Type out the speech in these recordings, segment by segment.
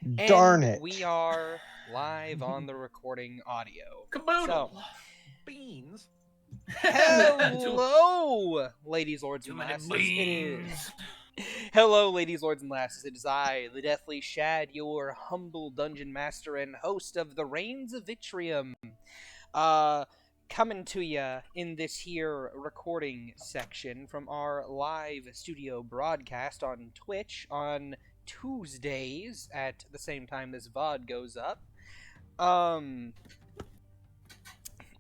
Darn And it. we are live on the recording audio. Caboodle! So, Beans! hello, ladies, lords, Too and many lasses. beans! Hello, ladies, lords, and lasses. It is I, the Deathly Shad, your humble dungeon master and host of the Rains of Vitrium. Coming to ya in this here recording section from our live studio broadcast on Twitch on Tuesdays at the same time this VOD goes up.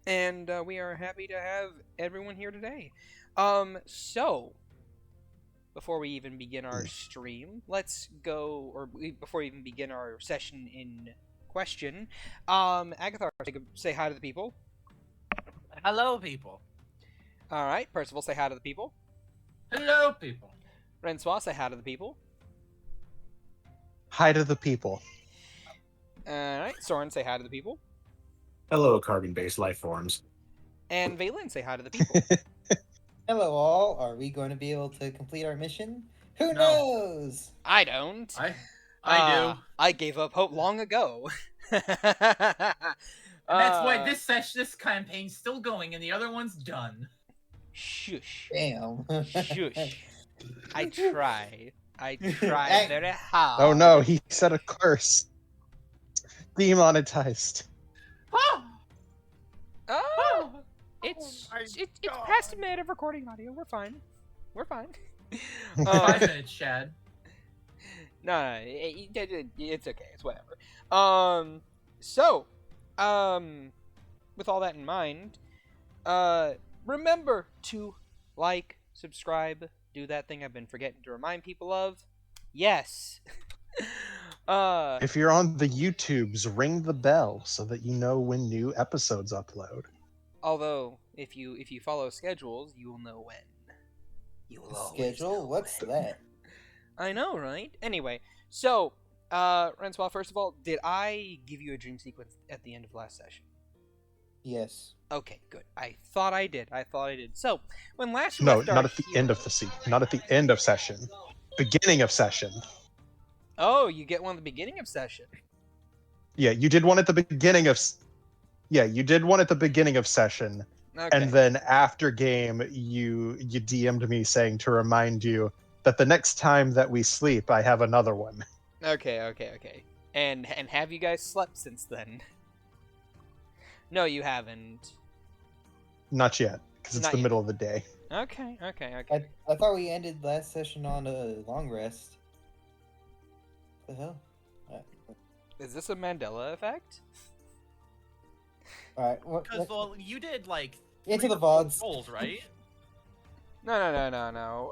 And we are happy to have everyone here today. So, before we even begin our stream, before we even begin our session in question, Agathar, say hi to the people. Hello, people. Alright, Percival, say hi to the people. Hello, people. Rensois, say hi to the people. Hi to the people. Alright, Soren, say hi to the people. Hello, carbon-based life forms. And Valen, say hi to the people. Hello, all. Are we going to be able to complete our mission? Who No. knows? I don't. I do. I gave up hope long ago. And that's why this campaign's still going and the other one's done. Shush. Damn. Shush. I try very hard. Oh no, he said a curse. Demonetized. Oh, it's my God. past a minute of recording audio. We're fine. 5 minutes, Shad. No, it's okay. It's whatever. With all that in mind, remember to like, subscribe, do that thing I've been forgetting to remind people of. Yes. If you're on the YouTubes, ring the bell so that you know when new episodes upload. Although, if you follow schedules, you will know when. You will always Schedule? know What's when. that? I know, right? Anyway, so, Rensois, first of all, did I give you a dream sequence at the end of last session? Yes. Okay, good. I thought I did. So, when last we No, left our not at the end of not at the end of session. Beginning of session. Oh, you get one at the beginning of session. Yeah, you did one at the beginning of. Yeah, you did one at the beginning of session, Okay. and then after game, you DM'd me saying to remind you that the next time that we sleep, I have another one. Okay. And have you guys slept since then? No, you haven't. Not yet, because it's Not the yet. middle of the day. Okay. I thought we ended last session on a long rest. What the hell? Is this a Mandela effect? Alright, Because, well, you did, like, Into the 3 or 4 VODs. rolls, right? No.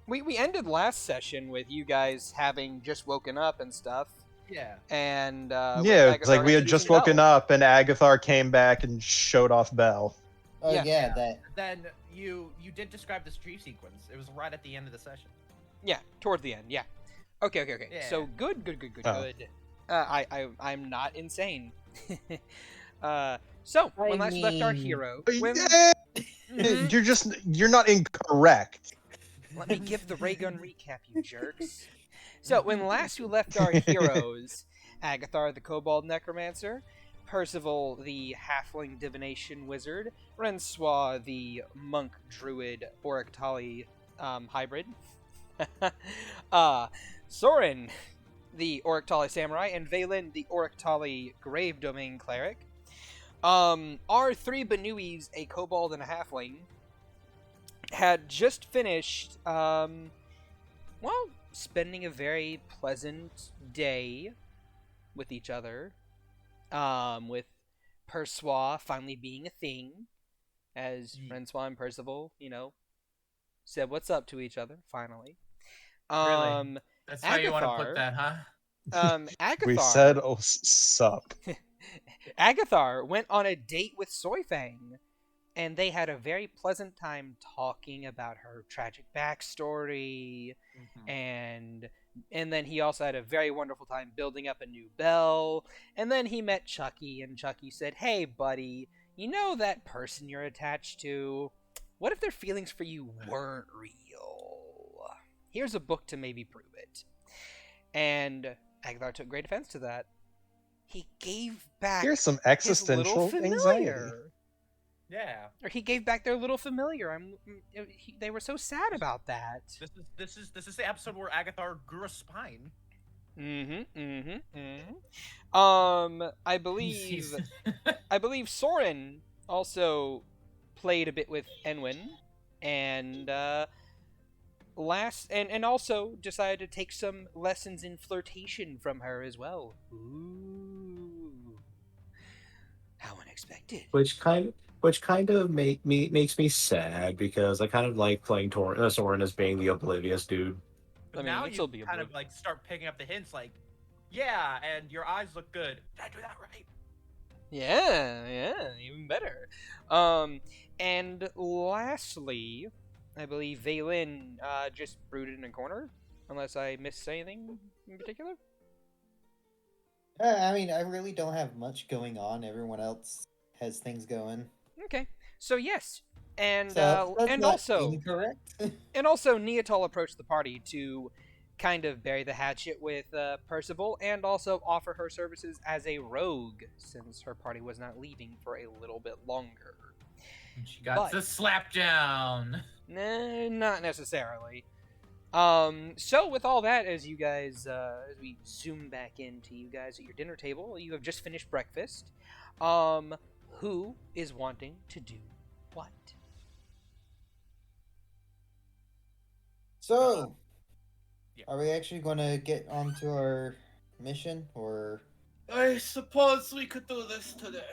We ended last session with you guys having just woken up and stuff. Yeah. And Yeah, it's like we had just woken up, and Agathar came back and showed off Bell. Oh Yeah. yeah, that. Then you did describe this tree sequence. It was right at the end of the session. Yeah, toward the end. Yeah. Okay. Yeah. So good. Oh. I'm not insane. So when last we left our hero, when... Mhm. You're not incorrect. Let me give the ray gun recap, you jerks. So when last we left our heroes, Agathar the Kobold Necromancer, Percival the Halfling Divination Wizard, Rensois the Monk Druid Orictali hybrid, Soren the Orictali Samurai, and Valen the Orictali Grave Domain Cleric. Our 3 Banuis, a Kobold and a Halfling, had just finished, spending a very pleasant day with each other, with Persois finally being a thing, as Rensois and Percival, said what's up to each other, finally. Really? That's how you want to Agathar- put that, huh? Agathar... We said, "Oh, sup." Agathar went on a date with Soy Fang, and they had a very pleasant time talking about her tragic backstory, and then he also had a very wonderful time building up a new bell, and then he met Chucky, and Chucky said, "Hey, buddy, you know that person you're attached to? What if their feelings for you weren't real? Here's a book to maybe prove it." And Agathar took great offense to that. He gave back Here's some his little existential anxiety. familiar. Yeah. Or he gave back their little familiar. They were so sad about that. This is the episode where Agathar grew a spine. I believe I believe Soren also played a bit with Enwin, and and also decided to take some lessons in flirtation from her as well. Ooh, how unexpected! Which kind of makes me sad because I kind of like playing Soren as being the oblivious dude. But I mean, now it's you still be kind of like start picking up the hints, like, yeah, and your eyes look good. Did I do that right? Yeah, even better. And lastly, I believe Vaylin just brooded in a corner, unless I missed anything in particular. I mean, I really don't have much going on. Everyone else has things going. Okay, so yes, and So that's and not also incorrect. and also Neatal approached the party to kind of bury the hatchet with Percival, and also offer her services as a rogue, since her party was not leaving for a little bit longer. She got But- the slap down. Nah, not necessarily. So with all that, as you guys, as we zoom back into you guys at your dinner table, you have just finished breakfast. Who is wanting to do what? So, Yeah. are we actually going to get onto our mission, or? I suppose we could do this today.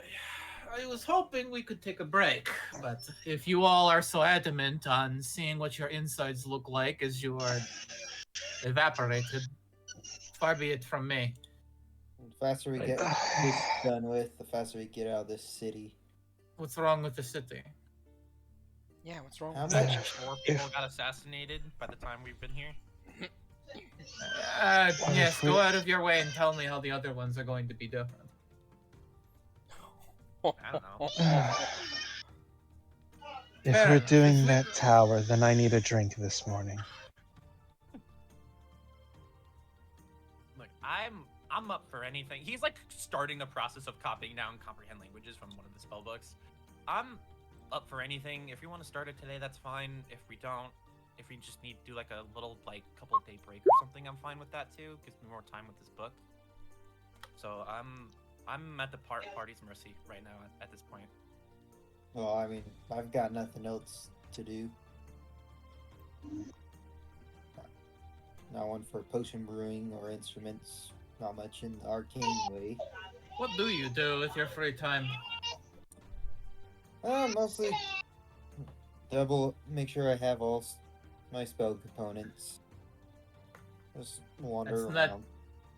I was hoping we could take a break, but if you all are so adamant on seeing what your insides look like as you are evaporated, far be it from me. The faster we get this done with, the faster we get out of this city. What's wrong with the city? Yeah, what's wrong How with much? that? 4 people got assassinated by the time we've been here. Yes, go out of your way and tell me how the other ones are going to be different. I don't know. If Fair we're enough. doing that tower, then I need a drink this morning. Look, I'm up for anything. He's like starting the process of copying down comprehend languages from one of the spell books. I'm up for anything. If you want to start it today, that's fine. If we don't, if we just need to do like a little like couple day break or something, I'm fine with that too. Gives me more time with this book. So I'm at the party's mercy right now at this point. Well, I mean, I've got nothing else to do. Not one for potion brewing or instruments. Not much in the arcane way. What do you do with your free time? Mostly make sure I have all my spell components. Just wander That's not- around.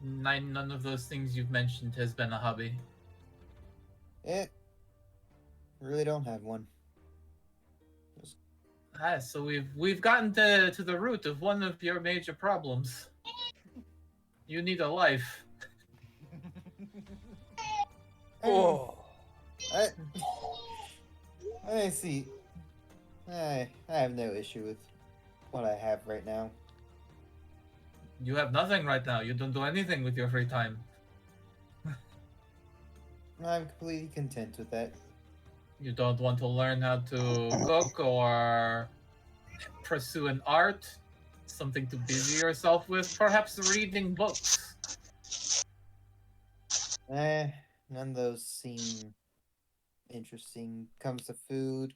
None of those things you've mentioned has been a hobby. Really don't have one. So we've gotten to the root of one of your major problems. You need a life. Oh, I see. I have no issue with what I have right now. You have nothing right now. You don't do anything with your free time. I'm completely content with that. You don't want to learn how to cook or pursue an art, something to busy yourself with, perhaps reading books. None of those seem interesting. Comes to food,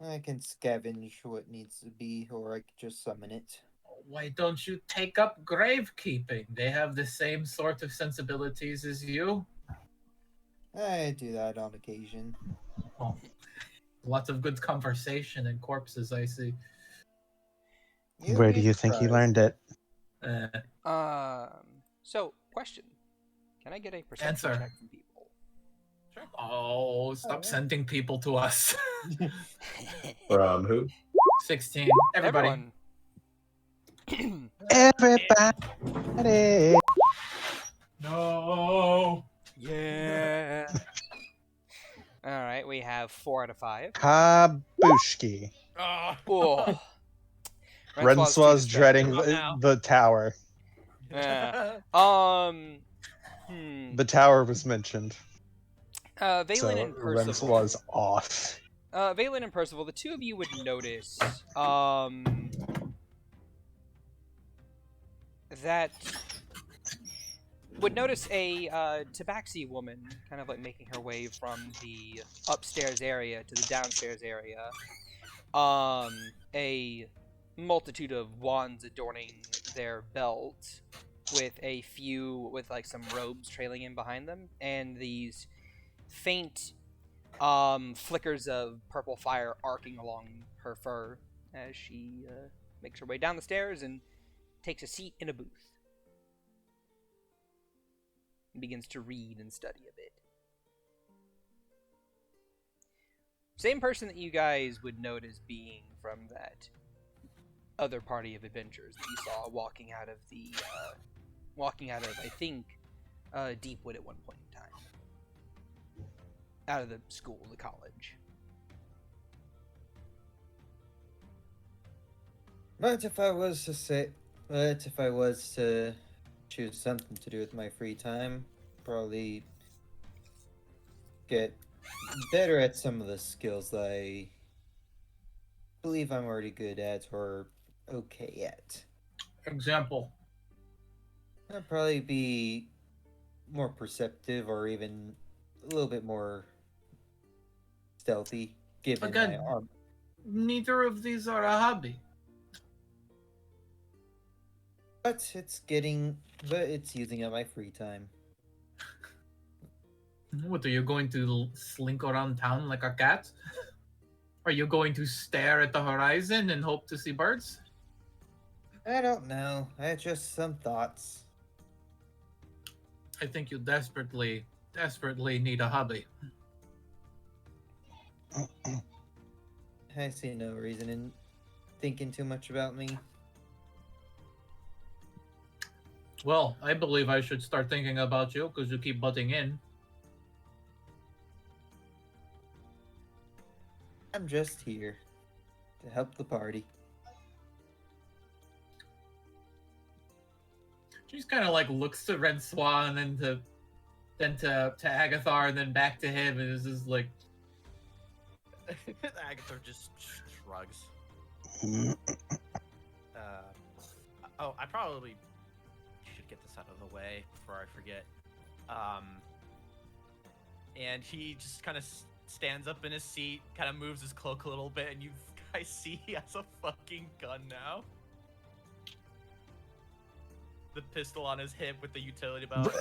I can scavenge what needs to be, or I could just summon it. Why don't you take up gravekeeping? They have the same sort of sensibilities as you. I do that on occasion. Oh, lots of good conversation and corpses, I see. You'll Where be do you think he surprised. learned it? So question: can I get a perception Answer. check from people? Oh, stop yeah. sending people to us. From who? 16. Everybody. Everyone. Everybody. No. Yeah. All right, we have 4 out of 5. Kabushki. Oh, Oh. Rensla's too dreading distracted. the tower. The tower was mentioned, Valen so and Ren's Percival. was off. Valen and Percival, the two of you would notice that a tabaxi woman kind of like making her way from the upstairs area to the downstairs area. A multitude of wands adorning their belt, with a few with like some robes trailing in behind them, and these faint flickers of purple fire arcing along her fur as she makes her way down the stairs and takes a seat in a booth and begins to read and study a bit. Same person that you guys would note as being from that other party of adventurers that you saw walking out of I think Deepwood at one point in time. Out of the school, the college. But if I was to choose something to do with my free time, probably get better at some of the skills that I believe I'm already good at or okay at. Example. I'd probably be more perceptive or even a little bit more stealthy, given Again, my arm. Neither of these are a hobby. But it's using up my free time. What, are you going to slink around town like a cat? Are you going to stare at the horizon and hope to see birds? I don't know. I had just some thoughts. I think you desperately need a hobby. I see no reason in thinking too much about me. Well, I believe I should start thinking about you because you keep butting in. I'm just here to help the party. She just kind of like looks to Rensois and then to Agathar and then back to him, and is just like, Agathar just shrugs. I probably should get this out of the way before I forget. And he just kind of stands up in his seat, kind of moves his cloak a little bit, and you guys see he has a fucking gun now. The pistol on his hip with the utility belt.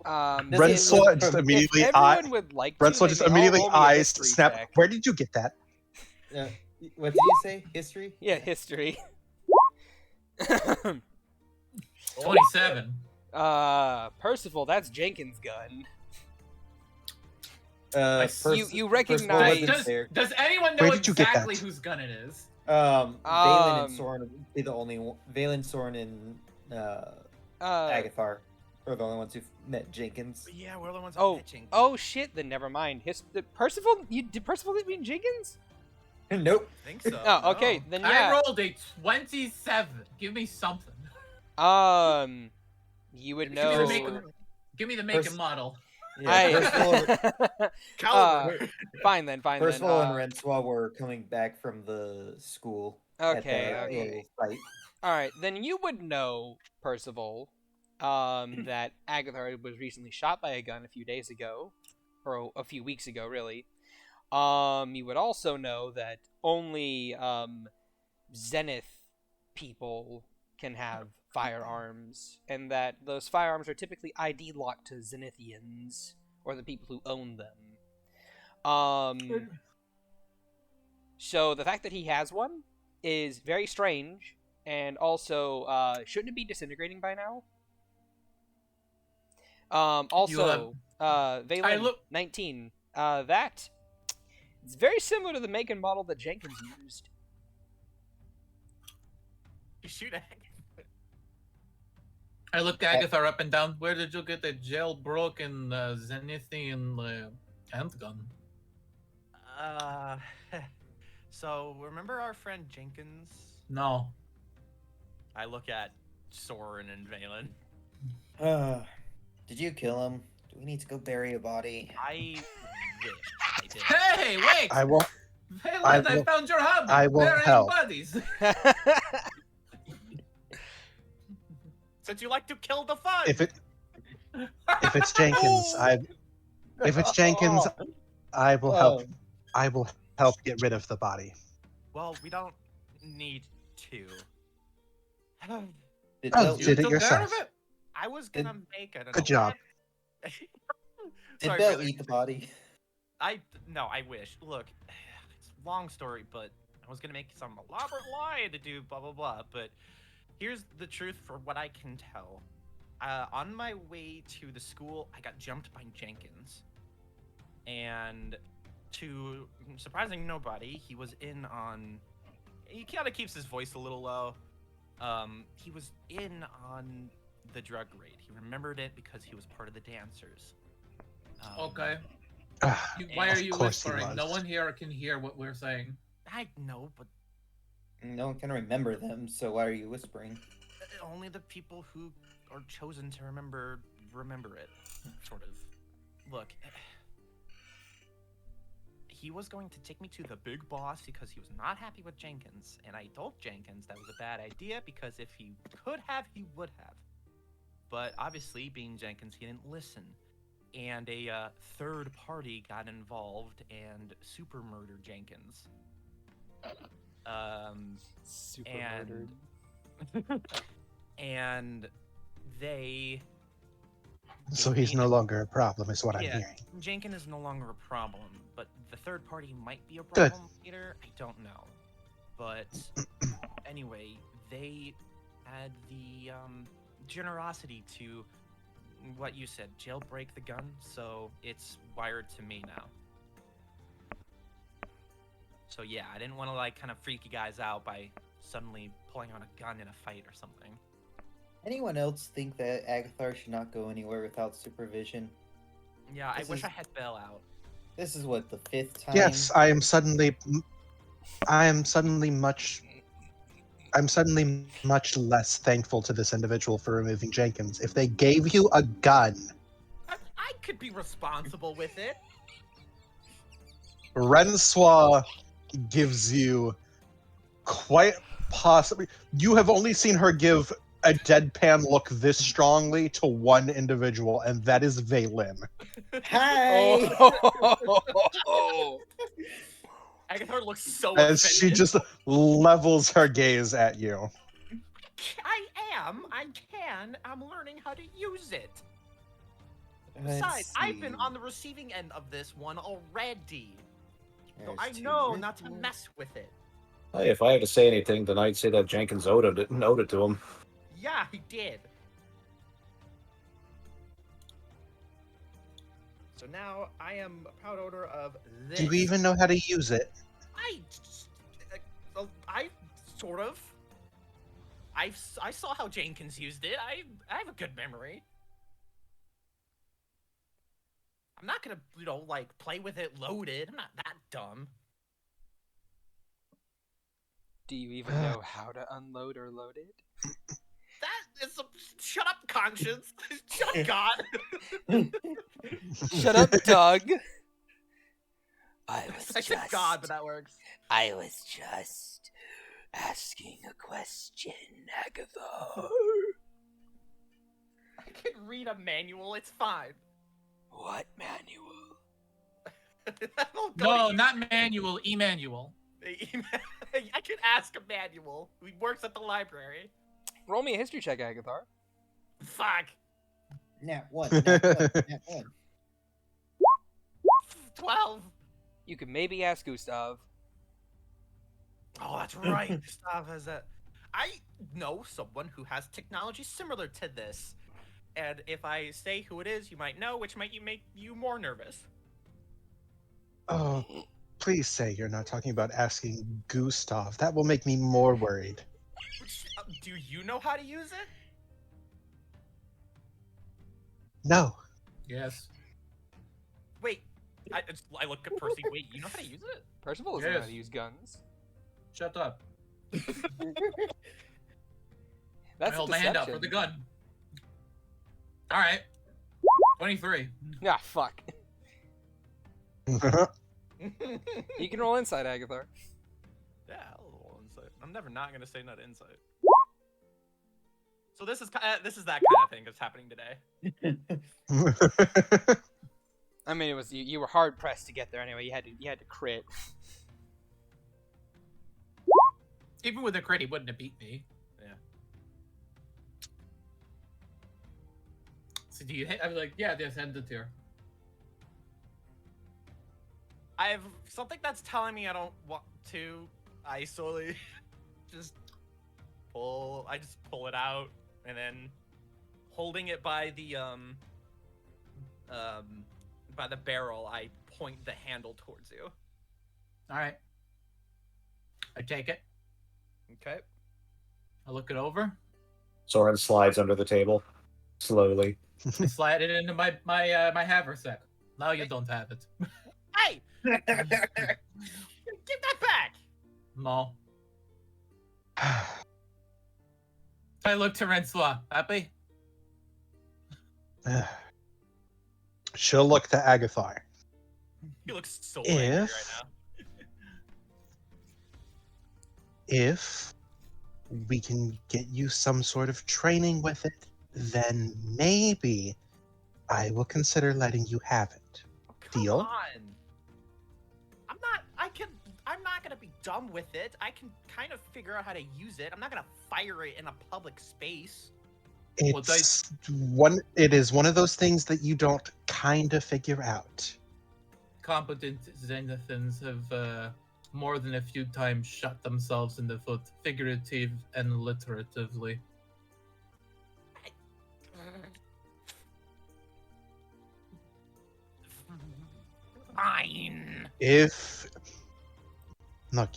Renslaw just immediately eyes snap. Check. Where did you get that? What did you say? History? Yeah, history. 27. Percival, that's Jenkins' gun. You recognize. Does anyone know Where did you get exactly that? whose gun it is? Valen and Soren would be the only one. Valen, Soren, and Agathar are the only ones who've met Jenkins. But yeah, we're the ones who met Jenkins. Oh shit! Then never mind. Percival, did Percival mean Jenkins? Nope. I think so. Oh, okay. Then yeah. I rolled a 27. Give me something. You would Give know. me the make and model. Yeah, Fine then. Percival and Rensois were coming back from the school. Okay. At the little fight. All right, then you would know, Percival, that Agathar was recently shot by a gun a few days ago, or a few weeks ago, really. You would also know that only Zenith people can have firearms, and that those firearms are typically ID locked to Zenithians, or the people who own them. So the fact that he has one is very strange, and also, shouldn't it be disintegrating by now? Valen, 19. That it's very similar to the make and model that Jenkins used. You shoot at. I look Agathar up and down. Where did you get the jailbroken Zenithian handgun? So remember our friend Jenkins? No. I look at Soren and Valen. Did you kill him? Do we need to go bury a body? I wish I did. Hey, wait! I will. Valen, I found your hobby. I will burying help. bodies. Since you like to kill the fun. If it's Jenkins, I will help. I will help get rid of the body. Well, we don't need to. Did Oh, Bell you did it took care yourself. of it? I was gonna make it. Good job. Did Sorry, Bell really. eat the body? No, I wish. Look, it's a long story, but I was gonna make some elaborate lie to do blah blah blah. But here's the truth for what I can tell. On my way to the school, I got jumped by Jenkins, and to surprising nobody, he was in on. He kind of keeps his voice a little low. He was in on the drug raid. He remembered it because he was part of the dancers. Okay. Ah, Why are of you course he whispering? was. No one here can hear what we're saying. I know, but No one can remember them, so why are you whispering? only the people who are chosen to remember it. Sort of. Look, he was going to take me to the big boss because he was not happy with Jenkins, and I told Jenkins that was a bad idea because if he could have, he would have. But obviously, being Jenkins, he didn't listen. And a third party got involved and super murdered Jenkins. Super and murdered. and they So he's no longer a problem, is what I'm Yeah. hearing. Jenkins is no longer a problem, but the third party might be a Good. problem later. I don't know. But anyway, they had the generosity to what you said, jailbreak the gun, so it's wired to me now. So yeah, I didn't want to like kind of freak you guys out by suddenly pulling on a gun in a fight or something. Anyone else think that Agathar should not go anywhere without supervision? Yeah, I This wish is- I had Bell out. This is what, the 5th time? Yes, I'm suddenly much less thankful to this individual for removing Jenkins. If they gave you a gun, I could be responsible with it. Rensois gives you quite possibly. You have only seen her give a deadpan look this strongly to one individual, and that is Valen. Hi! Oh. Agathar looks so As she offended. just levels her gaze at you. I can. I'm learning how to use it. Let's Besides, I've been see. on the receiving end of this one already. So There's I 2 know not to rituals. mess with it. Hey, if I had to say anything, then I'd say that Jenkins owed it to him. Yeah, he did. So now I am a proud owner of this. Do you even know how to use it? I sort of. I saw how Jenkins used it. I have a good memory. I'm not gonna, like, play with it loaded. I'm not that dumb. Do you even know how to unload or load it? That is shut up, conscience. Shut up, God. Shut up, Doug. I I said God, but that works. I was just asking a question, Agathar. I can read a manual. It's fine. What manual? That'll go No, to not manual, Emmanuel. I could ask a manual. He works at the library. Roll me a history check, Agathar. Fuck. Nat 1, nat 1, nat 1. 12. You could maybe ask Gustav. Oh, that's right. Gustav has that. I know someone who has technology similar to this. And if I say who it is, you might know, which might make you more nervous. Oh, please say you're not talking about asking Gustav. That will make me more worried. Do you know how to use it? No. Yes. Wait. I look at Percy. Wait, you know how to use it? Percival doesn't know how Yes. to use guns. Shut up. That's I hold my hand out for the gun. All right. 23. Ah, fuck. You can roll inside, Agathar. Yeah, I'll roll insight. I'm never not gonna say not insight. So this is that kind of thing that's happening today. I mean, it was you were hard pressed to get there anyway. You had to crit. Even with a crit, he wouldn't have beat me. Yeah. So do you hit? I'm like, yeah, there's end the tier. I have something that's telling me I don't want to. I slowly just pull. I just pull it out and then holding it by the barrel, I point the handle towards you. All right. I take it. Okay. I look it over. Soren slides under the table, slowly. I slide it into my haversack. Now you don't have it. Hey! Give that back! No. I look to Rensua. Happy? She'll look to Agathar. He looks so angry right now. If we can get you some sort of training with it, then maybe I will consider letting you have it. Deal? Come on. I'm not gonna be dumb with it. I can kind of figure out how to use it. I'm not gonna fire it in a public space. It is one of those things that you don't kind of figure out. Competent Xenophons have more than a few times shot themselves in the foot, figurative and alliteratively. Fine.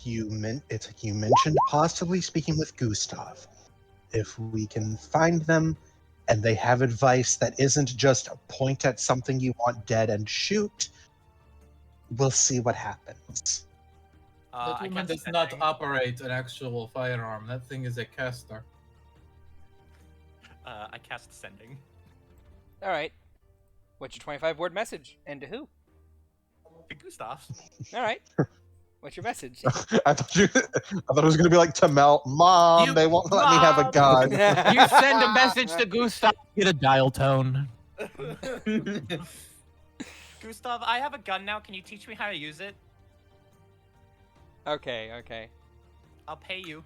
You mentioned possibly speaking with Gustav. If we can find them and they have advice that isn't just point at something you want dead and shoot, we'll see what happens. That woman does not operate an actual firearm. That thing is a caster. I cast sending. All right. What's your 25-word message, and to who? To Gustav. All right. What's your message? I thought it was gonna be like to Mel, Mom. They won't let me have a gun. You send a message to Gustav. Get a dial tone. Gustav, I have a gun now. Can you teach me how to use it? Okay. I'll pay you.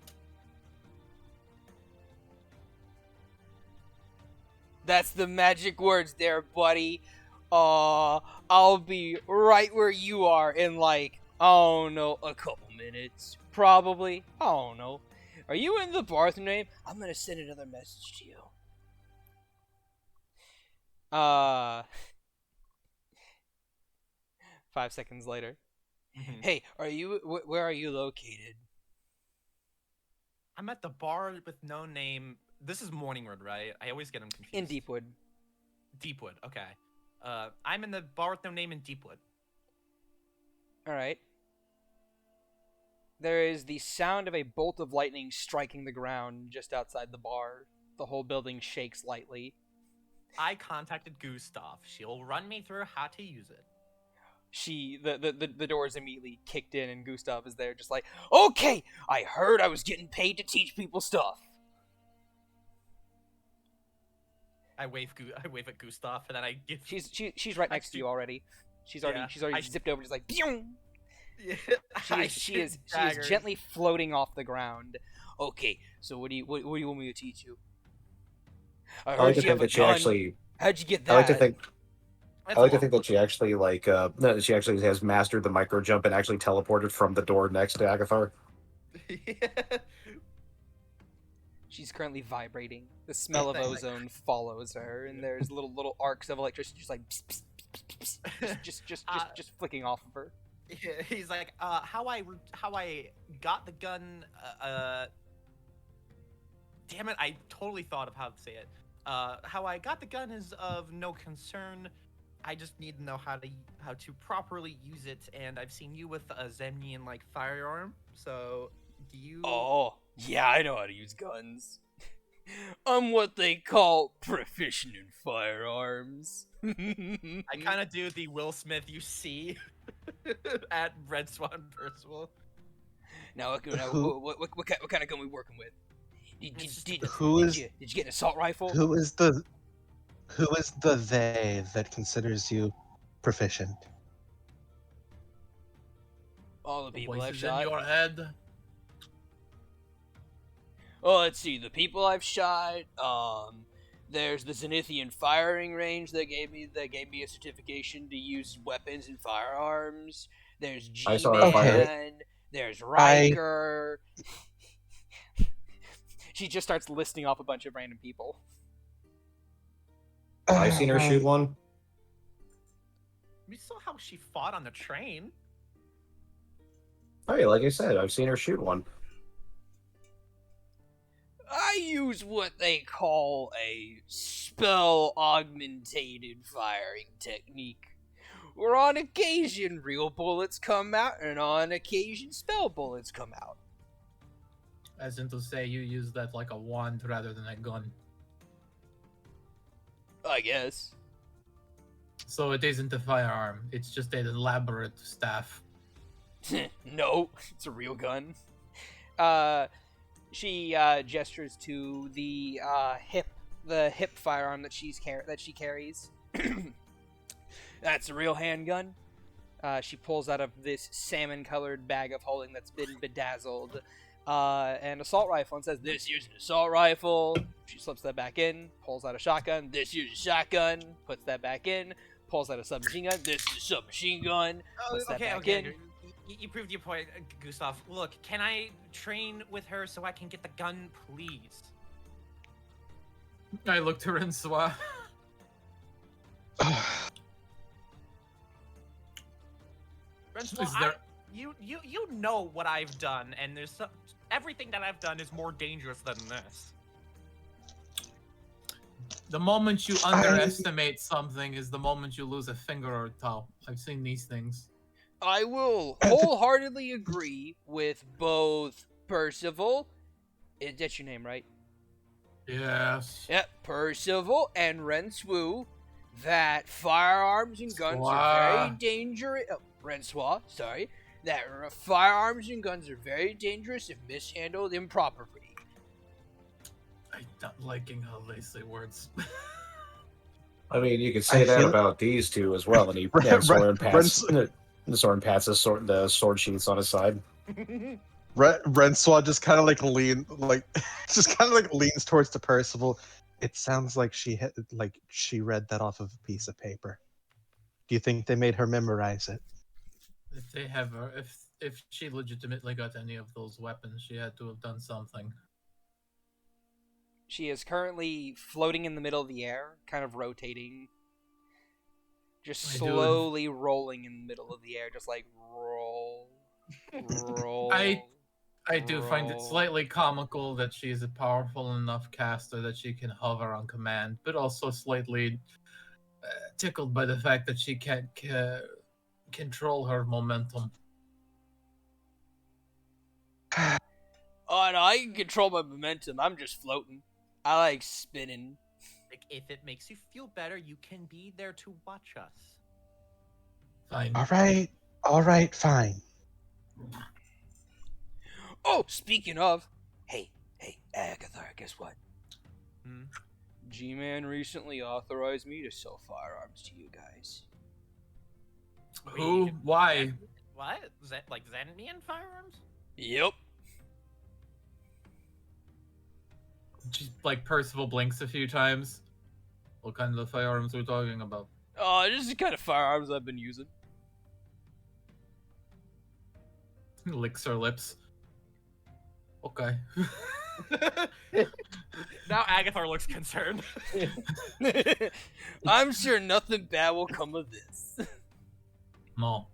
That's the magic words there, buddy. I'll be right where you are in like, oh no, a couple minutes. Probably. Oh no. Are you in the bathroom name? I'm gonna send another message to you. 5 seconds later. Mm-hmm. Hey, where are you located? I'm at the bar with no name. This is Morningwood, right? I always get them confused. In Deepwood. Deepwood, okay. I'm in the bar with no name in Deepwood. Alright. There is the sound of a bolt of lightning striking the ground just outside the bar. The whole building shakes lightly. I contacted Gustav. She'll run me through how to use it. The doors immediately kicked in and Gustav is there just like, okay, I heard I was getting paid to teach people stuff. I wave at Gustav and then I give. She's right next to you already. She's already zipped over, just like, pew! Yeah, she is gently floating off the ground. Okay, so what do you want me to teach you? I heard you have a gun. How'd you get that? I like to think that she actually she actually has mastered the micro jump and actually teleported from the door next to Agathar. She's currently vibrating. The smell of ozone follows her, and there's little arcs of electricity just like pss, pss, pss, pss, just flicking off of her. He's like, how I got the gun. Damn it! I totally thought of how to say it. How I got the gun is of no concern. I just need to know how to properly use it, and I've seen you with a Zemnian firearm. So, do you? Oh, yeah, I know how to use guns. I'm what they call proficient in firearms. I kind of do the Will Smith you see at Red Swan Percival. Now, what kind of gun we working with? Who is Did you get an assault rifle? who is the they that considers you proficient? All the people I've Voices in shot. your head. Oh, let's see. The people I've shot. There's the Zenithian firing range that gave me a certification to use weapons and firearms. There's I saw her fire. G-Man. There's Riker. She just starts listing off a bunch of random people. I've seen her shoot one. We saw how she fought on the train. Hey, like I said, I've seen her shoot one. I use what they call a spell augmentated firing technique, where on occasion real bullets come out and on occasion spell bullets come out. As in to say, you use that like a wand rather than a gun. I guess. So it isn't a firearm. It's just an elaborate staff. No, it's a real gun. She gestures to the hip firearm that she carries. That's a real handgun. She pulls out of this salmon-colored bag of holding that's been bedazzled an assault rifle and says, "This here's an assault rifle." She slips that back in, pulls out a shotgun. "This here's a shotgun." Puts that back in, pulls out a submachine gun. "This is a submachine gun." Puts that back in. You proved your point, Gustav. Look, can I train with her so I can get the gun, please? I looked her in Swa. You know what I've done, and everything that I've done is more dangerous than this. The moment you underestimate something is the moment you lose a finger or a toe. I've seen these things. I will wholeheartedly agree with both Percival. That's your name, right? Yes. Yep, Percival and Renswu, that firearms and guns are very dangerous. Oh, Renswa, sorry. That firearms and guns are very dangerous if mishandled improperly. I'm not liking how they say words. I mean, you could say that about these two as well. And Soren pats the sword sheaths on his side. Renswa just kind of leans towards the Percival. It sounds like she read that off of a piece of paper. Do you think they made her memorize it? If they have her, if she legitimately got any of those weapons, she had to have done something. She is currently floating in the middle of the air, kind of rotating. Just slowly rolling in the middle of the air, just like roll. I do find it slightly comical that she is a powerful enough caster that she can hover on command, but also slightly tickled by the fact that she can't control her momentum. Oh no, I can control my momentum. I'm just floating. I like spinning. If it makes you feel better, you can be there to watch us. Fine. All right, fine. Oh, speaking of, hey, Agathar, guess what? G-Man recently authorized me to sell firearms to you guys. Who? Why? What? Is that like Zenmian firearms? Yep. Just like Percival blinks a few times. What kind of firearms are we talking about? Oh, this is the kind of firearms I've been using. Licks her lips. Okay. Now Agathar looks concerned. I'm sure nothing bad will come of this. No.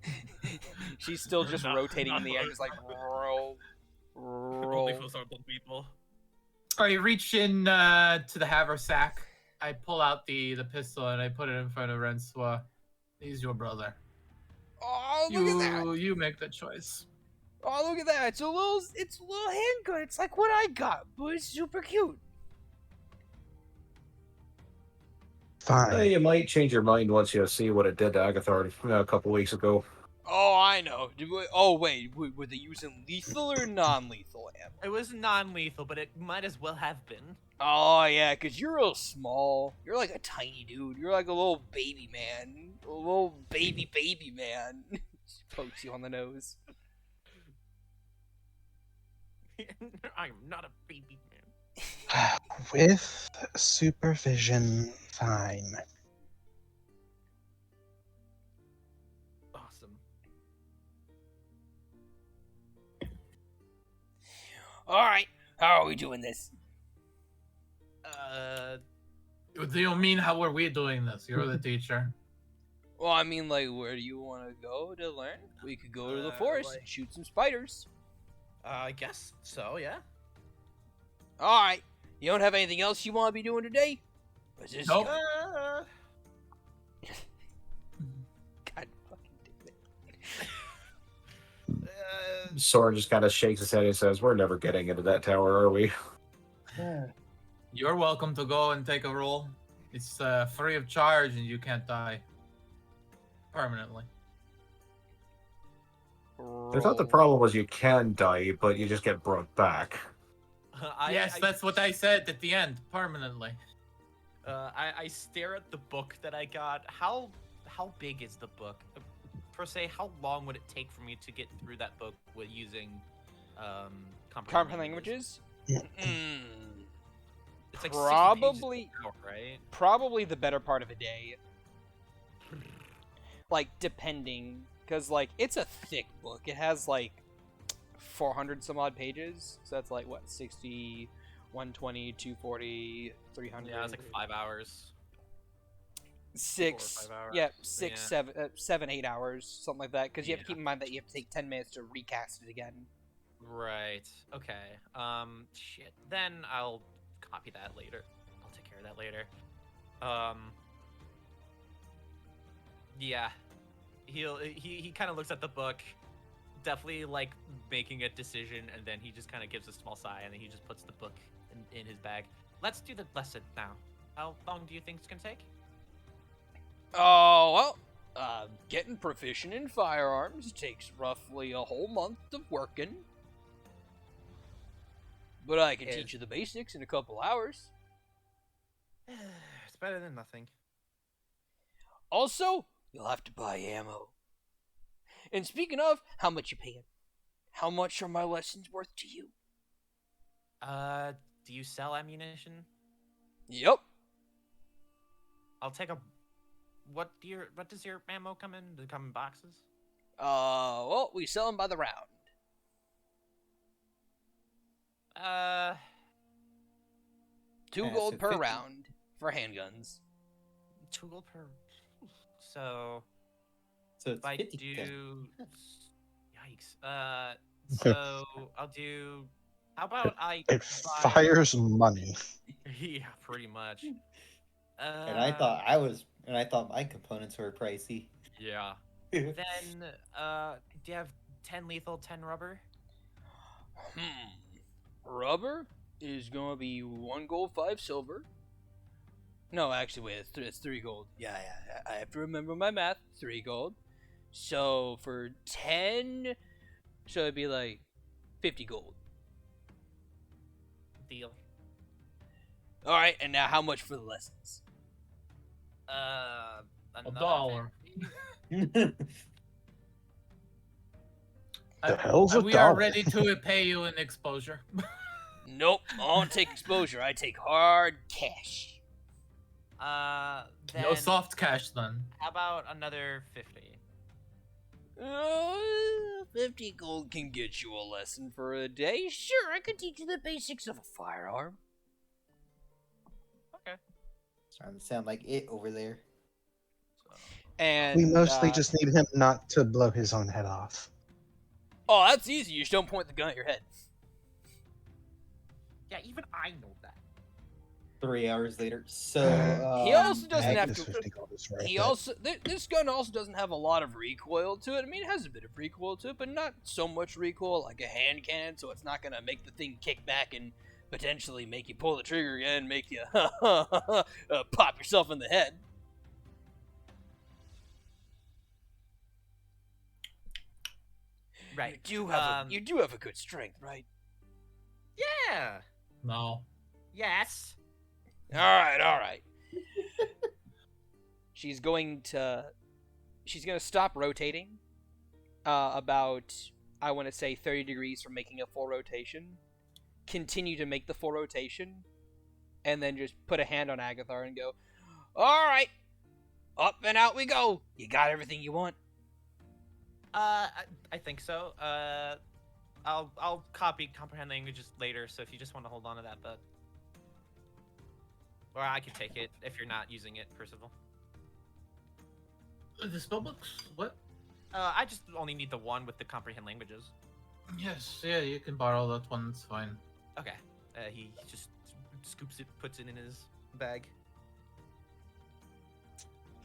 She's still just rotating in the air, just like roll. Only for certain people. I reach in to the haversack. I pull out the pistol and I put it in front of Renswa. He's your brother. Oh, look at that! You make the choice. Oh, look at that! It's a little handgun. It's like what I got, but it's super cute. Fine. You might change your mind once you see what it did to Agathar a couple weeks ago. Oh, I know. Oh, wait. Were they using lethal or non-lethal ammo? It was non-lethal, but it might as well have been. Oh, yeah, because you're real small. You're like a tiny dude. You're like a little baby man. A little baby man. Pokes you on the nose. I'm not a baby man. With supervision, fine. Awesome. Alright, how are we doing this? Do you mean how are we doing this? You're the teacher. Well, I mean, like, where do you want to go to learn? We could go to the forest like- and shoot some spiders. I guess so, yeah. Alright, you don't have anything else you want to be doing today? Is this Nope. God fucking damn it. Soren just kind of shakes his head and says, "We're never getting into that tower, are we?" You're welcome to go and take a roll. It's free of charge and you can't die. Permanently. I thought the problem was you can die, but you just get brought back. Yes, that's what I said at the end. Permanently. I stare at the book that I got. How big is the book? Per se, how long would it take for me to get through that book with using Comprehend languages? Mm, It's like 60 Probably- pages long, right? probably the better part of a day. Like, depending. Because, like, it's a thick book. It has, like, 400 some odd pages. So that's, like, what, 60, 120, 240, 300. Yeah, it's like 5 hours. 6, 4 or 5 hours, yeah, 6, yeah. 7, 8 hours, something like that. Because you have to Yeah. keep in mind that you have to take 10 minutes to recast it again. Right. Okay. Shit. Then I'll copy that later. I'll take care of that later. Yeah. He kind of looks at the book, definitely like making a decision, and then he just kind of gives a small sigh, and then he just puts the book in his bag. Let's do the lesson now. How long do you think it's gonna take? Oh, well, getting proficient in firearms takes roughly a whole month of working. But I can teach you the basics in a couple hours. It's better than nothing. Also, you'll have to buy ammo. And speaking of, how much you paying? How much are my lessons worth to you? Do you sell ammunition? Yep. I'll take a. What does your ammo come in? Does it come in boxes? Well, we sell them by the round. 2 Yeah, gold so per 50. round for handguns. 2 gold per. So So it's if I 50 do. Yikes. So I'll do. How about I? It buy- fires money. Yeah, pretty much. And I thought my components were pricey. Yeah. Then, do you have 10 lethal, 10 rubber? Rubber is gonna be 1 gold, 5 silver. No, actually, wait, it's 3 gold. Yeah, I have to remember my math. 3 gold. So for 10, so it'd be like 50 gold. Deal. All right, and now how much for the lessons? $1. $1. The hell's a We are dollar? ready to pay you in exposure. Nope, I don't take exposure. I take hard cash. Then No soft cash then. how about another 50? 50 gold can get you a lesson for a day. Sure, I can teach you the basics of a firearm. Okay. Starting to sound like it over there. And We mostly just need him not to blow his own head off. Oh, that's easy. You just don't point the gun at your head. Yeah, even I know that. 3 hours later. So He also doesn't Ag have is to. 50 gold is worth He it. also this gun also doesn't have a lot of recoil to it. I mean, it has a bit of recoil to it, but not so much recoil like a hand cannon. So it's not gonna make the thing kick back and potentially make you pull the trigger again, make you pop yourself in the head. Right. You do have a good strength, right? Yeah. No. Yes. All right. She's gonna stop rotating about, I want to say, 30 degrees from making a full rotation. Continue to make the full rotation, and then just put a hand on Agathar and go, all right, up and out we go. You got everything you want? I think so. I'll copy comprehend languages later, so if you just want to hold on to that, but... Or I can take it if you're not using it, Percival. The spellbooks? What? I just only need the one with the comprehend languages. Yes, yeah, you can borrow that one, it's fine. Okay. He just scoops it, puts it in his bag.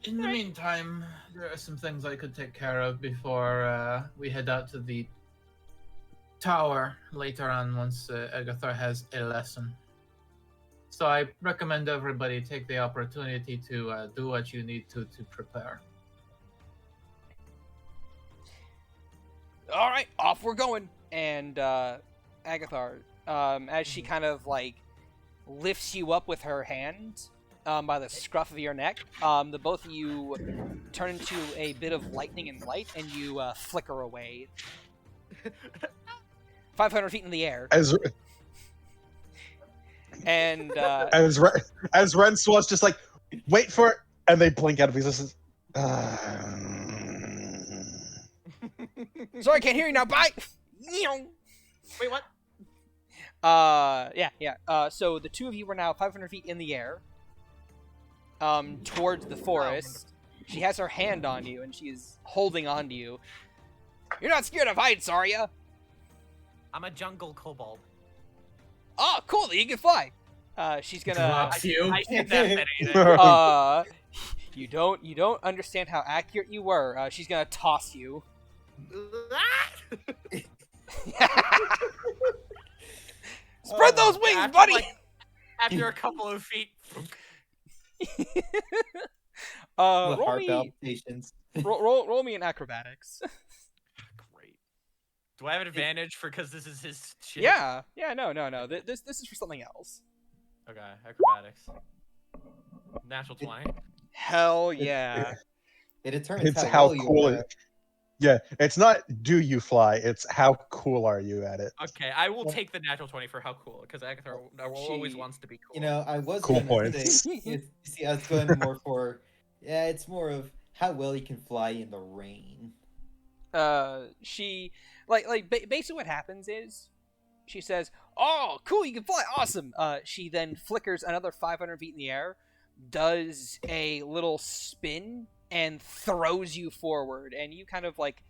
In the meantime, there are some things I could take care of before we head out to the tower later on once Agathar has a lesson. So I recommend everybody take the opportunity to do what you need to prepare. All right, off we're going. And Agathar, as she kind of like lifts you up with her hand by the scruff of your neck, the both of you turn into a bit of lightning and light, and you flicker away 500 feet in the air. And As Renswell's just like, wait for it, and they blink out of existence. Sorry, I can't hear you now. Bye. Wait, what? Yeah. So the two of you are now 500 feet in the air, towards the forest. She has her hand on you, and she's holding on to you. You're not scared of heights, are you? I'm a jungle kobold. Oh, cool. You can fly. She's gonna. Drops you. I did that anything. You don't understand how accurate you were. She's gonna toss you. Spread those wings, after, buddy. After a couple of feet. Roll me. palpitations. Roll me in acrobatics. Great. Do I have an advantage because this is his shit? Yeah. No. This is for something else. Okay, acrobatics. Natural 20. Hell yeah. It determines It's how, how well cool you it. Yeah, it's not do you fly, it's how cool are you at it. Okay, I will take the natural 20 for how cool, because Agathar always She- wants to be cool. You know, I was Cool gonna points. say. See, I was going more for. Yeah, it's more of how well you can fly in the rain. She basically what happens is she says, "Oh, cool, you can fly, awesome." She then flickers another 500 feet in the air, does a little spin, and throws you forward, and you kind of like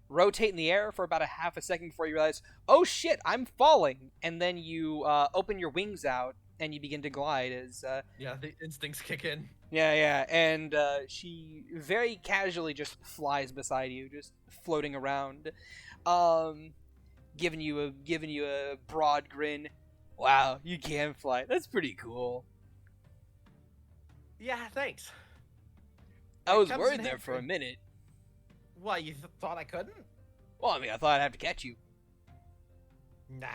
rotate in the air for about a half a second before you realize, oh shit, I'm falling, and then you open your wings out and you begin to glide as Yeah, the instincts kick in. yeah, and she very casually just flies beside you, just floating around, giving you a broad grin. Wow, you can fly. That's pretty cool. Yeah, thanks. I It was comes worried in there for a handy. minute. What, you thought I couldn't? Well, I mean, I thought I'd have to catch you. Nah.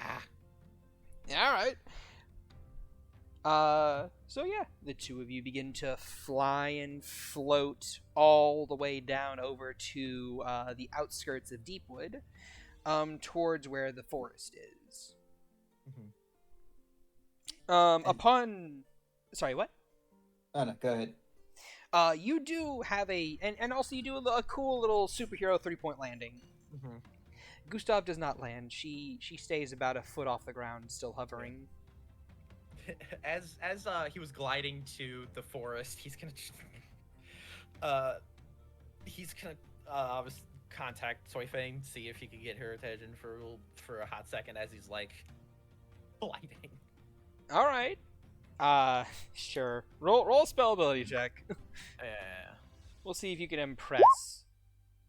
All right. So yeah, the two of you begin to fly and float all the way down over to the outskirts of Deepwood, towards where the forest is. And- Sorry, what? Oh no, go ahead. You do have and also you do a cool little superhero 3-point landing. Gustav does not land. She stays about a foot off the ground, still hovering. As he was gliding to the forest, he's gonna obviously contact Soy Fang, see if he can get her attention for a hot second as he's like gliding. All right. Sure. Roll a spell ability check. Yeah. We'll see if you can impress.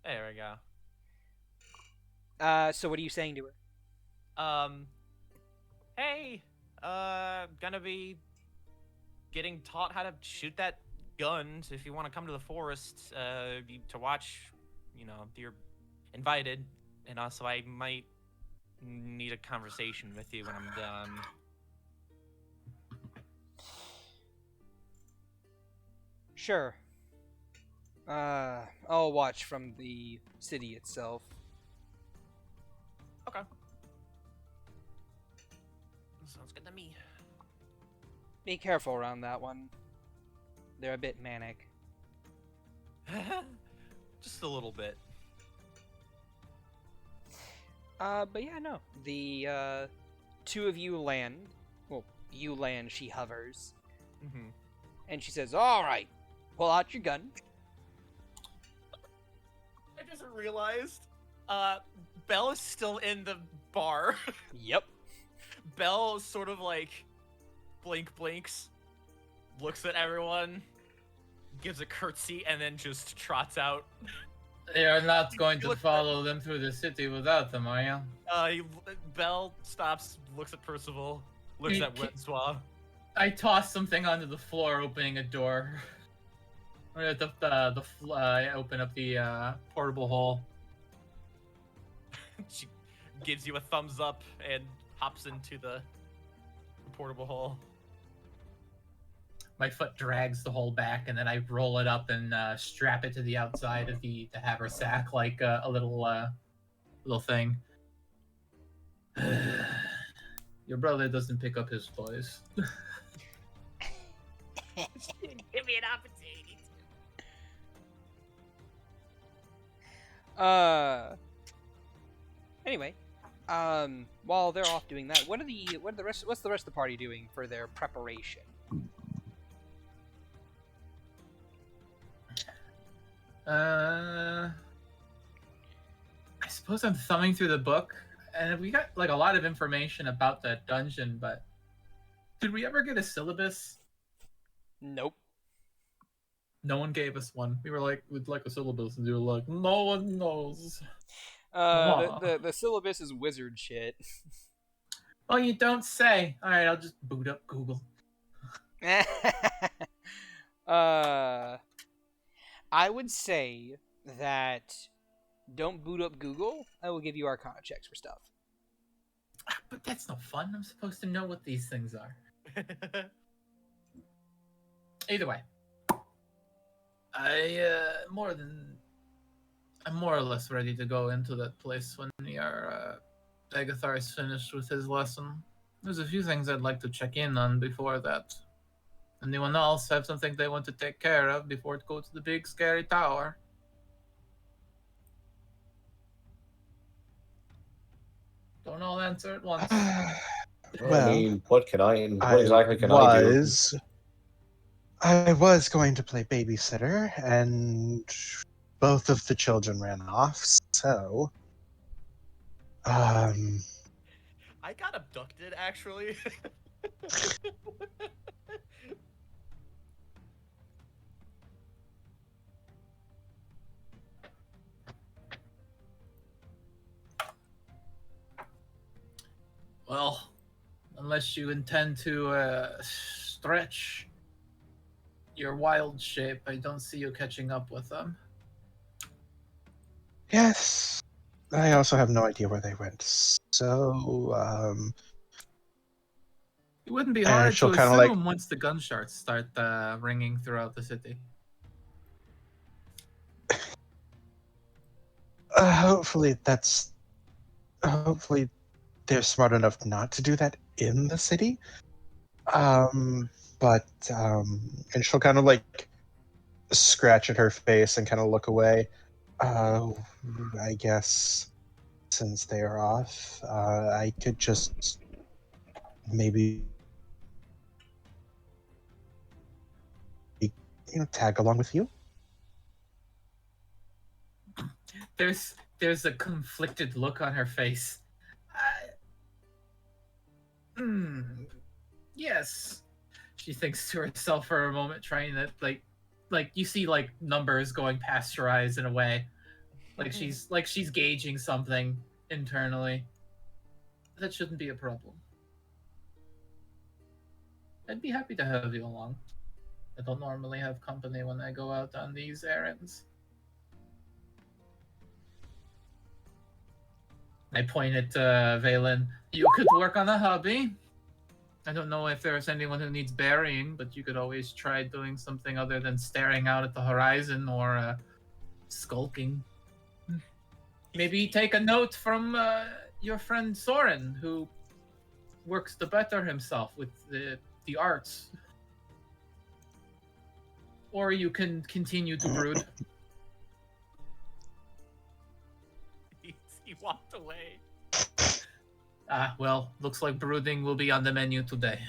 There we go. So what are you saying to her? Hey, gonna be getting taught how to shoot that gun. So if you want to come to the forest, to watch, you're invited. And also, I might need a conversation with you when I'm done. Sure. I'll watch from the city itself. Okay. Sounds good to me. Be careful around that one. They're a bit manic. Just a little bit. But yeah, no. The two of you land. Well, you land, she hovers. Mm-hmm. And she says, "Alright, pull out your gun." I just realized, Belle is still in the bar. Yep. Belle sort of like blinks, looks at everyone, gives a curtsy, and then just trots out. They are not going to follow them through the city without them, are you? Belle stops, looks at Percival, looks at Wetsois. I toss something onto the floor, opening a door. Or I open up the portable hole. She gives you a thumbs up and hops into the portable hole. My foot drags the hole back, and then I roll it up and strap it to the outside of the haversack like a little thing. Your brother doesn't pick up his toys. Give me an opportunity. Anyway, while they're off doing that, what's the rest of the party doing for their preparation? I suppose I'm thumbing through the book, and we got like a lot of information about that dungeon, but did we ever get a syllabus? Nope. No one gave us one. We were like, we'd like a syllabus, and they were like, no one knows. The syllabus is wizard shit. Oh, you don't say. All right, I'll just boot up Google. I would say that don't boot up Google. I will give you Arcana checks for stuff. But that's no fun. I'm supposed to know what these things are. Either way, I'm more or less ready to go into that place when Agathar is finished with his lesson. There's a few things I'd like to check in on before that. Anyone else have something they want to take care of before it goes to the big scary tower? Don't all answer at once. Well, I mean, what exactly can I do? I was going to play babysitter, and both of the children ran off, so... I got abducted, actually. Well, unless you intend to stretch your wild shape, I don't see you catching up with them. Yes. I also have no idea where they went, so, It wouldn't be hard to she'll assume once the gunshots start ringing throughout the city. Hopefully they're smart enough not to do that in the city. And she'll kind of like scratch at her face and kind of look away. I guess since they are off, I could just maybe tag along with you. There's a conflicted look on her face. Yes. She thinks to herself for a moment, trying to like you see like numbers going past her eyes in a way. Like she's gauging something internally. That shouldn't be a problem. I'd be happy to have you along. I don't normally have company when I go out on these errands. I point at Valen. You could work on a hobby. I don't know if there's anyone who needs burying, but you could always try doing something other than staring out at the horizon or skulking. Maybe take a note from your friend Soren, who works to better himself with the arts. Or you can continue to brood. He walked away. Well, looks like brooding will be on the menu today.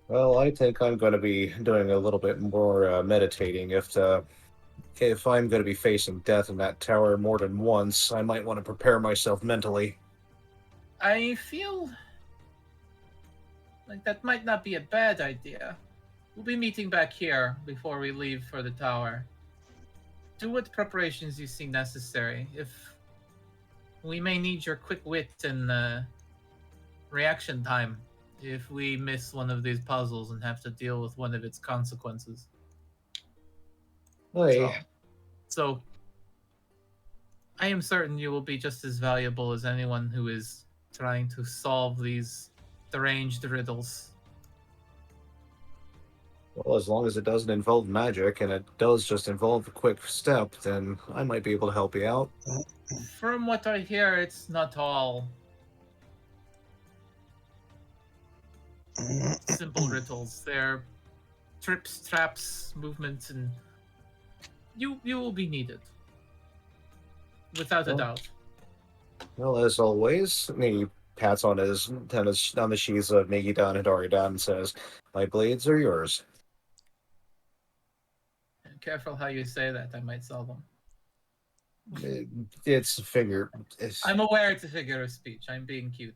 Well, I think I'm going to be doing a little bit more meditating. If I'm going to be facing death in that tower more than once, I might want to prepare myself mentally. I feel like that might not be a bad idea. We'll be meeting back here before we leave for the tower. Do what preparations you see necessary. If we may need your quick wit and reaction time if we miss one of these puzzles and have to deal with one of its consequences. Hey. So I am certain you will be just as valuable as anyone who is trying to solve these deranged riddles. Well, as long as it doesn't involve magic and it does just involve a quick step, then I might be able to help you out. From what I hear, it's not all simple riddles. They're trips, traps, movements, and you will be needed. Without a doubt. Well, as always, he pats on on the sheaths of Megidan and Aridan and says, "My blades are yours." Careful how you say that. I might sell them. It's a figure. I'm aware it's a figure of speech. I'm being cute.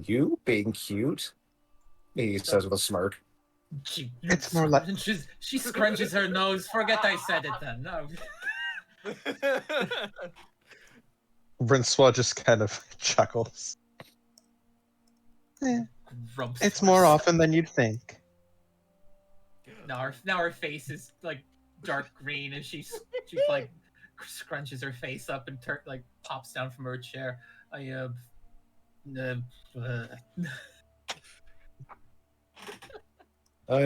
You being cute? He says with a smirk. It's more like she scrunches her nose. Forget I said it then. No. Rincewa just kind of chuckles. Grumps It's more often than you'd think. Now her face is like dark green as she like scrunches her face up and like pops down from her chair. I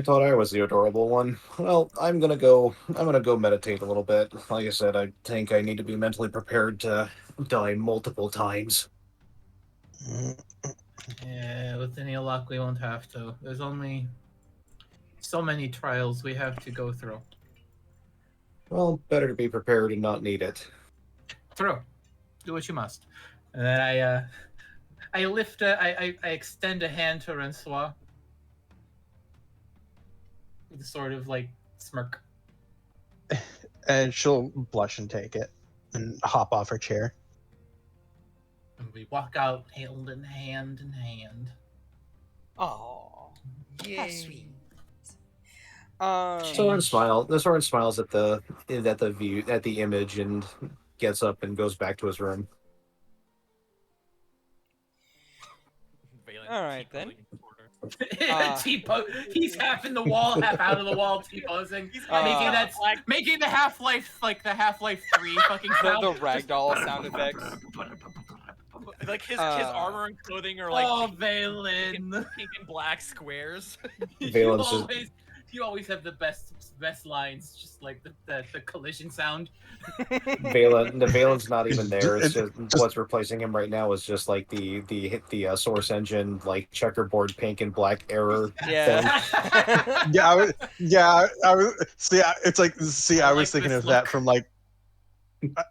thought I was the adorable one. Well, I'm gonna go meditate a little bit. Like I said, I think I need to be mentally prepared to die multiple times. Yeah, with any luck we won't have to. There's only so many trials we have to go through. Well, better to be prepared and not need it. True. Do what you must. And then I extend a hand to Rincewa. With a sort of like smirk. And she'll blush and take it and hop off her chair. And we walk out hand in hand in hand. Oh, How sweet. Soren smiles at the view, at the image, and gets up and goes back to his room. All right then. He's half in the wall, half out of the wall, T-posing, making the Half-Life 3 fucking sound. The ragdoll sound effects. Like his armor and clothing are like Valen, pink and black squares. You always have the best lines, just like the collision sound. Valen's not even there. It's just what's replacing him right now is just like the source engine, like checkerboard pink and black error. Yeah. Thing. I was thinking of that from like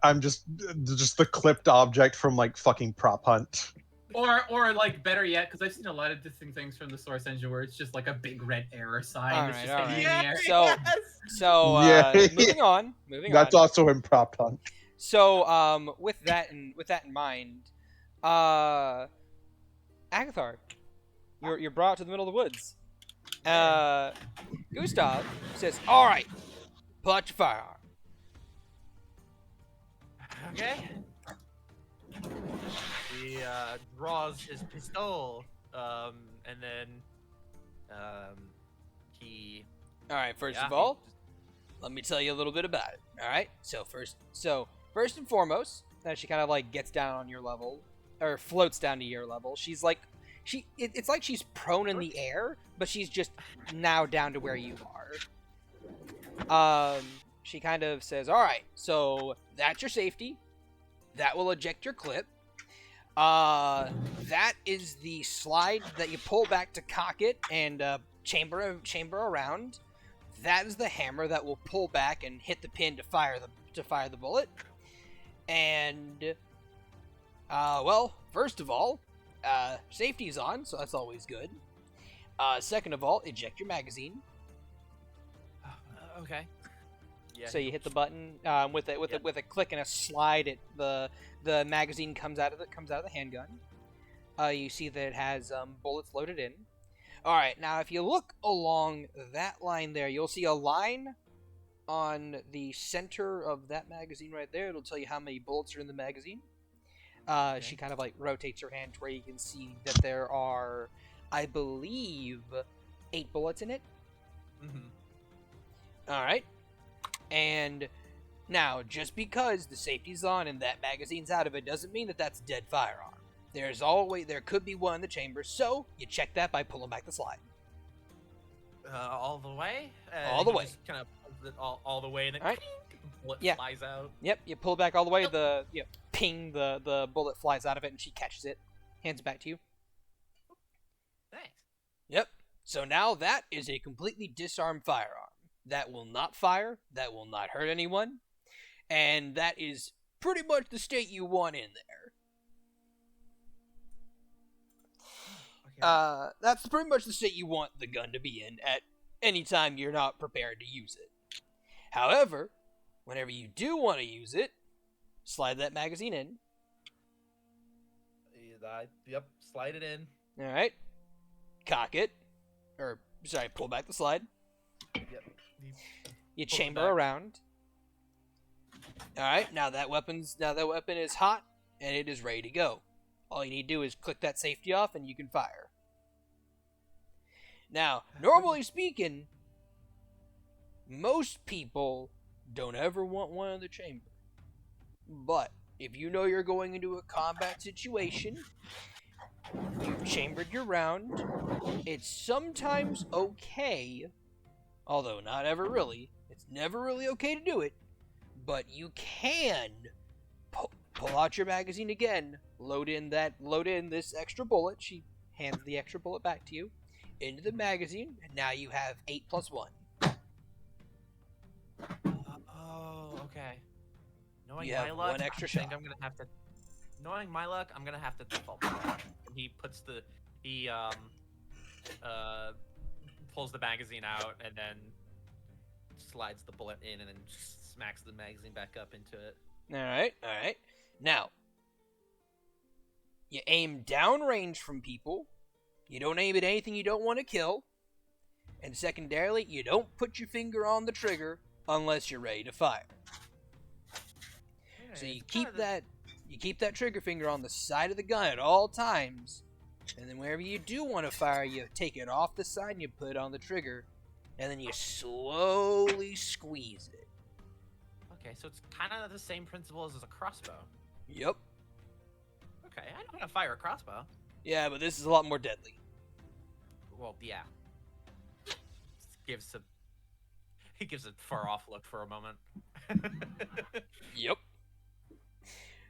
I'm just the clipped object from like fucking Prop Hunt. Or like better yet, because I've seen a lot of different things from the source engine where it's just like a big red error sign. All right. In the air. Moving on. That's also in Prop Hunt. So with that in mind, Agathar, you're brought to the middle of the woods. Gustav says, "All right, pull out your firearm." Okay. He draws his pistol and then he. All right. First Yeah, of all, let me tell you a little bit about it. All right. So first and foremost, she kind of like gets down on your level, or floats down to your level. She's like, it's like she's prone in the air, but she's just now down to where you are. She kind of says, "All right. So that's your safety. That will eject your clip. That is the slide that you pull back to cock it and chamber around. That is the hammer that will pull back and hit the pin to fire the bullet. And well, first of all, safety's on, so that's always good. Second of all, eject your magazine. Okay. Yeah, So you hit the button with a click and a slide. The magazine comes out of the handgun. You see that it has bullets loaded in. All right, now if you look along that line there, you'll see a line on the center of that magazine right there. It'll tell you how many bullets are in the magazine. Okay. She kind of like rotates her hand to where you can see that there are, I believe, 8 bullets in it. Mm-hmm. All right. And now, just because the safety's on and that magazine's out of it doesn't mean that that's a dead firearm. There could be one in the chamber, so you check that by pulling back the slide. All the way? All the he way. Just kind of pulls it all the way, and then All right. the bullet Yeah. flies out. Yep, you pull back all the way, ping, the bullet flies out of it, and she catches it, hands it back to you. Thanks. Yep. So now that is a completely disarmed firearm. That will not fire, that will not hurt anyone, and that is pretty much the state you want in there. Okay. That's pretty much the state you want the gun to be in at any time you're not prepared to use it. However, whenever you do want to use it, slide that magazine in. Yep, slide it in. Alright. Cock it. Pull back the slide. Yep. You Pull it chamber back. around. Alright, now that weapon is hot, and it is ready to go. All you need to do is click that safety off, and you can fire. Now, normally speaking, most people don't ever want one in the chamber. But if you know you're going into a combat situation, you've chambered your round, it's sometimes okay, although not ever really, it's never really okay to do it, but you can pull out your magazine again, load in this extra bullet. She hands the extra bullet back to you into the magazine, and now you have 8 plus 1. Oh, okay. Knowing You my have luck, one extra I think shot. I'm gonna have to. Knowing my luck, I'm gonna have to default. To that. He pulls the magazine out and then slides the bullet in and then smacks the magazine back up into it. Alright. Now, you aim downrange from people. You don't aim at anything you don't want to kill. And secondarily, you don't put your finger on the trigger unless you're ready to fire. So you keep that trigger finger on the side of the gun at all times. And then whenever you do want to fire, you take it off the side and you put it on the trigger. And then you slowly squeeze it. Okay, so it's kind of the same principle as a crossbow. Yep. Okay, I know how to fire a crossbow. Yeah, but this is a lot more deadly. Well, yeah. He gives a far off look for a moment. Yep.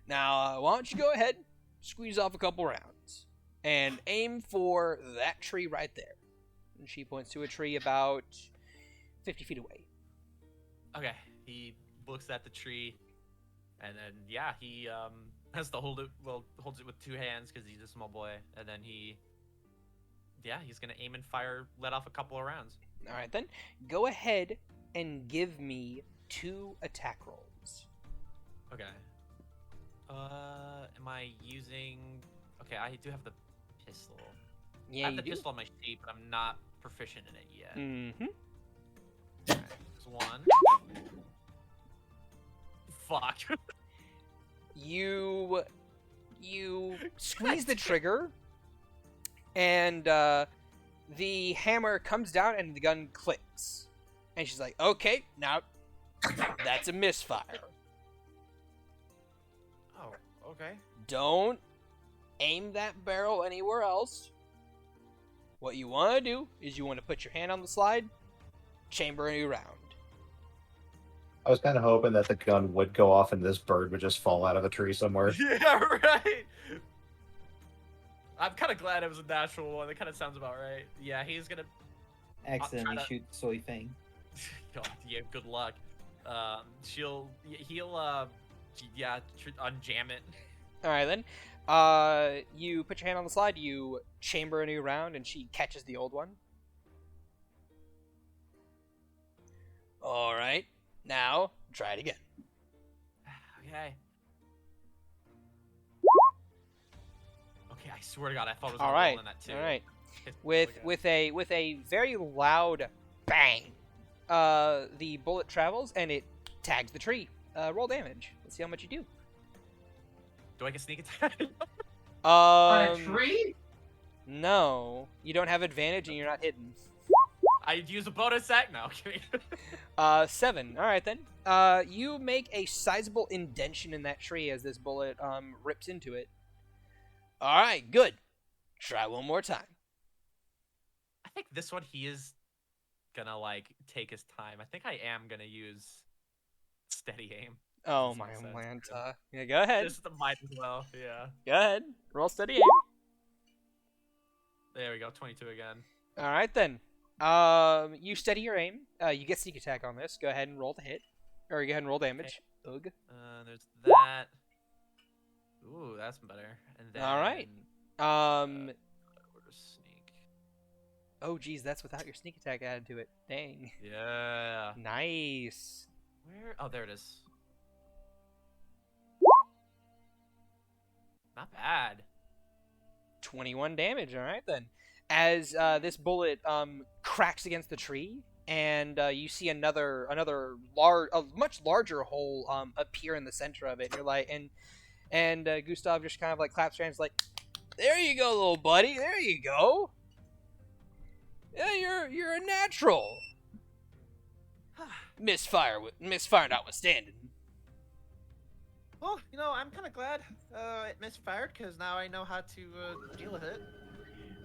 Now, why don't you go ahead, squeeze off a couple rounds, and aim for that tree right there. And she points to a tree about 50 feet away. Okay, he looks at the tree, and then he has to hold it. Well, holds it with 2 hands because he's a small boy, and then he's gonna aim and fire, let off a couple of rounds. All right, then go ahead and give me 2 attack rolls. Okay. Am I using? Okay, I do have the pistol. Yeah, I have you the do. pistol on my sheet, but I'm not proficient in it yet. Mm-hmm. Alright, there's 1. Fuck. You squeeze the trigger, And the hammer comes down and the gun clicks. And she's like, okay, now that's a misfire. Oh, okay. Don't aim that barrel anywhere else. What you want to do is you want to put your hand on the slide, chamber a new round. I was kind of hoping that the gun would go off and this bird would just fall out of a tree somewhere. Yeah, right. I'm kind of glad it was a natural one. It kind of sounds about right. Yeah, he's gonna Accidentally to- shoot Soy Fang. yeah, good luck. He'll unjam it. All right, then. You put your hand on the slide, you chamber a new round, and she catches the old one. All right, now try it again. Okay. Okay, I swear to God, I thought it was All gonna right, roll in that too. all right. It's With really good. with a very loud bang, the bullet travels and it tags the tree. Roll damage. Let's see how much you do. Do I get sneak attack? On a tree? No, you don't have advantage and you're not hidden. I'd use a bonus act. No, kidding. 7. All right then. You make a sizable indention in that tree as this bullet rips into it. All right, good. Try one more time. I think this one he is gonna like take his time. I think I am gonna use steady aim. Oh Doesn't my make sense. Atlanta. Yeah, go ahead. Just might as well. Yeah. Go ahead. Roll steady aim. There we go. 22 again. All right then. You steady your aim. You get sneak attack on this. Go ahead and roll the hit, or go ahead and roll damage. Ugh. There's that. Ooh, that's better. And then. All right. Order sneak. Oh geez, that's without your sneak attack added to it. Dang. Yeah. Nice. Where? Oh, there it is. Not bad. 21 damage. All right then. As this bullet cracks against the tree, and you see a much larger hole appear in the center of it. And you're like, and Gustav just kind of like claps her hands, like, "There you go, little buddy. There you go. Yeah, you're a natural. Misfire notwithstanding." Well, I'm kind of glad it misfired because now I know how to deal with it.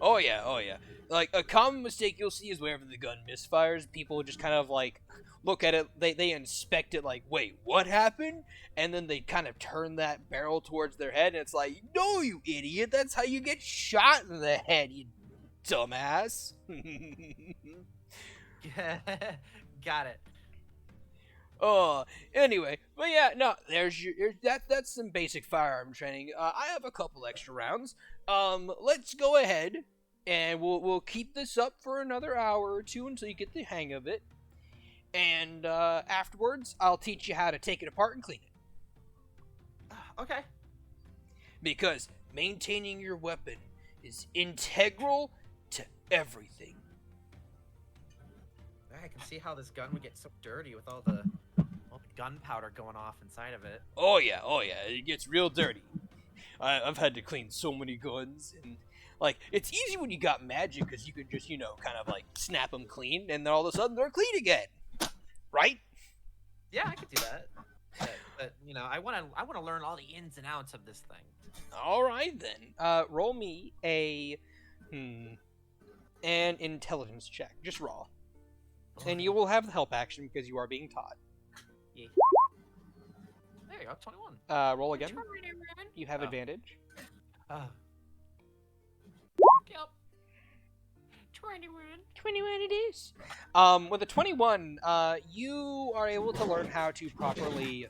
Oh yeah. Like, a common mistake you'll see is whenever the gun misfires, people just kind of like look at it, they inspect it like, wait, what happened? And then they kind of turn that barrel towards their head, and it's like, no, you idiot, that's how you get shot in the head, you dumbass. Got it. Oh, anyway, but yeah, no, that's some basic firearm training. I have a couple extra rounds. Let's go ahead and we'll keep this up for another hour or two until you get the hang of it. And afterwards, I'll teach you how to take it apart and clean it. Okay. Because maintaining your weapon is integral to everything. I can see how this gun would get so dirty with all the gunpowder going off inside of it. Oh yeah, it gets real dirty. I've had to clean so many guns, and like, it's easy when you got magic because you could just, kind of like snap them clean, and then all of a sudden they're clean again, right? Yeah, I could do that. But I want to learn all the ins and outs of this thing. All right then. Roll me an intelligence check, just raw, and you will have the help action because you are being taught. Yeah. There you go, 21. Roll again. You have Oh. advantage. Yep. 21. 21 it is. With a 21, you are able to learn how to properly,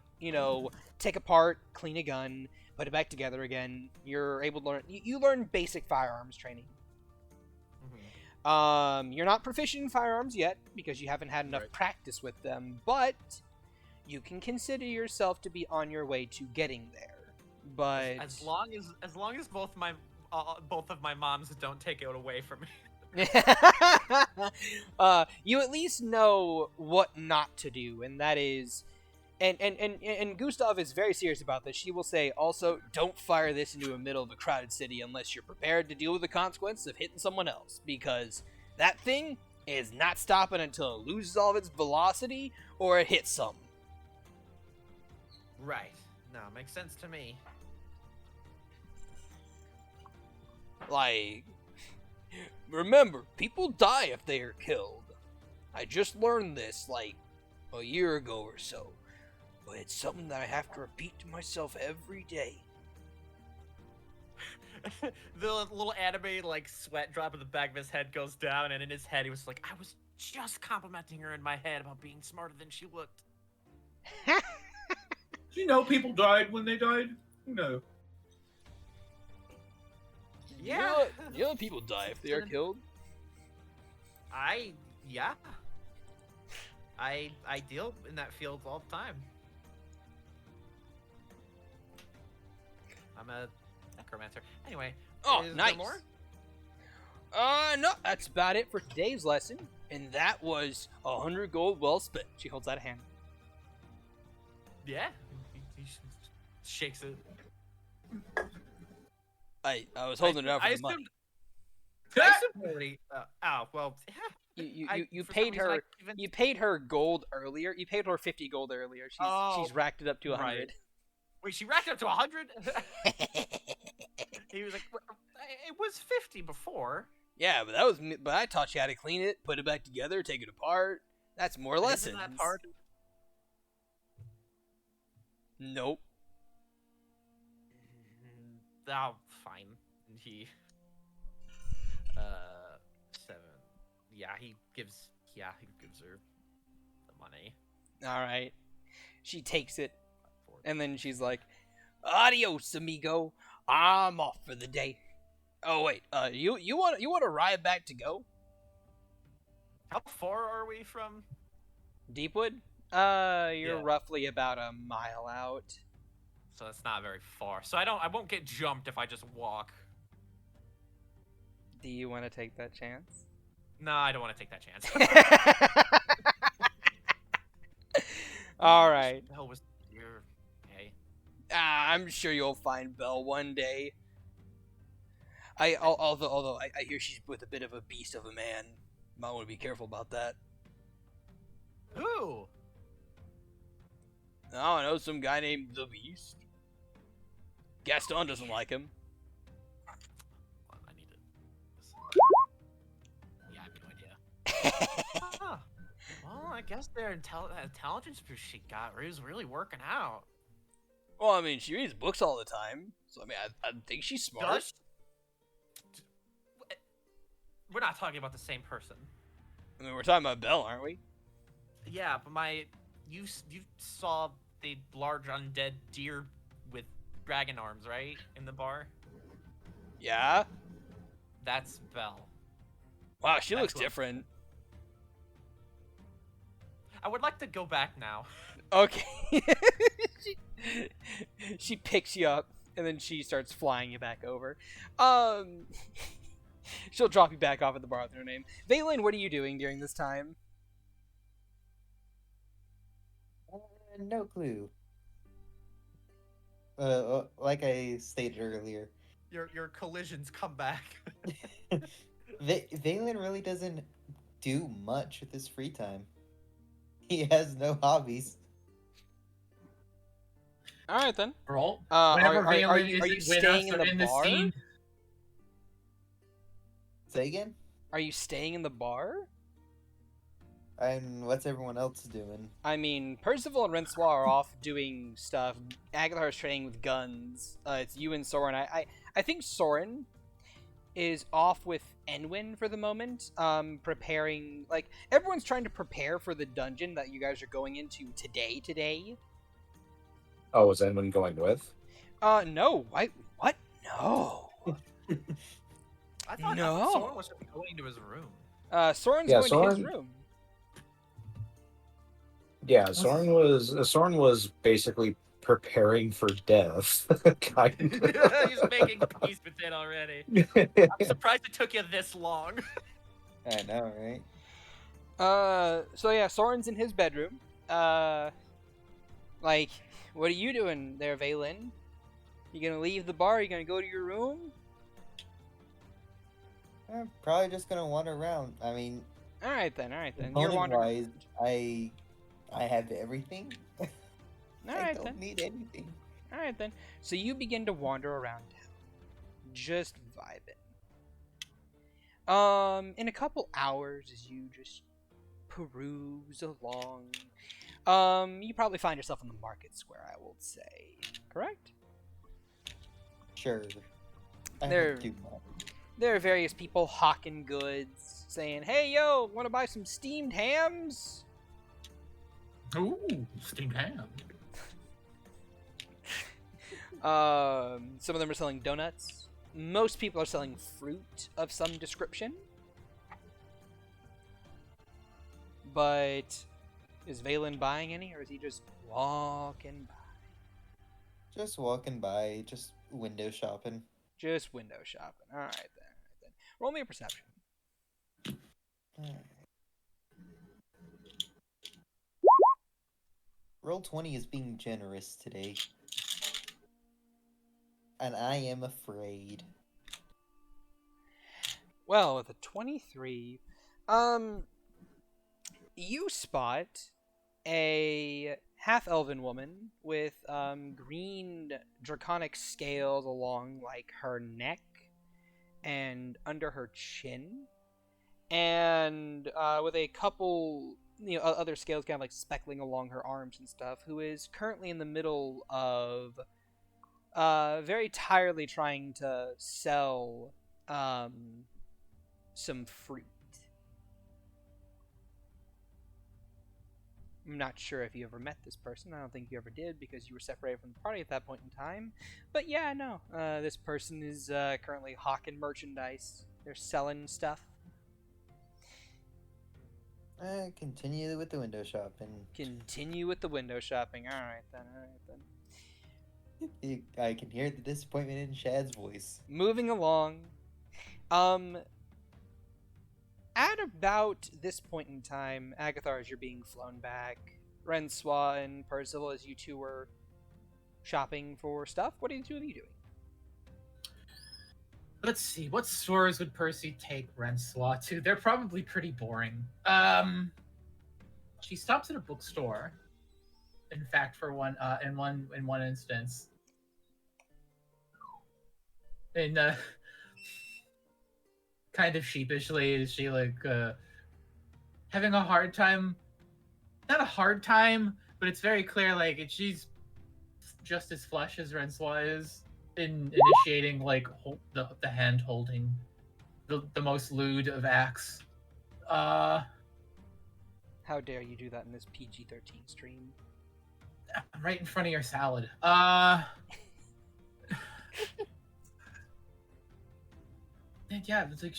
take apart, clean a gun, put it back together again. You're able to learn. You learn basic firearms training. Mm-hmm. You're not proficient in firearms yet because you haven't had enough Right. practice with them, but you can consider yourself to be on your way to getting there. But As long as both of my moms don't take it away from me. you at least know what not to do, and that is And Gustav is very serious about this. She will say, also, don't fire this into the middle of a crowded city unless you're prepared to deal with the consequences of hitting someone else, because that thing is not stopping until it loses all of its velocity or it hits something. Right. No, makes sense to me. Like, remember, people die if they are killed. I just learned this, like, a year ago or so. But it's something that I have to repeat to myself every day. The little anime, like, sweat drop in the back of his head goes down, and in his head he was like, I was just complimenting her in my head about being smarter than she looked. Do you know people died when they died? No. Yeah. You know people die if they are killed? Yeah. I deal in that field all the time. I'm a necromancer. Anyway. Oh, is nice. there more? No, that's about it for today's lesson. And that was 100 gold well spent. She holds out a hand. Yeah. He shakes it. I was holding it out for the money. I assumed already. Well. You for paid some reason, her. You paid her gold earlier. You paid her 50 gold earlier. She's racked it up to 100. Right. Wait, she racked it up to 100? He was like, it was 50 before. Yeah, but I taught you how to clean it, put it back together, take it apart. That's more lessons. Isn't that hard? Nope. Oh, fine. He 7. Yeah, he gives her the money. All right. She takes it, and then she's like, "Adios, amigo. I'm off for the day." Oh wait, you want to ride back to go? How far are we from Deepwood? You're Yeah. roughly about a mile out. So that's not very far. So I won't get jumped if I just walk. Do you want to take that chance? No, I don't want to take that chance. All right. Hell was your okay. I'm sure you'll find Belle one day. Although I hear she's with a bit of a beast of a man. Might want to be careful about that. Who? I know some guy named the Beast. Gaston doesn't like him. Well, I need it. Yeah, I have no idea. Huh. Well, I guess their intelligence boost she got was really working out. Well, I mean, she reads books all the time, so I mean, I think she's smart. Does we're not talking about the same person. I mean, we're talking about Belle, aren't we? Yeah, but you saw the large undead deer with dragon arms, right, in the bar? Yeah. That's Belle. Wow, she That's looks what- different. I would like to go back now. Okay. she picks you up, and then she starts flying you back over. She'll drop you back off at the bar with her name. Valen, what are you doing during this time? No clue. Like I stated earlier, Your collisions come back. Valen really doesn't do much with his free time. He has no hobbies. All right then. Bro, Are whenever you Valen isn't with staying us in or the in the bar? scene, Say again? Are you staying in the bar? And what's everyone else doing? I mean, Percival and Rensoir are off doing stuff. Agathar is training with guns. It's you and Soren. I think Soren is off with Enwin for the moment, preparing. Like, everyone's trying to prepare for the dungeon that you guys are going into today. Oh, is anyone going with? No. What? No. I thought No. someone was just going to his room. Soren's Yeah, going to his Soren- room. Yeah, Soren was basically preparing for death, kind of. He's making peace with it already. I'm surprised it took you this long. I know, right? So yeah, Soren's in his bedroom. Like, what are you doing there, Valen? You gonna leave the bar? You gonna go to your room? I'm probably just gonna wander around. I mean, All right then. You're component wandering. wise, I have everything. All I right don't then. need anything. All right then. So you begin to wander around town, just vibing. In a couple hours, as you just peruse along, you probably find yourself in the market square. I will say, correct? Sure. I There- don't do much. There are various people hawking goods, saying, "Hey, yo, want to buy some steamed hams?" Ooh, steamed ham. Some of them are selling donuts. Most people are selling fruit of some description. But is Valen buying any, or is he just walking by? Just walking by, just window shopping. Just window shopping. All right then. Roll me a perception. Alright. Roll 20 is being generous today. And I am afraid. Well, with a 23, you spot a half-elven woman with green draconic scales along like her neck and under her chin, and with a couple other scales kind of like speckling along her arms and stuff, who is currently in the middle of very tiredly trying to sell some fruit. I'm not sure if you ever met this person. I don't think you ever did because you were separated from the party at that point in time. But yeah, no. This person is currently hawking merchandise. They're selling stuff. Continue with the window shopping. Continue with the window shopping. All right then. I can hear the disappointment in Shad's voice. Moving along. At about this point in time, Agathar, as you're being flown back, Rensois and Percival, as you two were shopping for stuff, what are the two of you doing? Let's see, what stores would Percy take Rensois to? They're probably pretty boring. She stops at a bookstore. In fact, for one instance. And kind of sheepishly is she like having a hard time, not a hard time, but it's very clear like she's just as flush as Rensois is in initiating like the hand holding, the most lewd of acts. How dare you do that in this PG-13 stream? Right in front of your salad. And yeah, it's like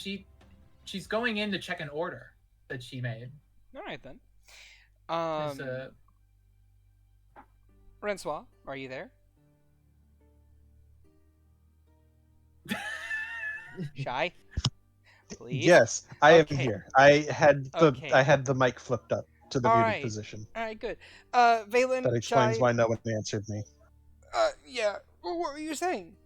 she's going in to check an order that she made. All right then. Rensois, are you there? Shy? Please? Yes, I am Okay. here. I had the mic flipped up to the All muted right. position. Alright, good. Valen, That explains Shy, why no one answered me. yeah. Well, what were you saying?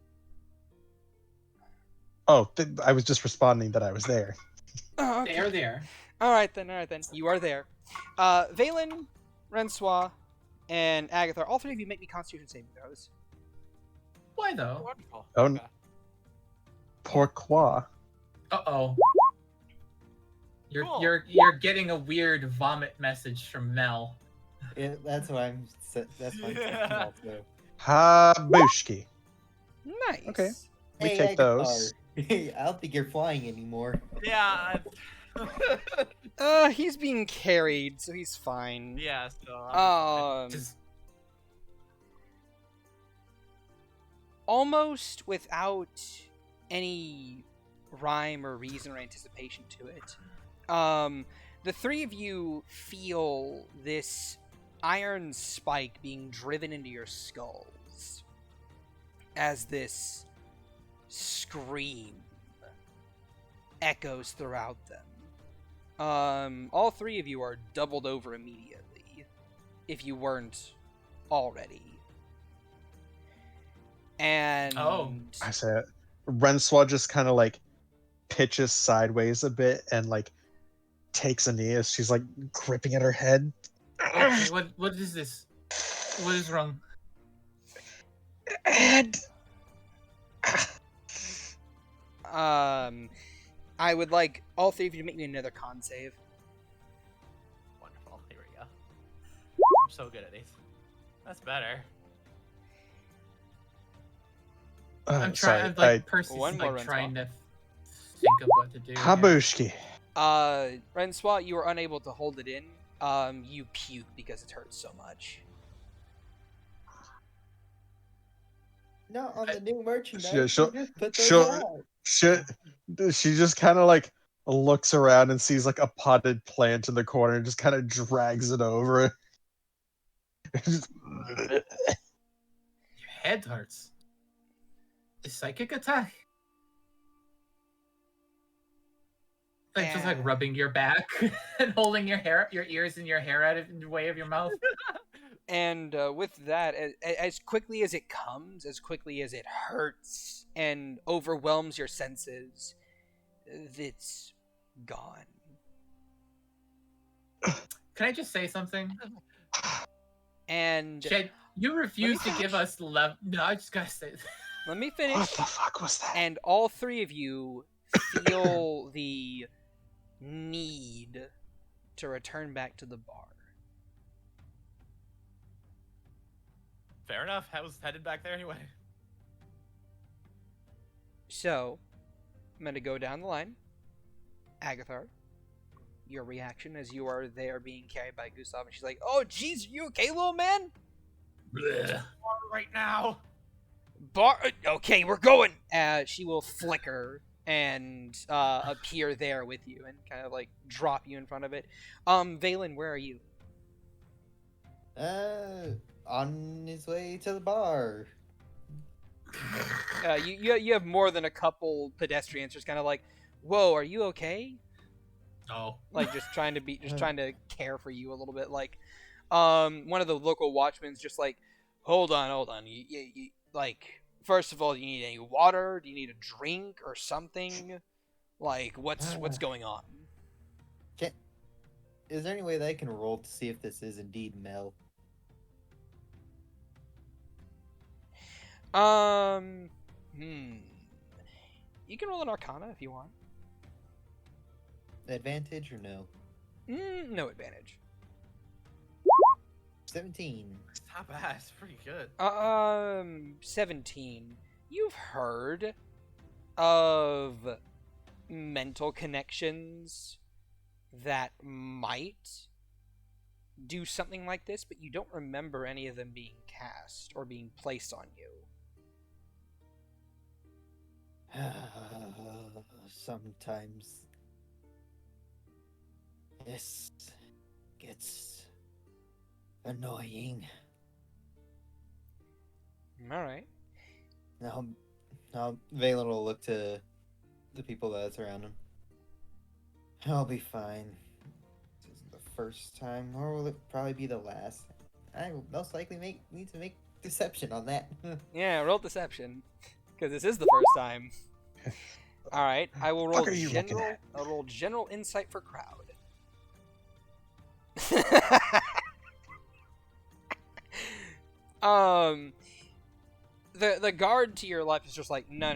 Oh, I was just responding that I was there. Oh, okay. They're there. Alright then. You are there. Valen, Rensois, and Agathar, all three of you make me Constitution saving throws. Why though? Wonderful. Oh, Okay. Pourquoi? Uh-oh. Cool. You're getting a weird vomit message from Mel. That's what I'm. That's what I'm Yeah. thinking also. Habushki. Nice. Okay. We Hey, take those. Agathar. I don't think you're flying anymore. Yeah. He's being carried, so he's fine. Yeah. So. Just Almost without any rhyme or reason or anticipation to it, the three of you feel this iron spike being driven into your skulls as this scream echoes throughout them. All three of you are doubled over immediately if you weren't already. And I said, Renswa just kind of like pitches sideways a bit and like takes a knee as she's like gripping at her head. Okay, what is this? What is wrong? And I would like all three of you to make me another con save. Wonderful. Here we go. I'm so good at these. That's better. I'm sorry, trying. Like Percy's One more, like trying Renswa. to think of what to do. here. Habushki. Renswa, you were unable to hold it in. You puke because it hurts so much. Not on the new merchandise. she'll- You just put those she'll- out. She just kind of like looks around and sees like a potted plant in the corner and just kind of drags it over. Your head hurts. A psychic attack. Like just like Yeah. rubbing your back and holding your hair, your ears, and your hair out of the way of your mouth. And with that, as quickly as it comes, as quickly as it hurts and overwhelms your senses, it's gone. Can I just say something? And Shad, you refuse to give us love. No, I just gotta say. let me What finish. the fuck was that? And all three of you feel the need to return back to the bar. Fair enough. I was headed back there anyway. So, I'm gonna go down the line. Agathar, your reaction as you are there being carried by Gustav, and she's like, "Oh, jeez, are you okay, little man?" Right now. Bar. Okay, we're going. She will flicker and appear there with you and kind of like drop you in front of it. Valen, where are you? On his way to the bar. You have more than a couple pedestrians just kind of like, "Whoa, are you okay?" Oh. Like just trying to care for you a little bit. Like, one of the local watchmen's just like, hold on. You like, first of all, do you need any water? Do you need a drink or something? Like, what's going on? Is there any way that I can roll to see if this is indeed Mel? You can roll an Arcana if you want. Advantage or no? No advantage. 17. It's not bad. It's pretty good. 17. You've heard of mental connections that might do something like this, but you don't remember any of them being cast or being placed on you. Sometimes this gets annoying. Alright. Now Valen will look to the people that surround him. I'll be fine. This isn't the first time, or will it probably be the last? I will most likely need to make deception on that. Yeah, roll deception. Because this is the first time. Alright, I will roll Fuck are you looking general. at? I'll roll general insight for crowd. The guard to your left is just like, no,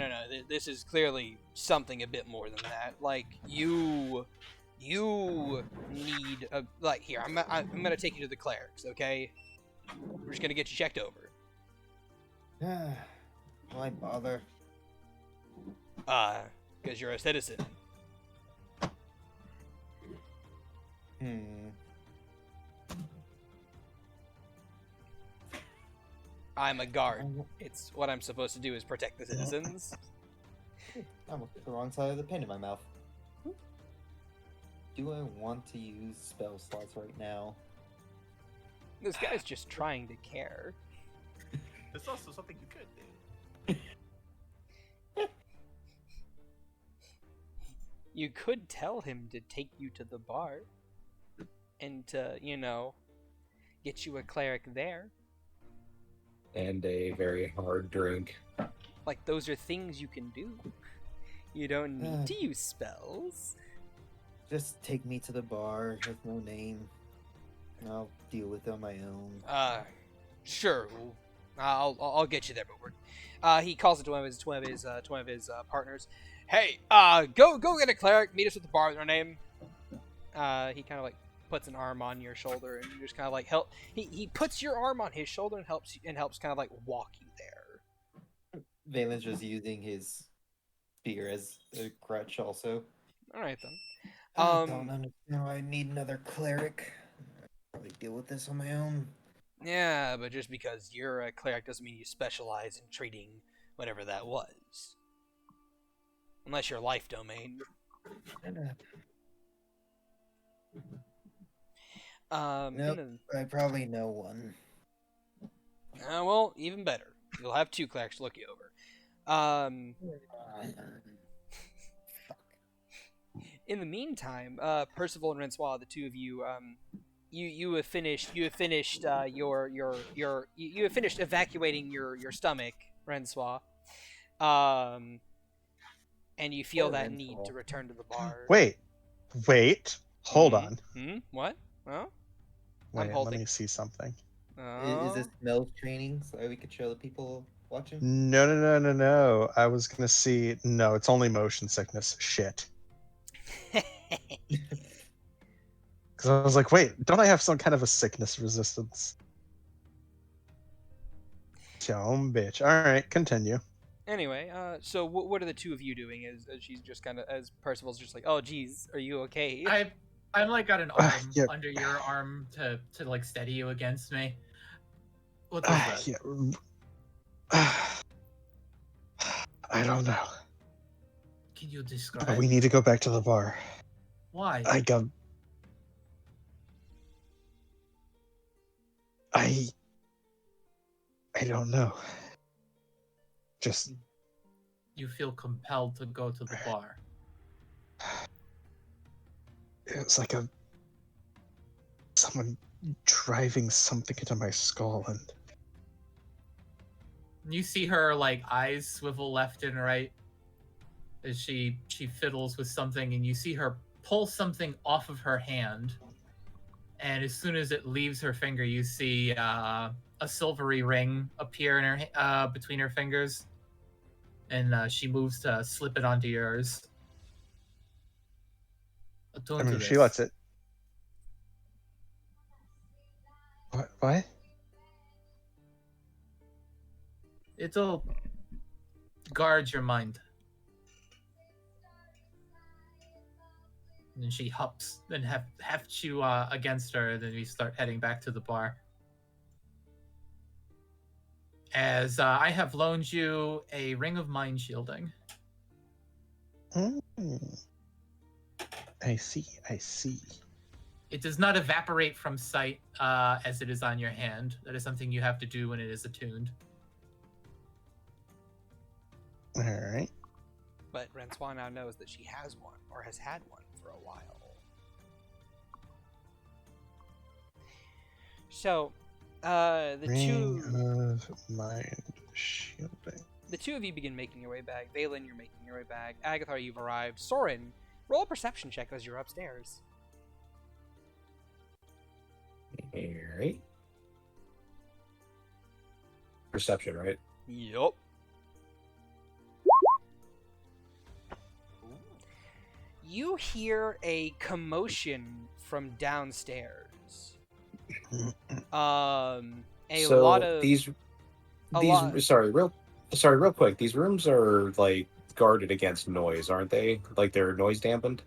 this is clearly something a bit more than that. Like, you need a, like, here, I'm gonna take you to the clerics, okay? We're just gonna get you checked over. Why bother? Because you're a citizen. I'm a guard. It's what I'm supposed to do is protect the citizens. I'm with the wrong side of the pen in my mouth. Do I want to use spell slots right now? This guy's just trying to care. There's also something you could do. You could tell him to take you to the bar and to, get you a cleric there. And a very hard drink. Like, those are things you can do. You don't need to use spells. Just take me to the bar with no name. I'll deal with it on my own. Sure. I'll get you there, but we're. He calls it to one of his partners. Hey, go get a cleric. Meet us at the bar with our name. He kind of like puts an arm on your shoulder and just kind of like help. He puts your arm on his shoulder and helps kind of like walk you there. Valen's just using his spear as a crutch also. All right then. I don't understand why I need another cleric. I'll probably deal with this on my own. Yeah, but just because you're a cleric doesn't mean you specialize in treating whatever that was. Unless you're life domain. Nope, I probably know one. Well, even better. You'll have 2 clerics to look you over. In the meantime, Percival and Rensois, the two of you, you have finished evacuating your stomach, Rensois. And you feel that need to return to the bar. Wait, hold on. What? Well, Wait, let me see something. Is this Mel's training so we could show the people watching? No. I was gonna see. No, it's only motion sickness. Shit. Because I was like, wait, don't I have some kind of a sickness resistance? Dumb bitch. All right, continue. Anyway, so what are the two of you doing? As she's just kind of, as Percival's just like, oh, geez, are you okay? I'm like got an arm Yeah. under your arm to like steady you against me. What's that? Yeah. I don't know. Can you describe? But we need to go back to the bar. Why? I don't know. Just You feel compelled to go to the bar. it's like someone driving something into my skull, and You see her like eyes swivel left and right as she fiddles with something, and you see her pull something off of her hand. And as soon as it leaves her finger, you see a silvery ring appear in her between her fingers, and she moves to slip it onto yours. I mean, she lets it. What? It'll guard your mind. And then she hops and hefts you against her, and then we start heading back to the bar. As I have loaned you a ring of mind shielding. I see. It does not evaporate from sight as it is on your hand. That is something you have to do when it is attuned. All right. But Rensois now knows that she has one, or has had one for a while. So, the Ring of mind shielding. The two of you begin making your way back. Valen, you're making your way back. Agathar, you've arrived. Soren, roll a perception check as you're upstairs. Alright. Perception, right? Yup. You hear a commotion from downstairs. Real quick. These rooms are like guarded against noise, aren't they? Like they're noise dampened.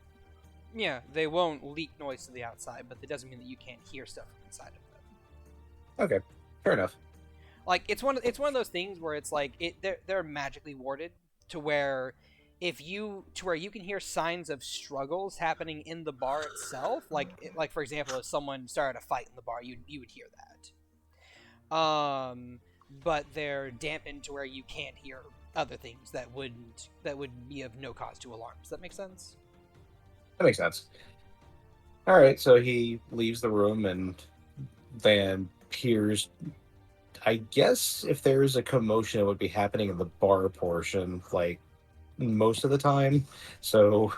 Yeah, they won't leak noise to the outside, but that doesn't mean that you can't hear stuff from inside of them. Okay, fair enough. Like it's one of those things where it's like they're magically warded to where you can hear signs of struggles happening in the bar itself. Like for example, if someone started a fight in the bar, you would hear that. But they're dampened to where you can't hear other things that would be of no cause to alarm. Does that make sense? That makes sense. All right, so he leaves the room and Van peers I guess if there's a commotion, it would be happening in the bar portion, like, most of the time. So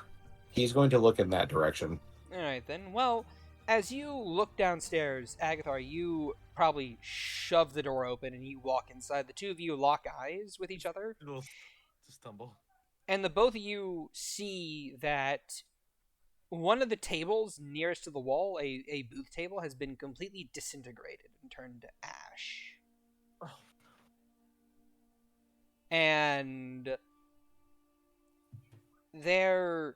he's going to look in that direction. Alright then. Well, as you look downstairs, Agathar, you probably shove the door open and you walk inside. The two of you lock eyes with each other. It'll just stumble. And the both of you see that one of the tables nearest to the wall, a booth table, has been completely disintegrated and turned to ash. Oh. And there...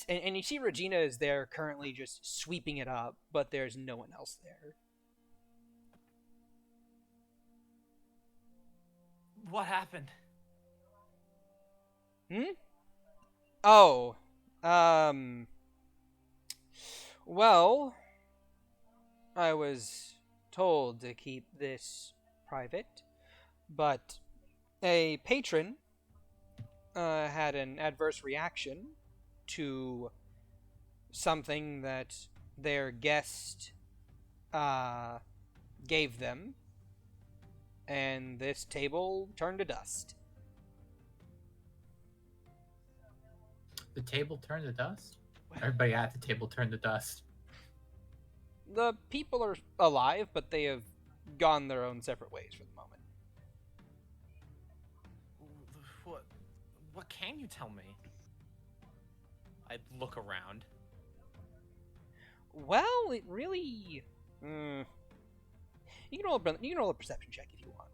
And you see Regina is there currently just sweeping it up, but there's no one else there. What happened? Oh, well, I was told to keep this private, but a patron had an adverse reaction to something that their guest gave them, and this table turned to dust. The table turned to dust? Everybody at the table turned to dust. The people are alive, but they have gone their own separate ways for the moment. What can you tell me? I look around. Well, it really... You can roll a perception check if you want.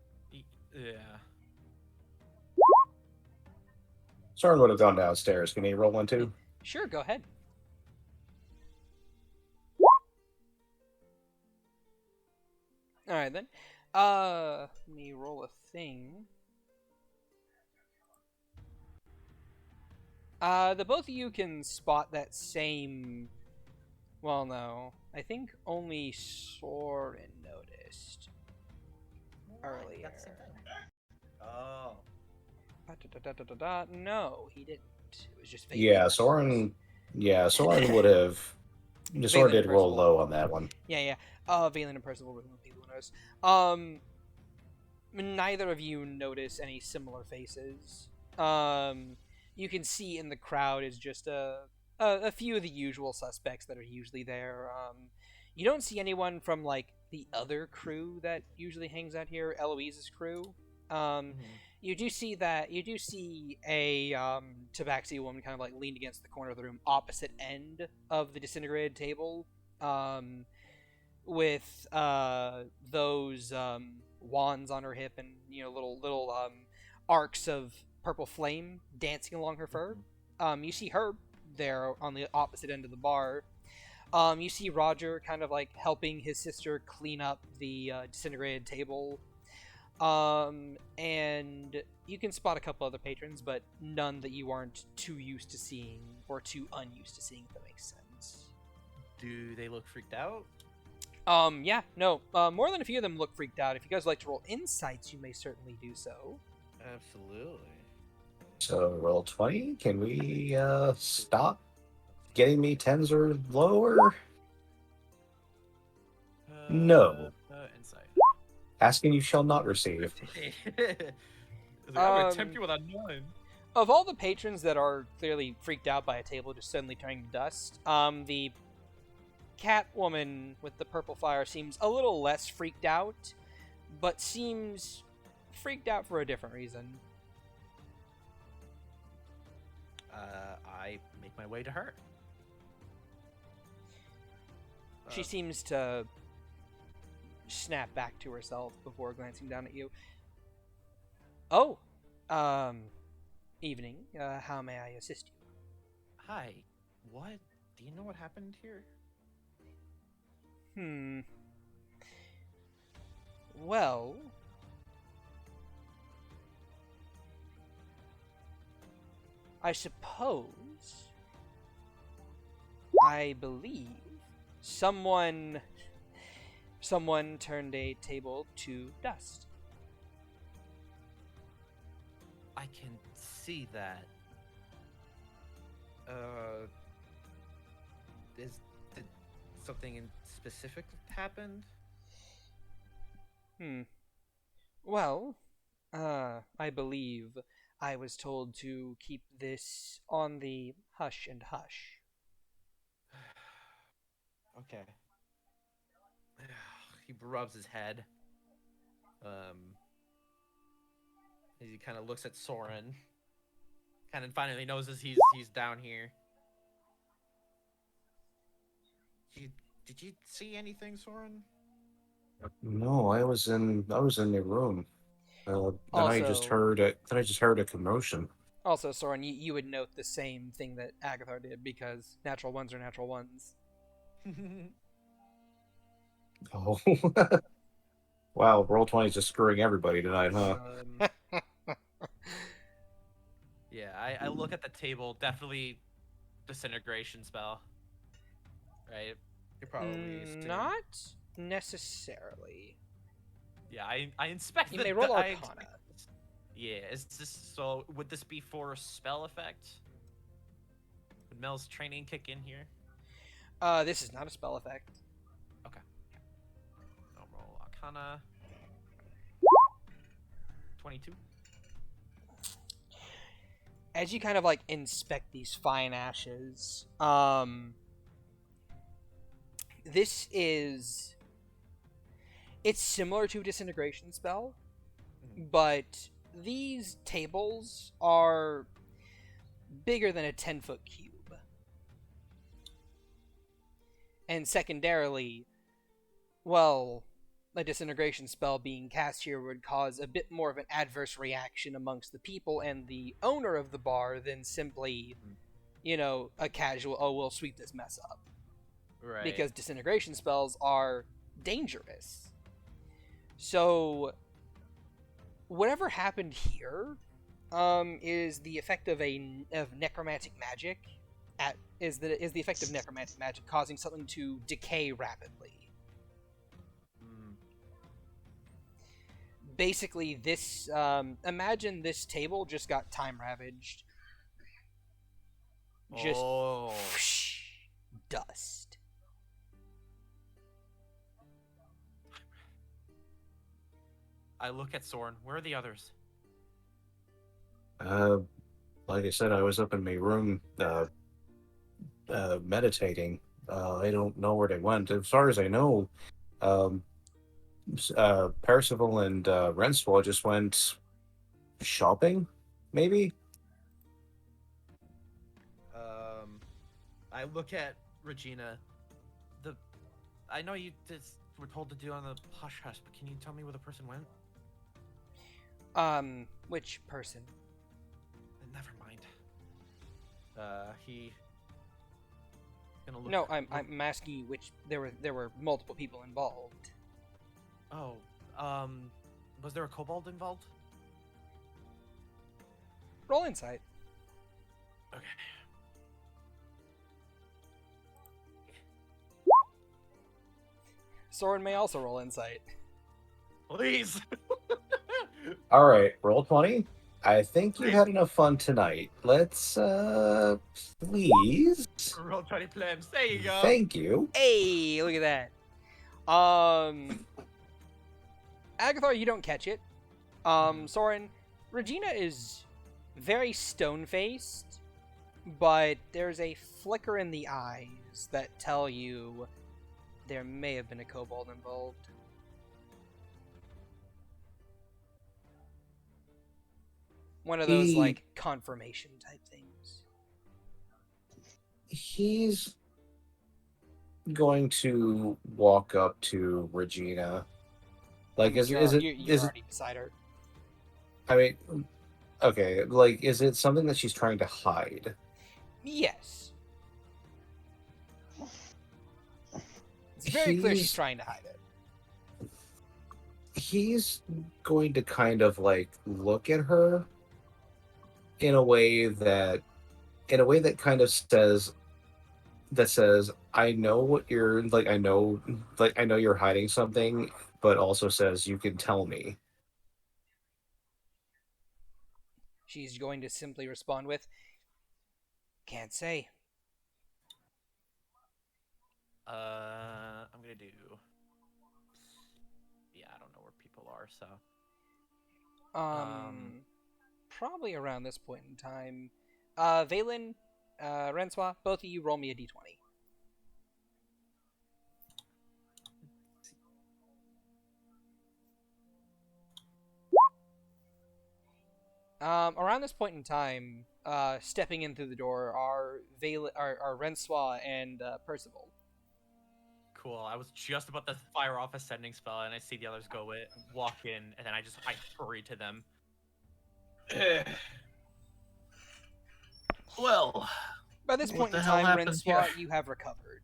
Yeah. Soren would have gone downstairs. Can he roll one too? Sure, go ahead. Alright then. Let me roll a thing. The both of you can spot that same... Well, no. I think only Soren noticed earlier. Oh. No, he didn't. It was just fake. Yeah, Soren would have. Soren did roll low on that one. Yeah. Valen and Percival were the only people who noticed. Neither of you notice any similar faces. You can see in the crowd is just a few of the usual suspects that are usually there. You don't see anyone from like the other crew that usually hangs out here, Eloise's crew. You do see a tabaxi woman kind of like leaned against the corner of the room, opposite end of the disintegrated table, with those wands on her hip and little arcs of purple flame dancing along her fur. You see her there on the opposite end of the bar. You see Roger kind of like helping his sister clean up the disintegrated table. And you can spot a couple other patrons, but none that you aren't too used to seeing or too unused to seeing, if that makes sense. Do they look freaked out? Yeah, no. More than a few of them look freaked out. If you guys would like to roll insights, you may certainly do so. Absolutely. So roll 20. Can we stop getting me 10s or lower? No. Insight. Asking you shall not receive. I'm gonna tempt you with a 9. Of all the patrons that are clearly freaked out by a table just suddenly turning to dust, the cat woman with the purple fire seems a little less freaked out, but seems freaked out for a different reason. I make my way to her. She seems to snap back to herself before glancing down at you. Oh, evening. How may I assist you? Hi. What? Do you know what happened here? Well, I suppose I believe someone turned a table to dust. I can see that. Did something in specific happened? Hmm. Well, I believe I was told to keep this on the hush and hush. Okay. He rubs his head. He kind of looks at Soren. Kind of finally knows he's down here. Did you see anything, Soren? No, I was in the room. Then I just Also, heard it. Then I just heard a commotion. also, Soren, you would note the same thing that Agathar did because natural ones are natural ones. Oh, wow! Roll 20 is just screwing everybody tonight, huh? Yeah, I look at the table. Definitely disintegration spell. Right? You're probably Not necessarily. Yeah, I inspect You the, may roll I Arcana. inspect Yeah, is this so? Would this be for a spell effect? Would Mel's training kick in here? This is not a spell effect. Okay. I'll roll Arcana. 22. As you kind of inspect these fine ashes, this is it's similar to a disintegration spell, but these tables are bigger than a 10-foot cube. And secondarily, well, a disintegration spell being cast here would cause a bit more of an adverse reaction amongst the people and the owner of the bar than simply, a casual, oh, we'll sweep this mess up. Right. Because disintegration spells are dangerous. So, whatever happened here is the effect of necromantic magic. Is the effect of necromantic magic causing something to decay rapidly. Basically, this imagine this table just got time ravaged. Just whoosh, dust. I look at Soren. Where are the others? Like I said, I was up in my room, meditating. I don't know where they went. As far as I know, um, Percival and Renswell just went shopping, maybe. I look at Regina. I know you were told to do on the hush hush, but can you tell me where the person went? Which person? Never mind. He. Gonna look. No, I'm asking you which. There were multiple people involved. Oh, was there a kobold involved? Roll insight. Okay. Soren may also roll insight. Please. All right, Roll 20. I think you've had enough fun tonight. Let's, please. Roll 20 plans. There you go. Thank you. Hey, look at that. Agathar, you don't catch it. Soren, Regina is very stone-faced, but there's a flicker in the eyes that tell you there may have been a kobold involved. One of those, confirmation type things. He's going to walk up to Regina. Is you're it? already beside her. I mean, okay. Is it something that she's trying to hide? Yes. It's very clear she's trying to hide it. He's going to kind of look at her in a way that kind of says, I know what you're I know you're hiding something, but also says you can tell me. She's going to simply respond with, can't say. I'm gonna do. Yeah, I don't know where people people are. So Probably around this point in time. Valen, Renswa, both of you roll me a d20. Around this point in time, stepping in through the door are Renswa and Percival. cool. I was just about to fire off a sending spell, and I see the others walk in, and then I hurry to them. Well, By this what point the in hell time, happened Renswa, here? you have recovered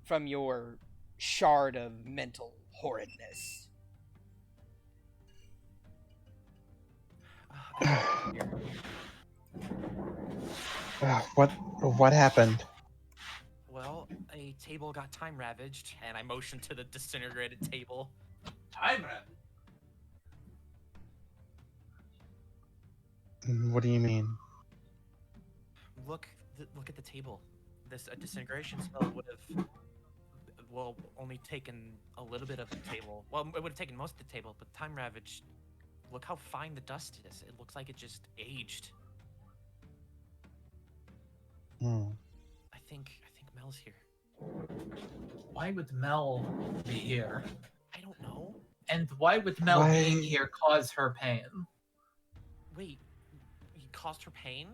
from your shard of mental horridness. What happened? Well, a table got time ravaged, and I motioned to the disintegrated table. Time rabbit. What do you mean? Look at the table. This disintegration spell would have, only taken a little bit of the table. Well, it would have taken most of the table, but time ravaged. Look how fine the dust is. It looks like it just aged. I think Mel's here. Why would Mel be here? I don't know. And why would Mel Why- being here cause her pain? Wait, he caused her pain?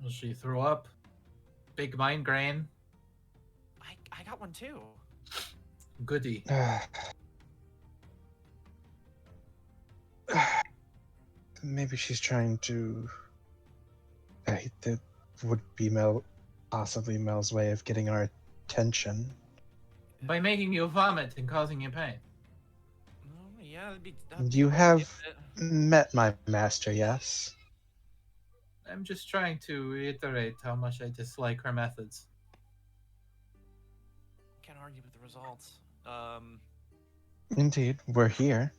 Well, she threw up. Big migraine. I got one too. Goody. Maybe she's trying to. That would be possibly Mel's way of getting our attention. By making you vomit and causing you pain. Yeah, that'd be a You way to have get it. met my master, yes? I'm just trying to reiterate how much I dislike her methods. Can't argue with the results. Indeed, we're here.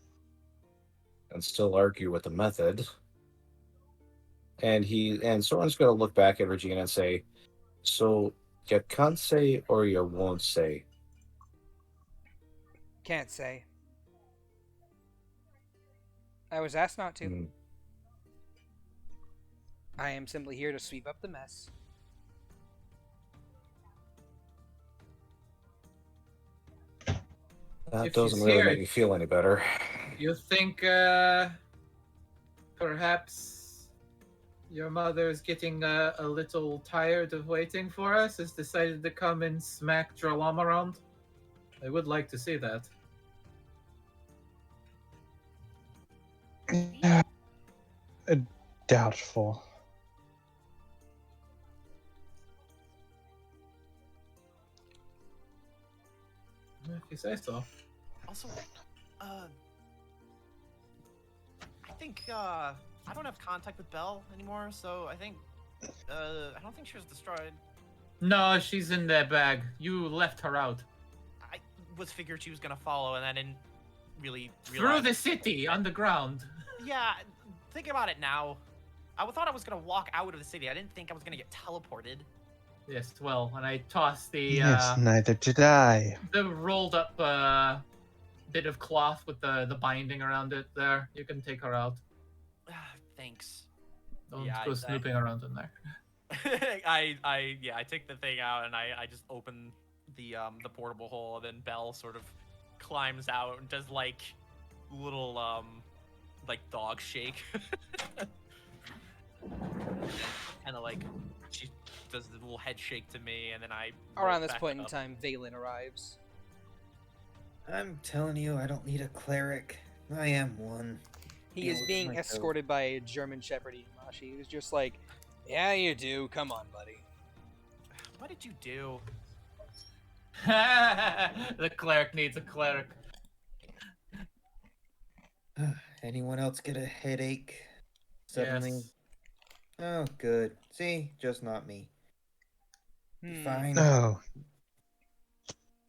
And still argue with the method. And Soren's gonna look back at Regina and say, "So you can't say or you won't say." Can't say. I was asked not to. Hmm. I am simply here to sweep up the mess. That If doesn't she's really here- make me feel any better. You think, perhaps your mother is getting a little tired of waiting for us, has decided to come and smack Dralam around? I would like to see that. Doubtful. If you say so. Also, I think I don't have contact with Belle anymore, so I think I don't think she was destroyed. No, she's in that bag. You left her out. I was figured she was gonna follow, and I didn't really Through realize. the city, on the ground. Yeah, thinking about it now, I thought I was gonna walk out of the city. I didn't think I was gonna get teleported. Yes, well, and I tossed the Yes, neither did I. the rolled up bit of cloth with the binding around it there. You can take her out. Thanks. Don't Yeah, go I- snooping around in there. I take the thing out and I just open the portable hole, and then Belle sort of climbs out and does like little like dog shake. Kind of like she does the little head shake to me, and then I roll Around this back point in up. time, Valen arrives. I'm telling you, I don't need a cleric. I am one. He Yeah, is look at being my escorted by a German Shepherd Imashi, who's just like, yeah, you do. Come on, buddy. What did you do? The cleric needs a cleric. Anyone else get a headache? Suddenly? Yes. Oh, good. See, just not me. Fine. Oh.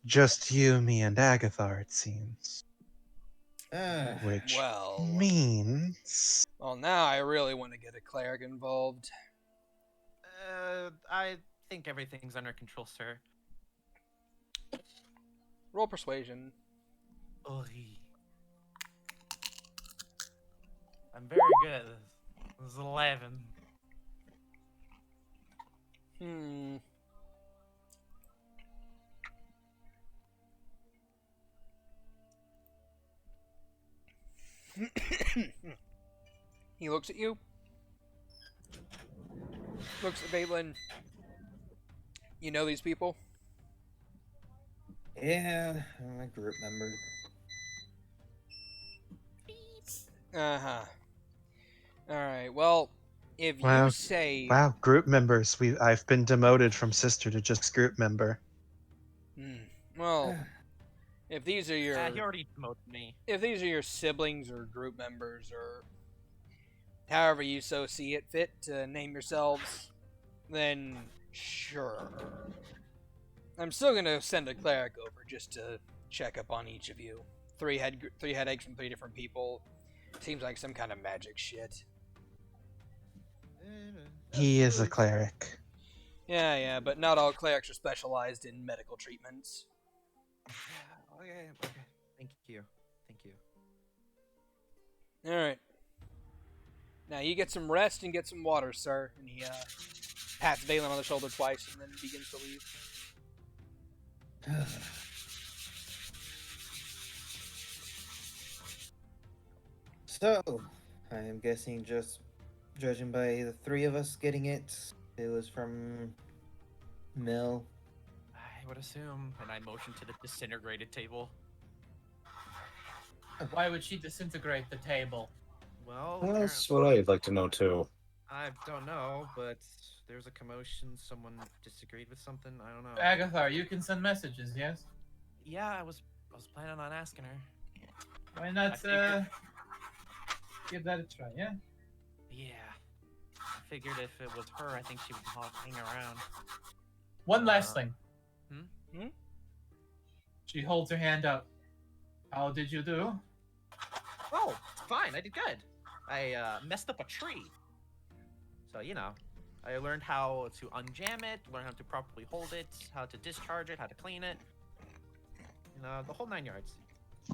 Just you, me, and Agathar, it seems. Which Well, means. well, now I really want to get a cleric involved. I think everything's under control, sir. Roll persuasion. Oy. I'm very good. It was 11. He looks at you. Looks at Valen. You know these people? Yeah, I'm a group member. Uh-huh. Alright, well, if Wow. you say... Wow, group members. I've been demoted from sister to just group member. Well, if these are your... He already promoted me. If these are your siblings or group members or however you so see it fit to name yourselves, then sure. I'm still gonna send a cleric over just to check up on each of you. Three headaches from 3 different people. Seems like some kind of magic shit. He is a cleric. Yeah, but not all clerics are specialized in medical treatments. Okay. Thank you. Alright. Now you get some rest and get some water, sir. And he pats Valen on the shoulder twice and then begins to leave. So, I am guessing, just judging by the 3 of us getting it, it was from Mel. I would assume, and I motion to the disintegrated table. Why would she disintegrate the table? Well, That's what I'd like to know too. I don't know, but there's a commotion. Someone disagreed with something. I don't know. Agathar, you can send messages, yes? Yeah, I was planning on asking her. Why not I figured- give that a try, yeah? Yeah. I figured if it was her, I think she would hang around. One last thing. Hmm? She holds her hand up. How did you do? Oh, fine. I did good. I messed up a tree. So, I learned how to unjam it, learn how to properly hold it, how to discharge it, how to clean it. The whole 9 yards,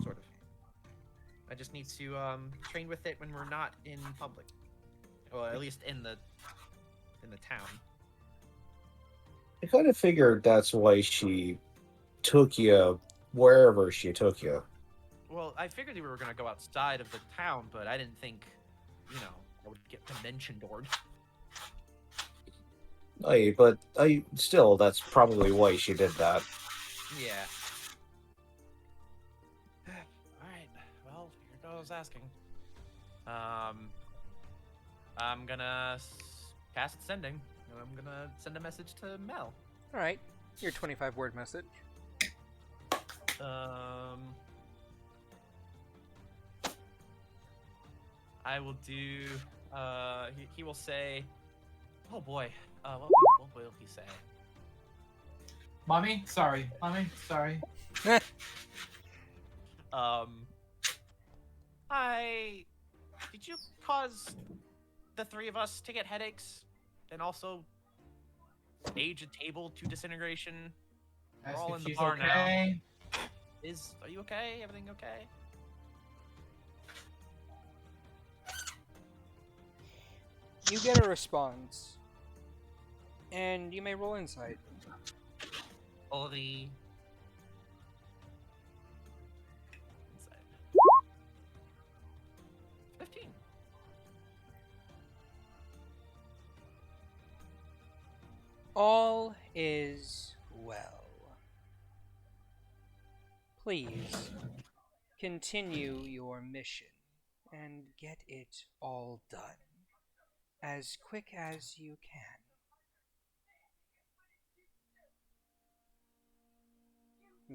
sort of. I just need to train with it when we're not in public. Well, at least in the town. I kind of figured that's why she took you wherever she took you. Well, I figured we were gonna go outside of the town, but I didn't think, I would get convention doored. But still, that's probably why she did that. Yeah. Alright, well, here goes asking. I'm gonna cast sending, and I'm gonna send a message to Mel. Alright, your 25-word message. I will do, he will say, oh boy, what will he say? Mommy, sorry. Did you cause the 3 of us to get headaches? And also age a table to disintegration? We're Ask all if in the she's bar okay. now. Are you okay? Everything okay? You get a response. And you may roll insight. Insight. 15. All is well. Please continue your mission and get it all done as quick as you can.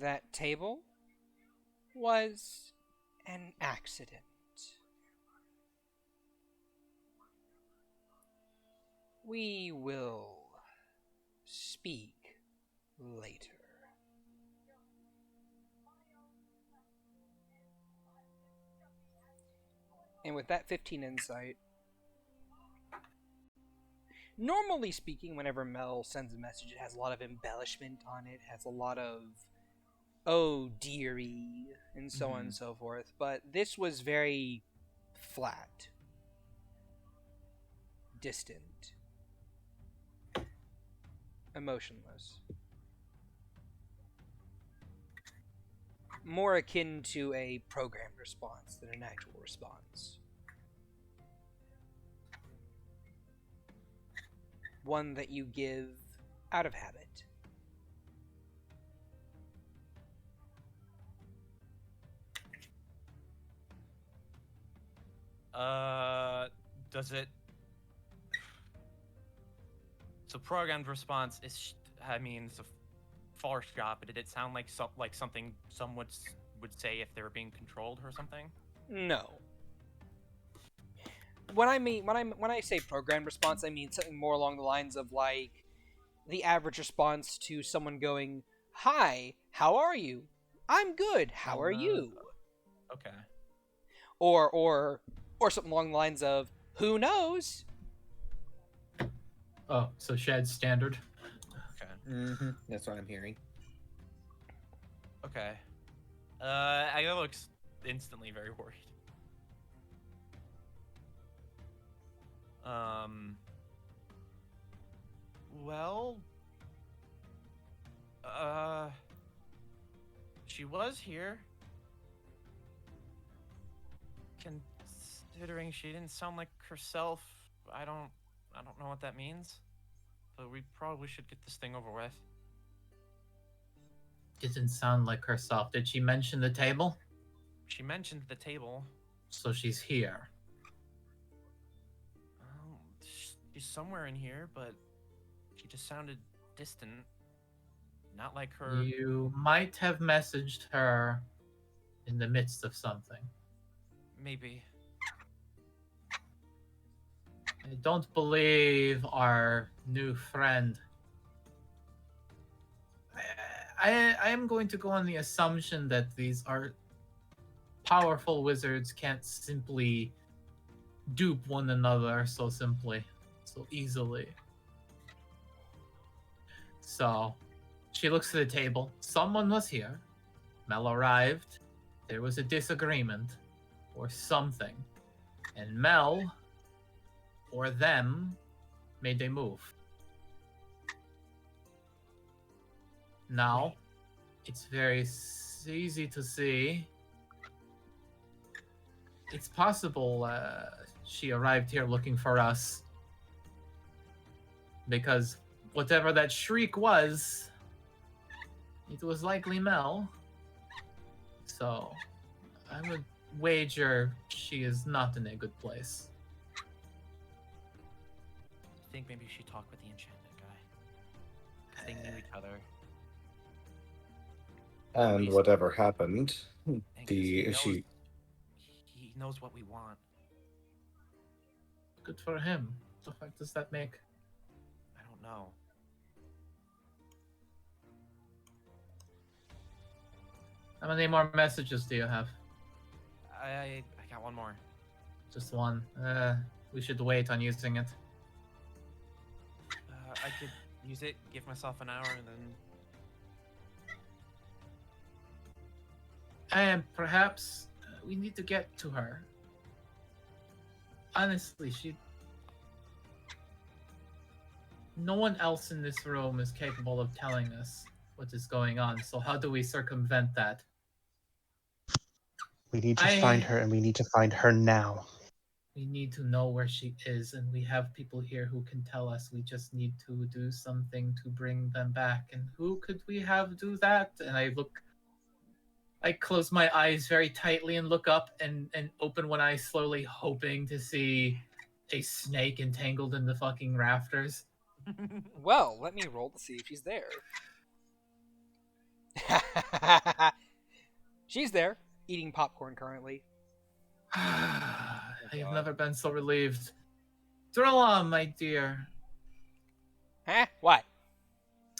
That table was an accident. We will speak later. And with that 15 insight, normally speaking, whenever Mel sends a message, it has a lot of embellishment on it, has a lot of oh dearie, and so on and so forth. But this was very flat. distant, emotionless, more akin to a programmed response than an actual response. One that you give out of habit. Does it? So programmed response is, I mean, it's a far shot, but did it sound like something some would say if they were being controlled or something? No. When I say programmed response, I mean something more along the lines of like the average response to someone going, "Hi, how are you? I'm good. How are you?" Okay. Or something along the lines of, "Who knows?" Oh, so Shad's standard. Okay. That's what I'm hearing. Okay. I look instantly very worried. Well, she was here. Considering she didn't sound like herself, I don't know what that means. But we probably should get this thing over with. Didn't sound like herself. Did she mention the table? She mentioned the table. So she's here. She's somewhere in here, but she just sounded distant. Not like her. You might have messaged her in the midst of something. Maybe. I don't believe our new friend. I am going to go on the assumption that these are powerful wizards can't simply dupe one another so easily. So, she looks at the table. Someone was here. Mel arrived. There was a disagreement or something. And Mel, or them, made a move. Now, it's very easy to see. It's possible she arrived here looking for us. Because whatever that shriek was, it was likely Mel. So, I would wager she is not in a good place. I think maybe she talked with the enchantment guy. They knew each other. And whatever happened, He knows what we want. Good for him. What the fuck does that make? I don't know. How many more messages do you have? I got one more. Just one. We should wait on using it. I could use it, give myself an hour, and then. And perhaps we need to get to her. Honestly, no one else in this room is capable of telling us what is going on. So how do we circumvent that? We need to find her, and we need to find her now. We need to know where she is, and we have people here who can tell us. We just need to do something to bring them back. And who could we have do that? And I close my eyes very tightly and look up and open one eye slowly, hoping to see a snake entangled in the fucking rafters. Well, let me roll to see if she's there. She's there, eating popcorn currently. I have never been so relieved. Drella, my dear. Huh? What?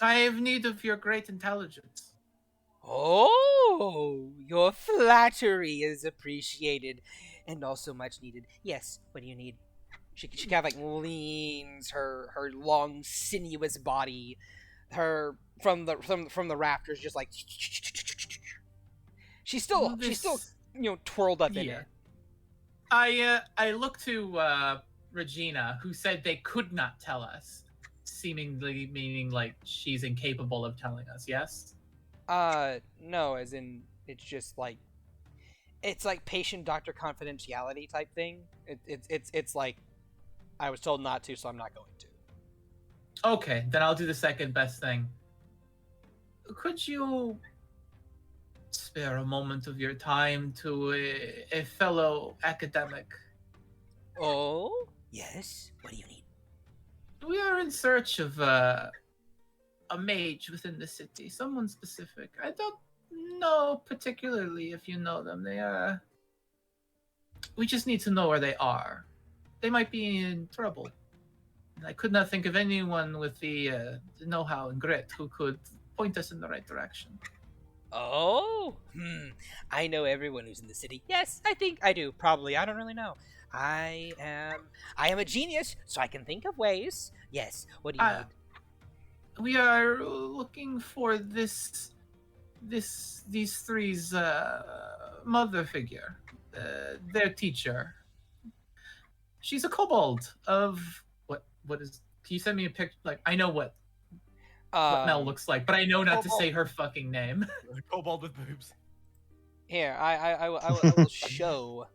I have need of your great intelligence. Oh, your flattery is appreciated and also much needed. Yes, what do you need? She kind of like leans her long sinuous body, her from the rafters, just like she's still twirled up in it. I look to Regina, who said they could not tell us, seemingly meaning like she's incapable of telling us, yes? No, as in, it's like patient doctor confidentiality type thing. It's like, I was told not to, so I'm not going to. Okay, then I'll do the second best thing. Could you spare a moment of your time to a fellow academic? Oh? Yes? What do you need? We are in search of a mage within the city, someone specific. I don't know particularly if you know them. We just need to know where they are. They might be in trouble. And I could not think of anyone with the know-how and grit who could point us in the right direction. Oh? I know everyone who's in the city. Yes, I think I do. Probably. I don't really know. I am a genius, so I can think of ways. Yes. What do you need? We are looking for these three's mother figure, their teacher. She's a kobold of what is? Can you send me a picture? Like, I know what Mel looks like, but I know not to say her fucking name. Kobold with boobs. Here, I will show.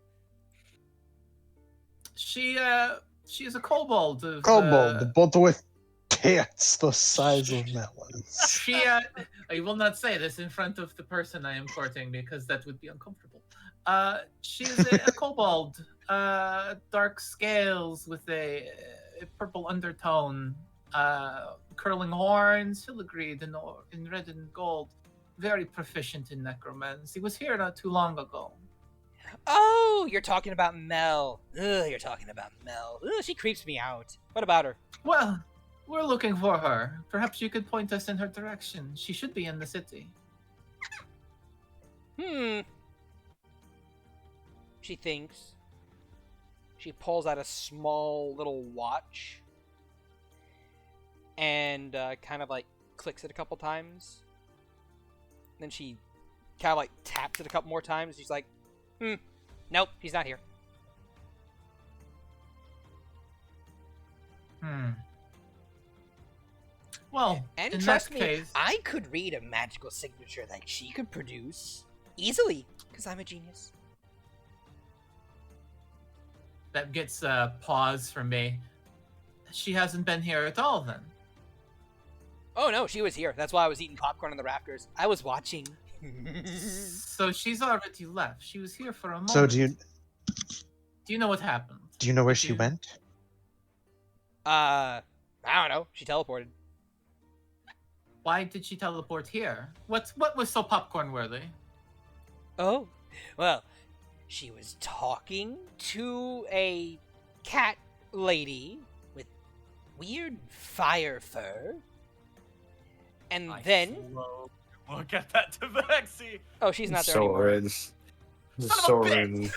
She is a kobold. But with tits the size of melons. She I will not say this in front of the person I am courting because that would be uncomfortable. She's a kobold, dark scales with a purple undertone, curling horns, filigreed in red and gold. Very proficient in necromancy. Was here not too long ago. Oh, you're talking about Mel. Ugh, you're talking about Mel. Ugh, she creeps me out. What about her? Well, we're looking for her. Perhaps you could point us in her direction. She should be in the city. She thinks. She pulls out a small little watch and kind of like clicks it a couple times. Then she kind of like taps it a couple more times. She's like, nope, he's not here. Well, and in trust that me, case, I could read a magical signature that she could produce easily, because I'm a genius. that gets a pause from me. She hasn't been here at all, then. Oh no, she was here. That's why I was eating popcorn on the rafters. I was watching. So she's already left. She was here for a moment. So Do you know what happened? do you know where she went? I don't know. She teleported. Why did she teleport here? What was so popcorn worthy? Oh, well, she was talking to a cat lady with weird fire fur. And then... Look at that tabaxi! Oh, she's not there anymore. Soren.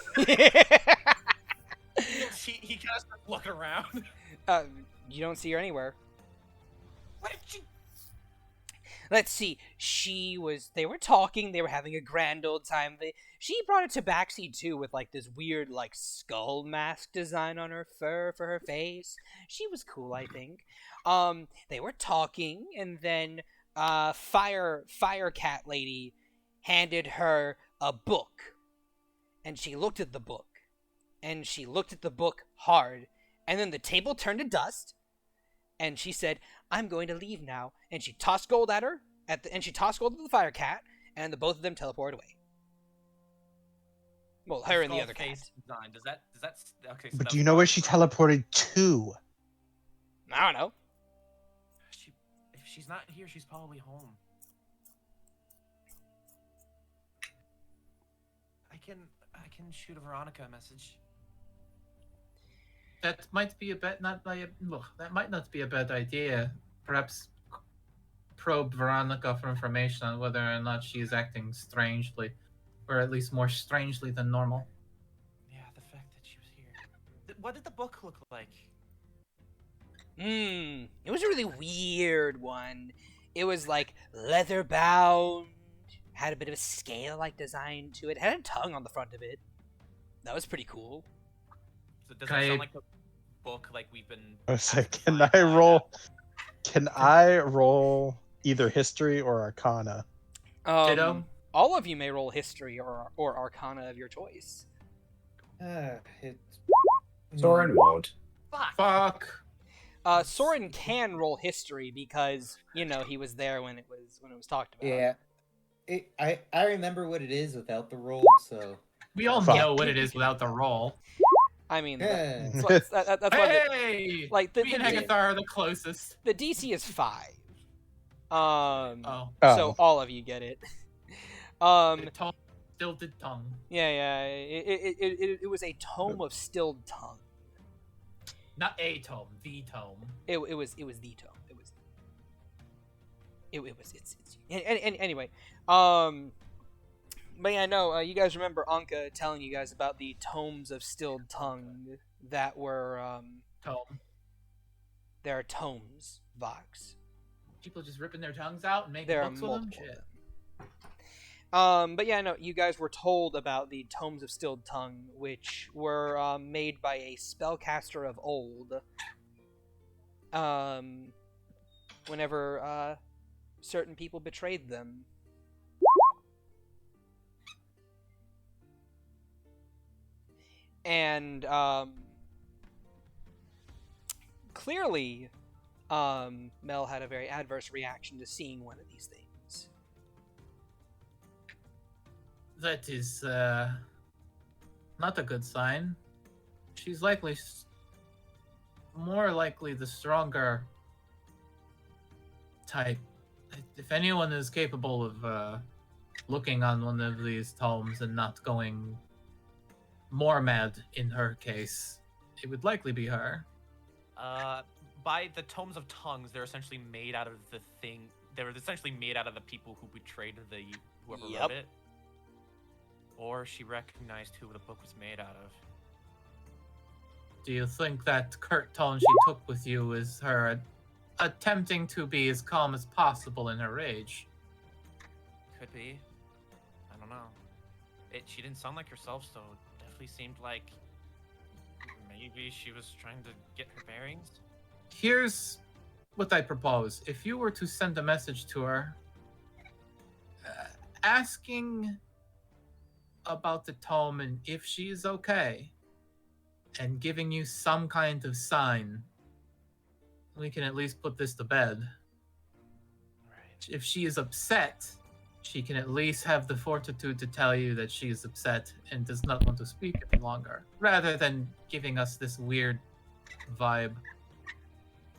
He kind of starts looking around. You don't see her anywhere. What did she... Let's see. They were talking. They were having a grand old time. She brought a tabaxi too, with like this weird like skull mask design on her fur for her face. She was cool, I think. They were talking, and then fire cat lady handed her a book, and she looked at the book, and she looked at the book hard, and then the table turned to dust. And she said, "I'm going to leave now." And she tossed gold at her, and she tossed gold at the fire cat, and the both of them teleported away. Well, her and the other cat. Design. Does that okay? So But do you know where she teleported to? I don't know. If she's not here, she's probably home. I can shoot a Veronica a message. That might be that might not be a bad idea. Perhaps probe Veronica for information on whether or not she's acting strangely, or at least more strangely than normal. Yeah, the fact that she was here. What did the book look like? It was a really weird one. It was like leather bound, had a bit of a scale-like design to it, had a tongue on the front of it. That was pretty cool. So does it sound like the book like we've been. I was like, having fun can I on roll? Can I roll either history or arcana? Ditto. All of you may roll history or arcana of your choice. It's Soren won't. Fuck. Fuck. Soren can roll history because he was there when it was talked about. Yeah. I remember what it is without the roll, so We all Fuck. know what it is without the roll. I mean, yeah. that's why Hey! like the Me and the, Agathar are the closest. the DC is 5. Oh. So all of you get it. The tongue, stilted tongue. Yeah. It was a tome of stilled tongue. Not a tome, the tome. It was the tome. Anyway. But yeah, no. You guys remember Anka telling you guys about the tomes of stilled tongue that were Tome. There are tomes, Vox. People just ripping their tongues out and making There are books with them? multiple. Shit. But yeah, no. You guys were told about the tomes of stilled tongue, which were made by a spellcaster of old. Whenever certain people betrayed them. And clearly, Mel had a very adverse reaction to seeing one of these things. That is not a good sign. She's likely more likely the stronger type. If anyone is capable of looking on one of these tomes and not going more mad in her case, it would likely be her. By the tomes of tongues, they're essentially made out of the thing. They're essentially made out of the people who betrayed whoever wrote it. Or she recognized who the book was made out of. Do you think that curt tone she took with you is her attempting to be as calm as possible in her rage? Could be. I don't know. She didn't sound like herself, so it definitely seemed like maybe she was trying to get her bearings. Here's what I propose. If you were to send a message to her, asking about the tome and if she is okay, and giving you some kind of sign, we can at least put this to bed. Right. If she is upset, she can at least have the fortitude to tell you that she is upset and does not want to speak any longer, rather than giving us this weird vibe.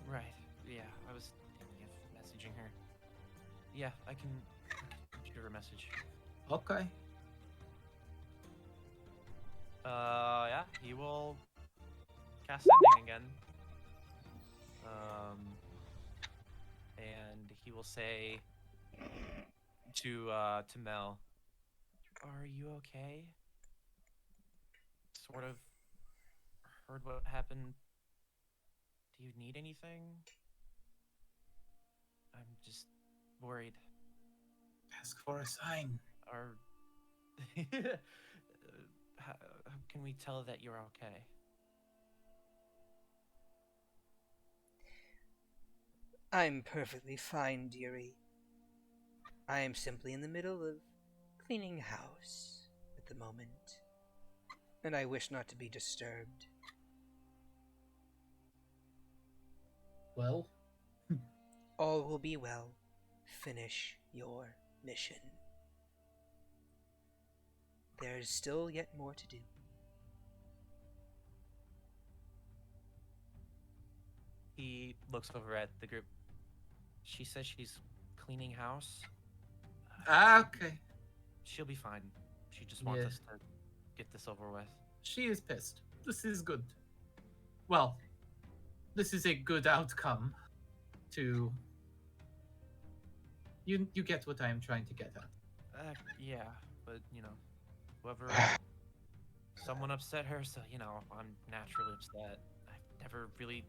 Right. Yeah, I was thinking of messaging her. Yeah, I can shoot her a message. Okay. Yeah, he will cast sending again. And he will say to Mel, "Are you okay? Sort of heard what happened. Do you need anything? I'm just worried." Ask for a sign. Or how can we tell that you're okay? I'm perfectly fine, dearie. I am simply in the middle of cleaning house at the moment, and I wish not to be disturbed. Well, All will be well. Finish your mission. There is still yet more to do. He looks over at the group. She says she's cleaning house. okay. She'll be fine. She just wants Yeah. us to get this over with. She is pissed. This is good. Well, this is a good outcome to... You get what I am trying to get at. Yeah, but whoever, someone upset her, so I'm naturally upset. I've never really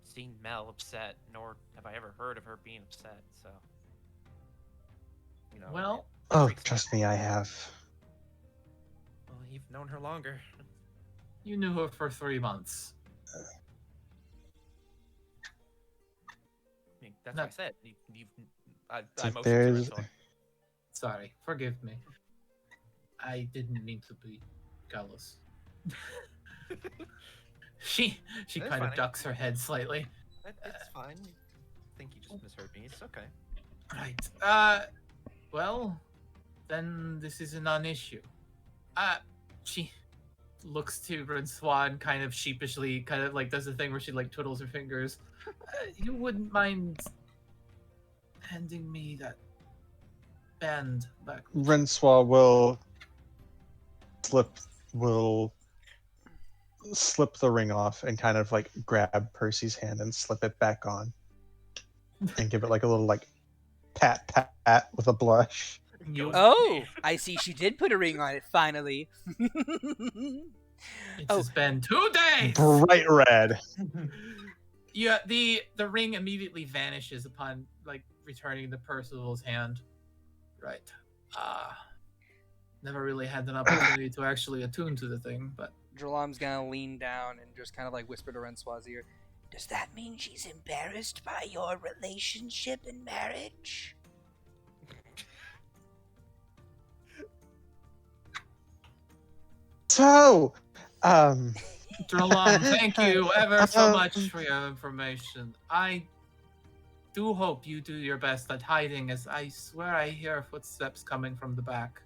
seen Mel upset, nor have I ever heard of her being upset. So, Well, it Oh, freaks me trust out. me, I have. Well, you've known her longer. you knew her for 3 months. mean, that's No. what I said. I So motioned to there's- Renthor. Sorry, forgive me. I didn't mean to be callous. She That's kind fine. of ducks her head slightly. It's fine. I think you just misheard me. It's okay. Right. Well, then this is a non-issue. She looks to Francois and kind of sheepishly, kind of like does the thing where she like twiddles her fingers. You wouldn't mind handing me that band back? Rensois will slip the ring off and kind of like grab Percy's hand and slip it back on and give it like a little like pat with a blush. You, Oh, I see she did put a ring on it, finally. it's oh. just been 2 days. Bright red. Yeah, the ring immediately vanishes upon like returning to Percival's hand. Right. Never really had an opportunity to actually attune to the thing, but Ch-ldr-n's gonna lean down and just kind of like whisper to Rensois' ear, "Does that mean she's embarrassed by your relationship and marriage?" So, Ch-ldr-n, thank you ever so much for your information. I do hope you do your best at hiding, as I swear I hear footsteps coming from the back.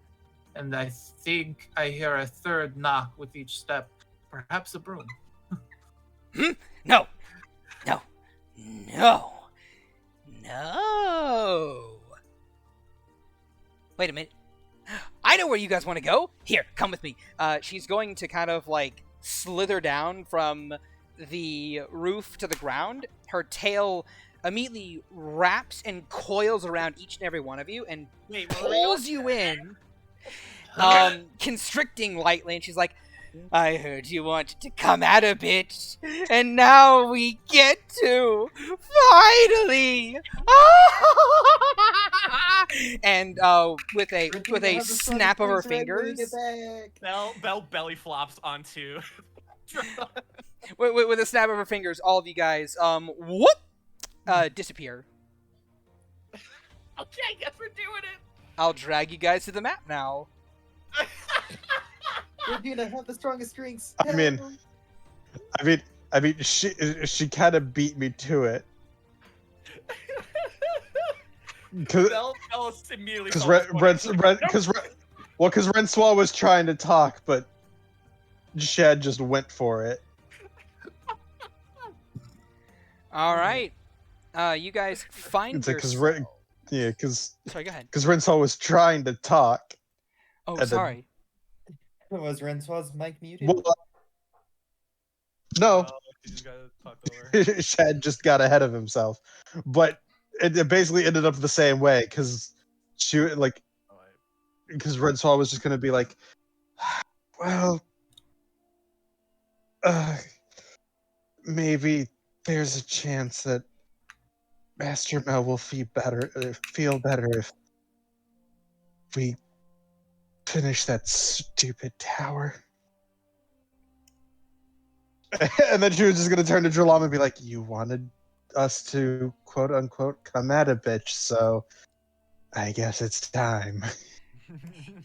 And I think I hear a third knock with each step. Perhaps a broom. No! No! No! No! Wait a minute. I know where you guys want to go! Here, come with me. She's going to kind of like slither down from the roof to the ground. Her tail immediately wraps and coils around each and every one of you and pulls you in, constricting lightly, and she's like, "I heard you wanted to come at a bitch, and now we get to, finally!" And with a snap of her fingers, Bell belly flops onto. with a snap of her fingers, all of you guys, whoop, disappear. Okay, I guess we're doing it. I'll drag you guys to the map now. We're gonna have the strongest drinks. I mean, she kind of beat me to it. Bell immediately. Because Rensois was trying to talk, but Shad just went for it. All right, you guys find It's like, yourself. because Sorry, go ahead. Rensois was trying to talk. Oh, then- sorry. Was Rensois' mic muted? Well, no, You just gotta talk over. Shad just got ahead of himself, but it basically ended up the same way because Rensois was just gonna be like, well, maybe there's a chance that Master Mel will feel better if we finish that stupid tower. And then she was just gonna turn to Ch-ldr-n and be like, "You wanted us to quote unquote come at a bitch, so I guess it's time."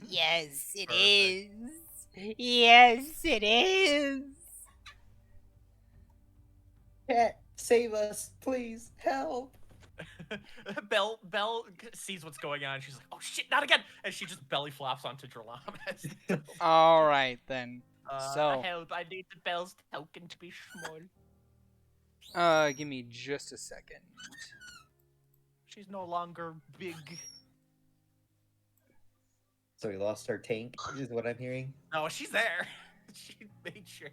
Yes, it Perfect. is. Yes, it is. Cat, save us, please, help! Bell sees what's going on. She's like, "Oh shit, not again!" And she just belly flops onto Ch-ldr-n. All right then. So- help! I need the Bell's token to be small. Give me just a second. She's no longer big. So we lost our tank, is what I'm hearing. No, she's there. She made sure.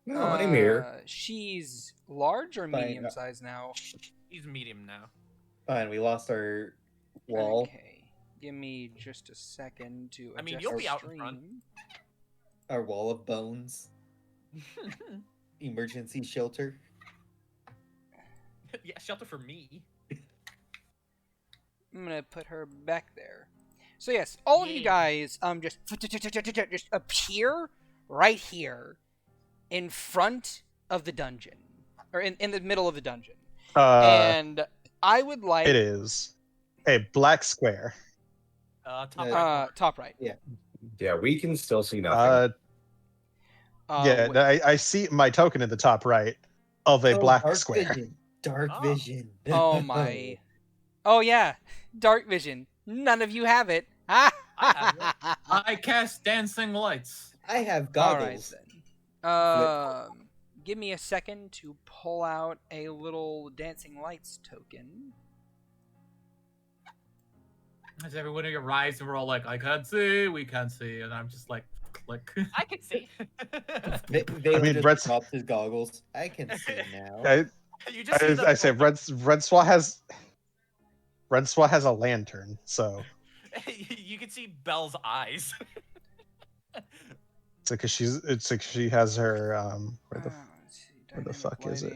No, I'm here. She's large or Fine, medium size now? She's medium now. Fine, we lost our wall. Okay. Give me just a second to adjust I mean, you'll the be out in front. stream. Our wall of bones. Emergency shelter. Yeah, shelter for me. I'm gonna put her back there. So yes, all of you Yay. guys just appear right here in front of the dungeon, or in the middle of the dungeon. And I would like It is a black square. Top right corner. top right. Yeah, we can still see nothing. I see my token in the top right of a black dark square. Vision. Dark Oh. vision. Oh my. Oh yeah, dark vision. None of you have it. I have I cast dancing lights. I have All right goggles. then. Give me a second to pull out a little dancing lights token. As everyone arrives and we're all like, I can't see, we can't see, and I'm just like, click. I can see. Valen just Red's- dropped his goggles. I can see now. You just see the, I say Red Swa has a lantern, so you can see Belle's eyes. it's like she has her where the fuck is it?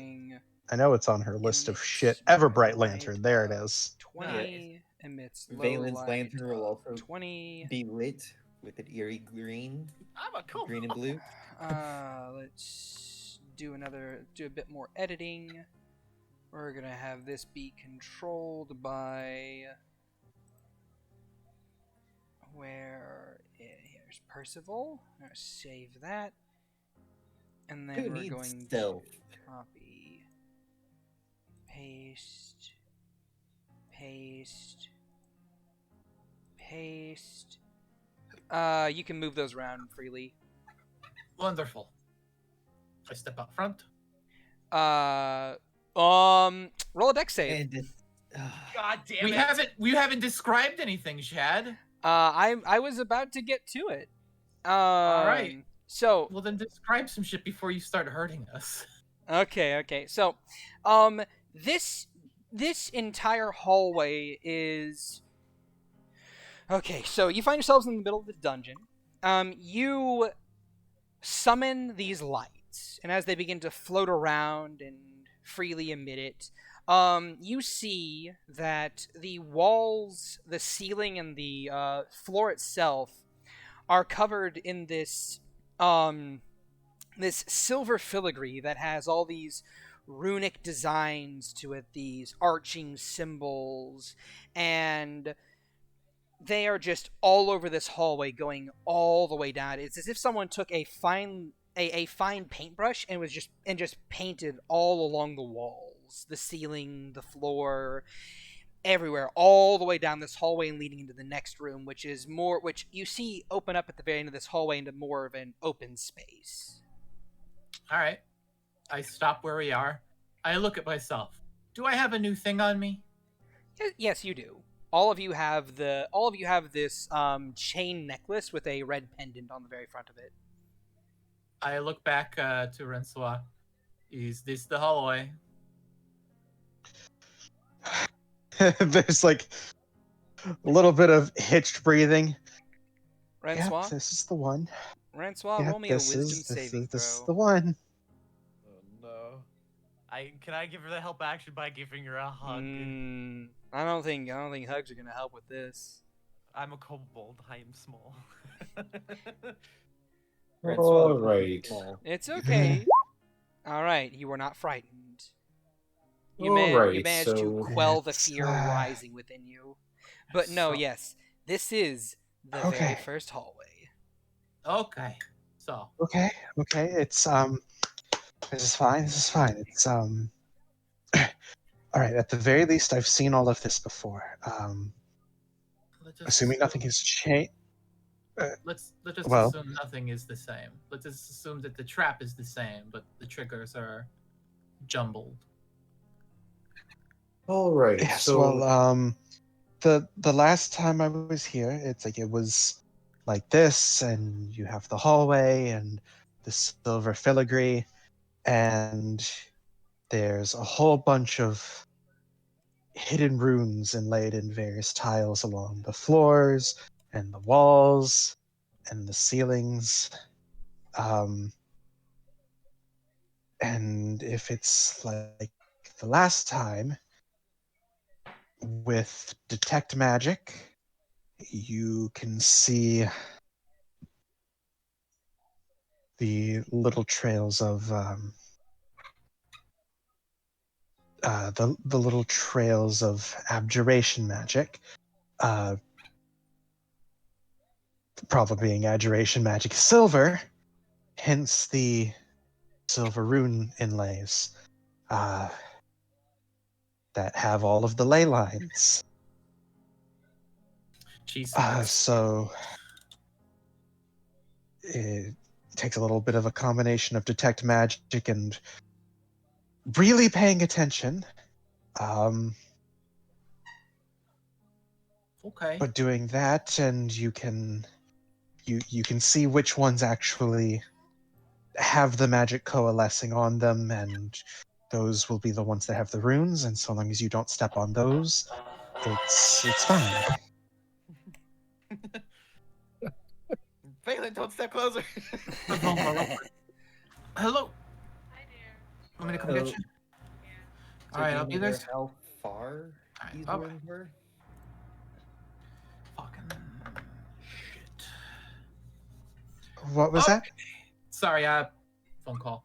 I know it's on her list of shit. Everbright lantern. There it is. 20 emits low Valen's light lantern will of also 20. be lit with an eerie green, I'm a cool. green and blue. Let's do a bit more editing. We're gonna have this be controlled by here's Percival. I'm gonna save that, and then Who we're needs going stealth? to copy, paste. You can move those around freely. Wonderful. I step out front. Roll a dex save. And God damn We it. haven't described anything, Shad. I was about to get to it. All right. So Well, then describe some shit before you start hurting us. okay. So, this entire hallway is okay. So you find yourselves in the middle of the dungeon. You summon these lights, and as they begin to float around and freely emit it, you see that the walls, the ceiling, and the floor itself are covered in this silver filigree that has all these runic designs to it, these arching symbols, and they are just all over this hallway, going all the way down. It's as if someone took a fine paintbrush and just painted all along the walls, the ceiling, the floor, everywhere, all the way down this hallway and leading into the next room, which you see open up at the very end of this hallway into more of an open space. All right. I stop where we are. I look at myself. Do I have a new thing on me? Yes, you do. All of you have this chain necklace with a red pendant on the very front of it. I look back to Rensois. Is this the hallway? There's like a little bit of hitched breathing. Francois, Yep, this is the one. Francois, Yep, roll me a wisdom saving this is throw. the one. Oh no. Can I give her the help action by giving her a hug? I don't think hugs are gonna help with this. I'm a kobold. I am small. All right. It's okay. All right, you were not frightened. You Alright, managed to so quell the it's, fear rising within you. But no, yes, this is the very Okay. first hallway. Okay. So, Okay, it's this is fine. It's all right. At the very least, I've seen all of this before. let's just Assuming nothing has changed. Let's just well- assume nothing is the same. Let's just assume that the trap is the same, but the triggers are jumbled. All right. Yes. So, Well, the last time I was here, it was like this, and you have the hallway and the silver filigree, and there's a whole bunch of hidden runes inlaid in various tiles along the floors and the walls and the ceilings. And if it's like the last time with detect magic, you can see the little trails of the little trails of abjuration magic. Problem being abjuration magic is silver, hence the silver rune inlays that have all of the ley lines. Jeez. So it takes a little bit of a combination of detect magic and really paying attention. Okay. But doing that, and you can see which ones actually have the magic coalescing on them, and those will be the ones that have the runes. And so long as you don't step on those, it's fine. Phelan, don't step closer. Hello. Want me to come get you? So All right, do you I'll be know there. how far Alright, these bye-bye. rooms were? Fucking shit. What was that? Sorry, phone call.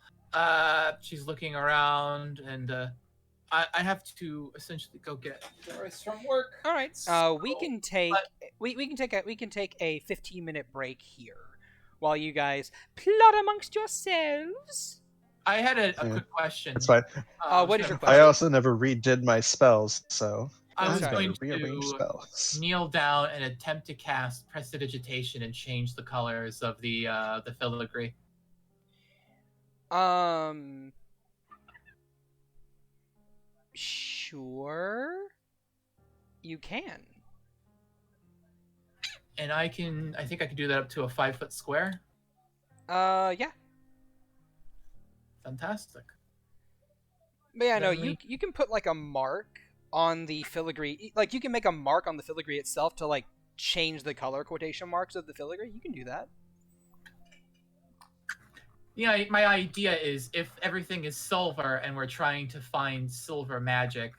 She's looking around, and I have to essentially go get Doris from work. All right. We So- can take we can take a 15-minute break here while you guys plot amongst yourselves. I had a Yeah, quick question. That's fine. What is your I question? also never redid my spells, so I was Okay. going better rearrange to spells. kneel down and attempt to cast prestidigitation and change the colors of the filigree. Sure. You can. And I think I can do that up to a 5-foot square. Yeah. Fantastic. But yeah, no, Then you can put like a mark on the filigree. Like you can make a mark on the filigree itself to like change the color quotation marks of the filigree. You can do that. Yeah, my idea is if everything is silver and we're trying to find silver magic,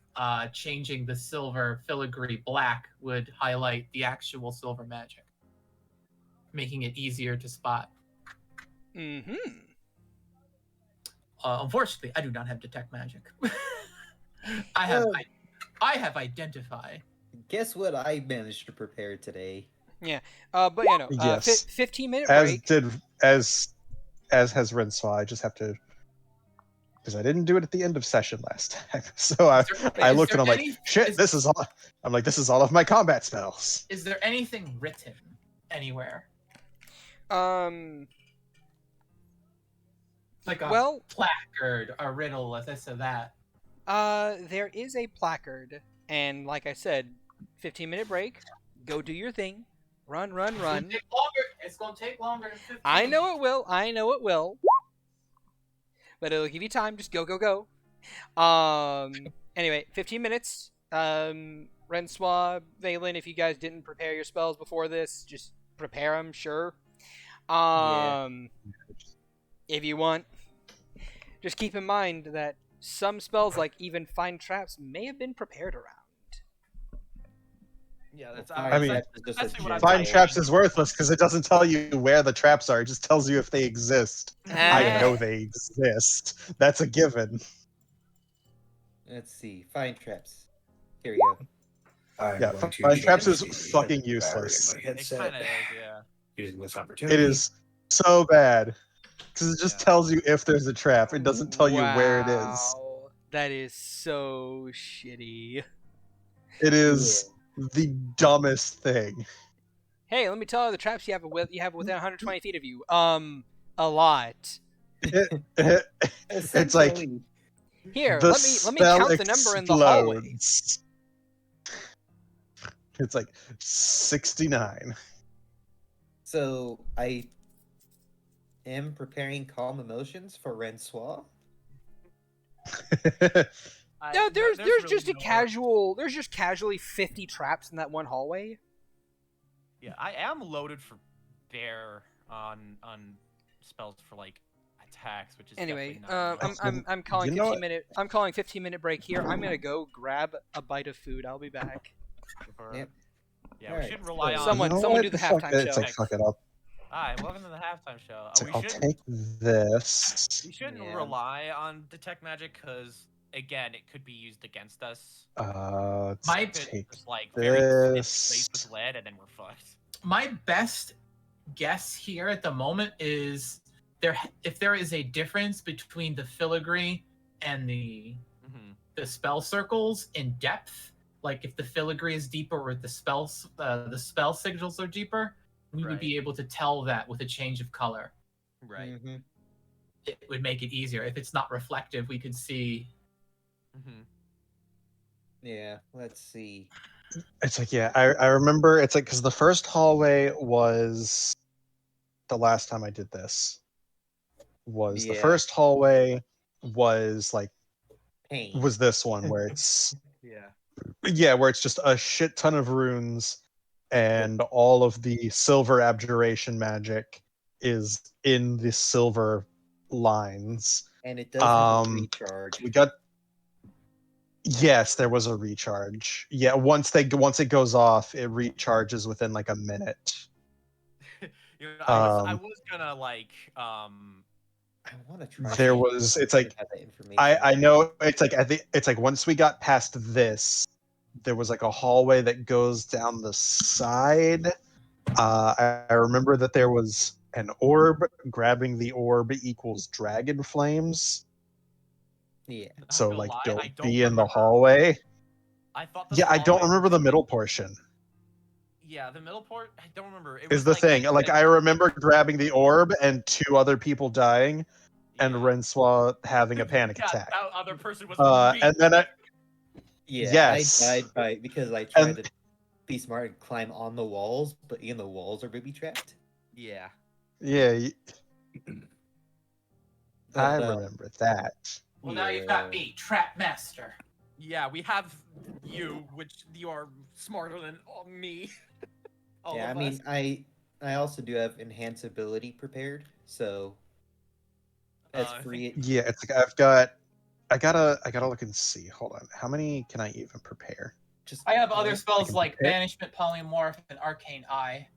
changing the silver filigree black would highlight the actual silver magic, making it easier to spot. Mm-hmm. Unfortunately, I do not have detect magic. I have identify. Guess what I managed to prepare today? But you know, Yes. 15-minute As break. has Rinsaw. I just have to, because I didn't do it at the end of session last time. So I Is looked there and I'm like, any- shit, is- this is all. I'm like, this is all of my combat spells. Is there anything written anywhere? Like a Well, placard, a riddle, as this or that. there is a placard, and like I said, 15-minute break. Go do your thing. Run. It's gonna take longer than 15. I know it will. But it'll give you time. Just go. Anyway, 15 minutes. Renswa, Valen, if you guys didn't prepare your spells before this, just prepare them, sure. If you want, just keep in mind that some spells, like even Find Traps, may have been prepared around. Yeah, that's. I mean, that's what I'm Find saying. traps is worthless because it doesn't tell you where the traps are. It just tells you if they exist. I know they exist. That's a given. Let's see. Find traps. Here we go. Yeah, Find traps is fucking useless. It kind of is, yeah. Using this opportunity. It is so bad because it just tells you if there's a trap. It doesn't tell you where it is. Wow, that is so shitty. It is the dumbest thing. Hey, let me tell you the traps you have within 120 feet of you. A lot. It's like Here, the let me count the number in the hallway. explodes. It's like 69. So I am preparing calm emotions for Renswa. No, there's really just a no- casual. There's just casually 50 traps in that one hallway. Yeah, I am loaded for bear on spells for like attacks, which is Anyway, definitely not I'm calling You know 15-minute break here. I'm gonna go grab a bite of food. I'll be back. for- Yep. Yeah, we Alright, should rely on. Someone do the Fuck halftime it. It's show. like, fuck it up. Hi, welcome to the halftime show. It's like, I'll take this. We shouldn't Yeah. rely on detect magic because again, it could be used against us. Let's My- If it's take just like very thin this. laced with lead, and then we're fucked. My best guess here at the moment is if there is a difference between the filigree and the spell circles in depth, like if the filigree is deeper or the spell signals are deeper, we would be able to tell that with a change of color. Right. Mm-hmm. It would make it easier. If it's not reflective, we could see. Yeah, let's see. It's like, yeah, I remember. It's like, because the first hallway was the last time I did this. The Yeah. first hallway was like Pain. was this one where it's Yeah. where it's just a shit ton of runes and all of the silver abjuration magic is in the silver lines. And it does have a Um, recharge. We got yes, there was a recharge. Yeah, once it goes off, it recharges within like a minute. You know, I was gonna like I want to try. There seeing was. if It's I like have that information. I know. It's like it's like once we got past this, there was like a hallway that goes down the side. I remember that there was an orb. Grabbing the orb equals dragon flames. Yeah. So gonna like, lie, don't I don't be in the remember. hallway. I thought this Yeah, I don't hallway remember was the like- middle portion. Yeah, the middle port. I don't remember. It Is was the like, thing. Like, I remember grabbing the orb and 2 other people dying, and yeah. Renswa having a panic Yeah, attack. that other person was. And then Yeah, Yes. I died because I tried to be smart and climb on the walls, but even the walls are booby trapped. Yeah. yeah, I But, remember that. Well, now you've got me, Trap Master. Yeah, we have you, which you are smarter than me. All yeah, I of mean, us. I also do have enhanceability prepared, so that's I free. Yeah, it's like I gotta look and see. Hold on, how many can I even prepare? Just I have other spells can like prepare- Banishment, Polymorph, and Arcane Eye.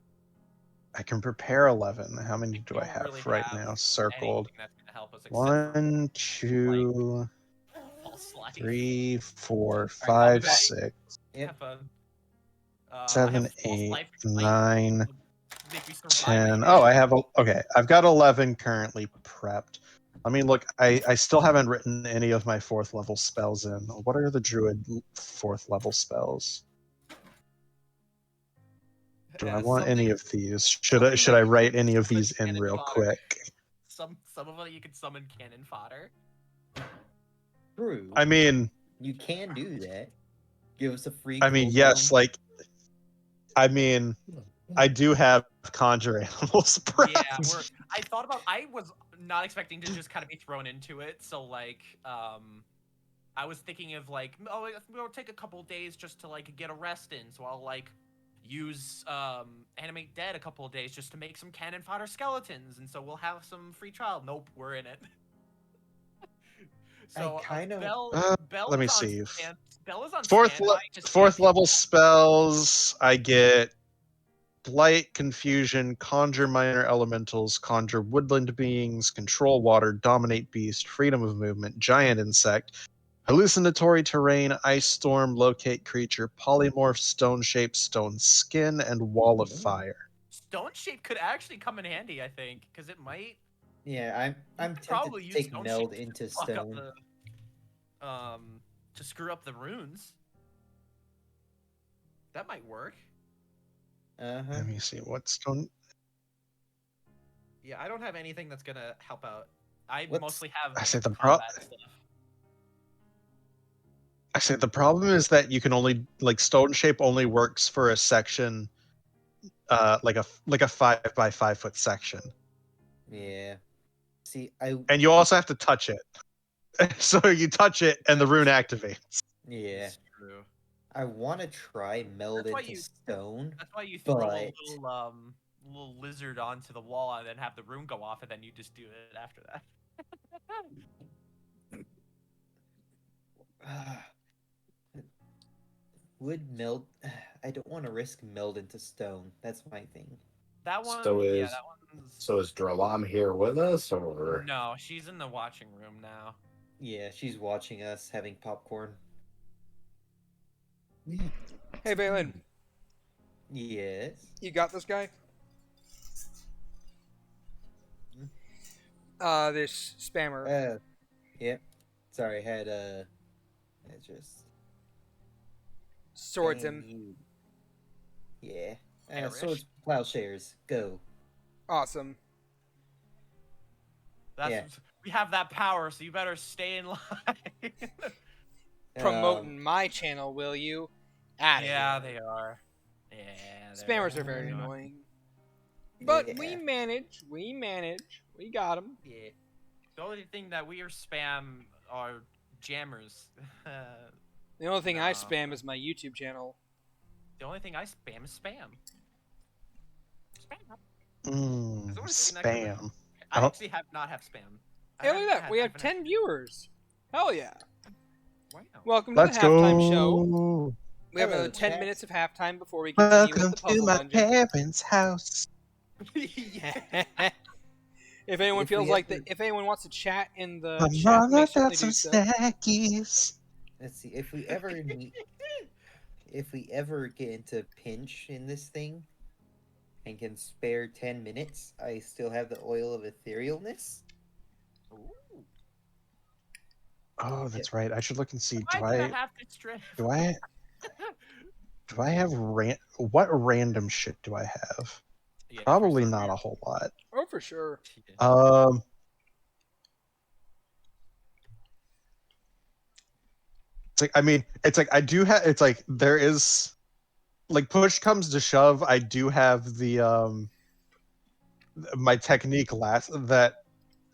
I can prepare 11. How many do I don't have really right have now? Circled. anything that's gonna help us except for 1, 2, false life. 3, 4, I'll 5, be back. 6, Yep. Have fun. I 7, have false 8, life, which might 9, make me survive 10. a Oh, hit. I have okay. I've got 11 currently prepped. Let me look. I still haven't written any of my 4th level spells in. What are the druid 4th level spells? Do I want any of these? Should I something that you write can any of summon these in cannon real fodder. quick? Some of it you can summon cannon fodder. True. I mean, You can do that. Give us a free. yes, cooldown. like, I mean, I do have conjure animals Yeah, prepped. I thought about. I was not expecting to just kind of be thrown into it. So like, I was thinking of like, oh, we'll take a couple days just to like get a rest in. So I'll like use animate dead a couple of days just to make some cannon fodder skeletons, and so we'll have some free trial. Nope, we're in it. So Bell Let me is on see. Bell is on Fourth standby to see fourth if level people- spells, I get Blight, Confusion, Conjure Minor Elementals, Conjure Woodland Beings, Control Water, Dominate Beast, Freedom of Movement, Giant Insect, Hallucinatory Terrain, Ice Storm, Locate Creature, Polymorph, Stone Shape, Stone Skin, and Wall of Fire. Stone shape could actually come in handy, I think, because it might. Yeah, I'm could tempted probably to use take stone meld shape into fuck up stone. to screw up the runes. That might work. Uh huh. Let me see what stone. Yeah, I don't have anything that's gonna help out. I What's- mostly have I say the combat stuff. I say the problem is that you can only Stone Shape only works for a section, like a 5 by 5 foot section, Yeah. See, I and you also have to touch it. So you touch it, and the rune activates. yeah. It's true. I want to try meld That's why into you- stone. That's why you throw a But- little lizard onto the wall and then have the rune go off, and then you just do it after that. Would meld. I don't want to risk meld into stone. That's my thing. That one, So yeah, is- that one's. So is Dralam here with us, or No, she's in the watching room now. Yeah, she's watching us having popcorn. Hey, Valen, Yes. you got this guy? This spammer. Yep. Sorry, I just Swords ban him. you. Yeah. Perish. Swords, plowshares, go. Awesome. That's Yeah. we have that power, so you better stay in line. Promoting my channel, will you? Out Yeah, here. they are. Yeah, Spammers are very annoying. But we Yeah. manage. We manage. We got them. Yeah. The only thing that we are spam are jammers. The only thing I No. spam is my YouTube channel. The only thing I spam is spam. Spam. Mm, Is there a scene I can remember? spam. I don't- actually have not have spam. Hey, look at that. We have 10 viewers. Hell yeah. Wow. Welcome to Let's the halftime show. go. We have Hello, another 10 chat. minutes of halftime before we continue Welcome with the to puzzle my dungeon. parents' house. If anyone If feels we like ever- if anyone wants to chat in the My chat, mother may got certainly some do so. snackies. Let's see if we ever need, if we ever get into pinch in this thing, and can spare 10 minutes, I still have the oil of etherealness. Ooh. Oh, that's right. I should look and see. Why did I have to strip? Do I have what random shit do I have? Yeah, Probably for not some a whole lot. Oh, for sure. reason. It's like, I mean, it's like I do have. It's like there is, like, push comes to shove, I do have the my technique that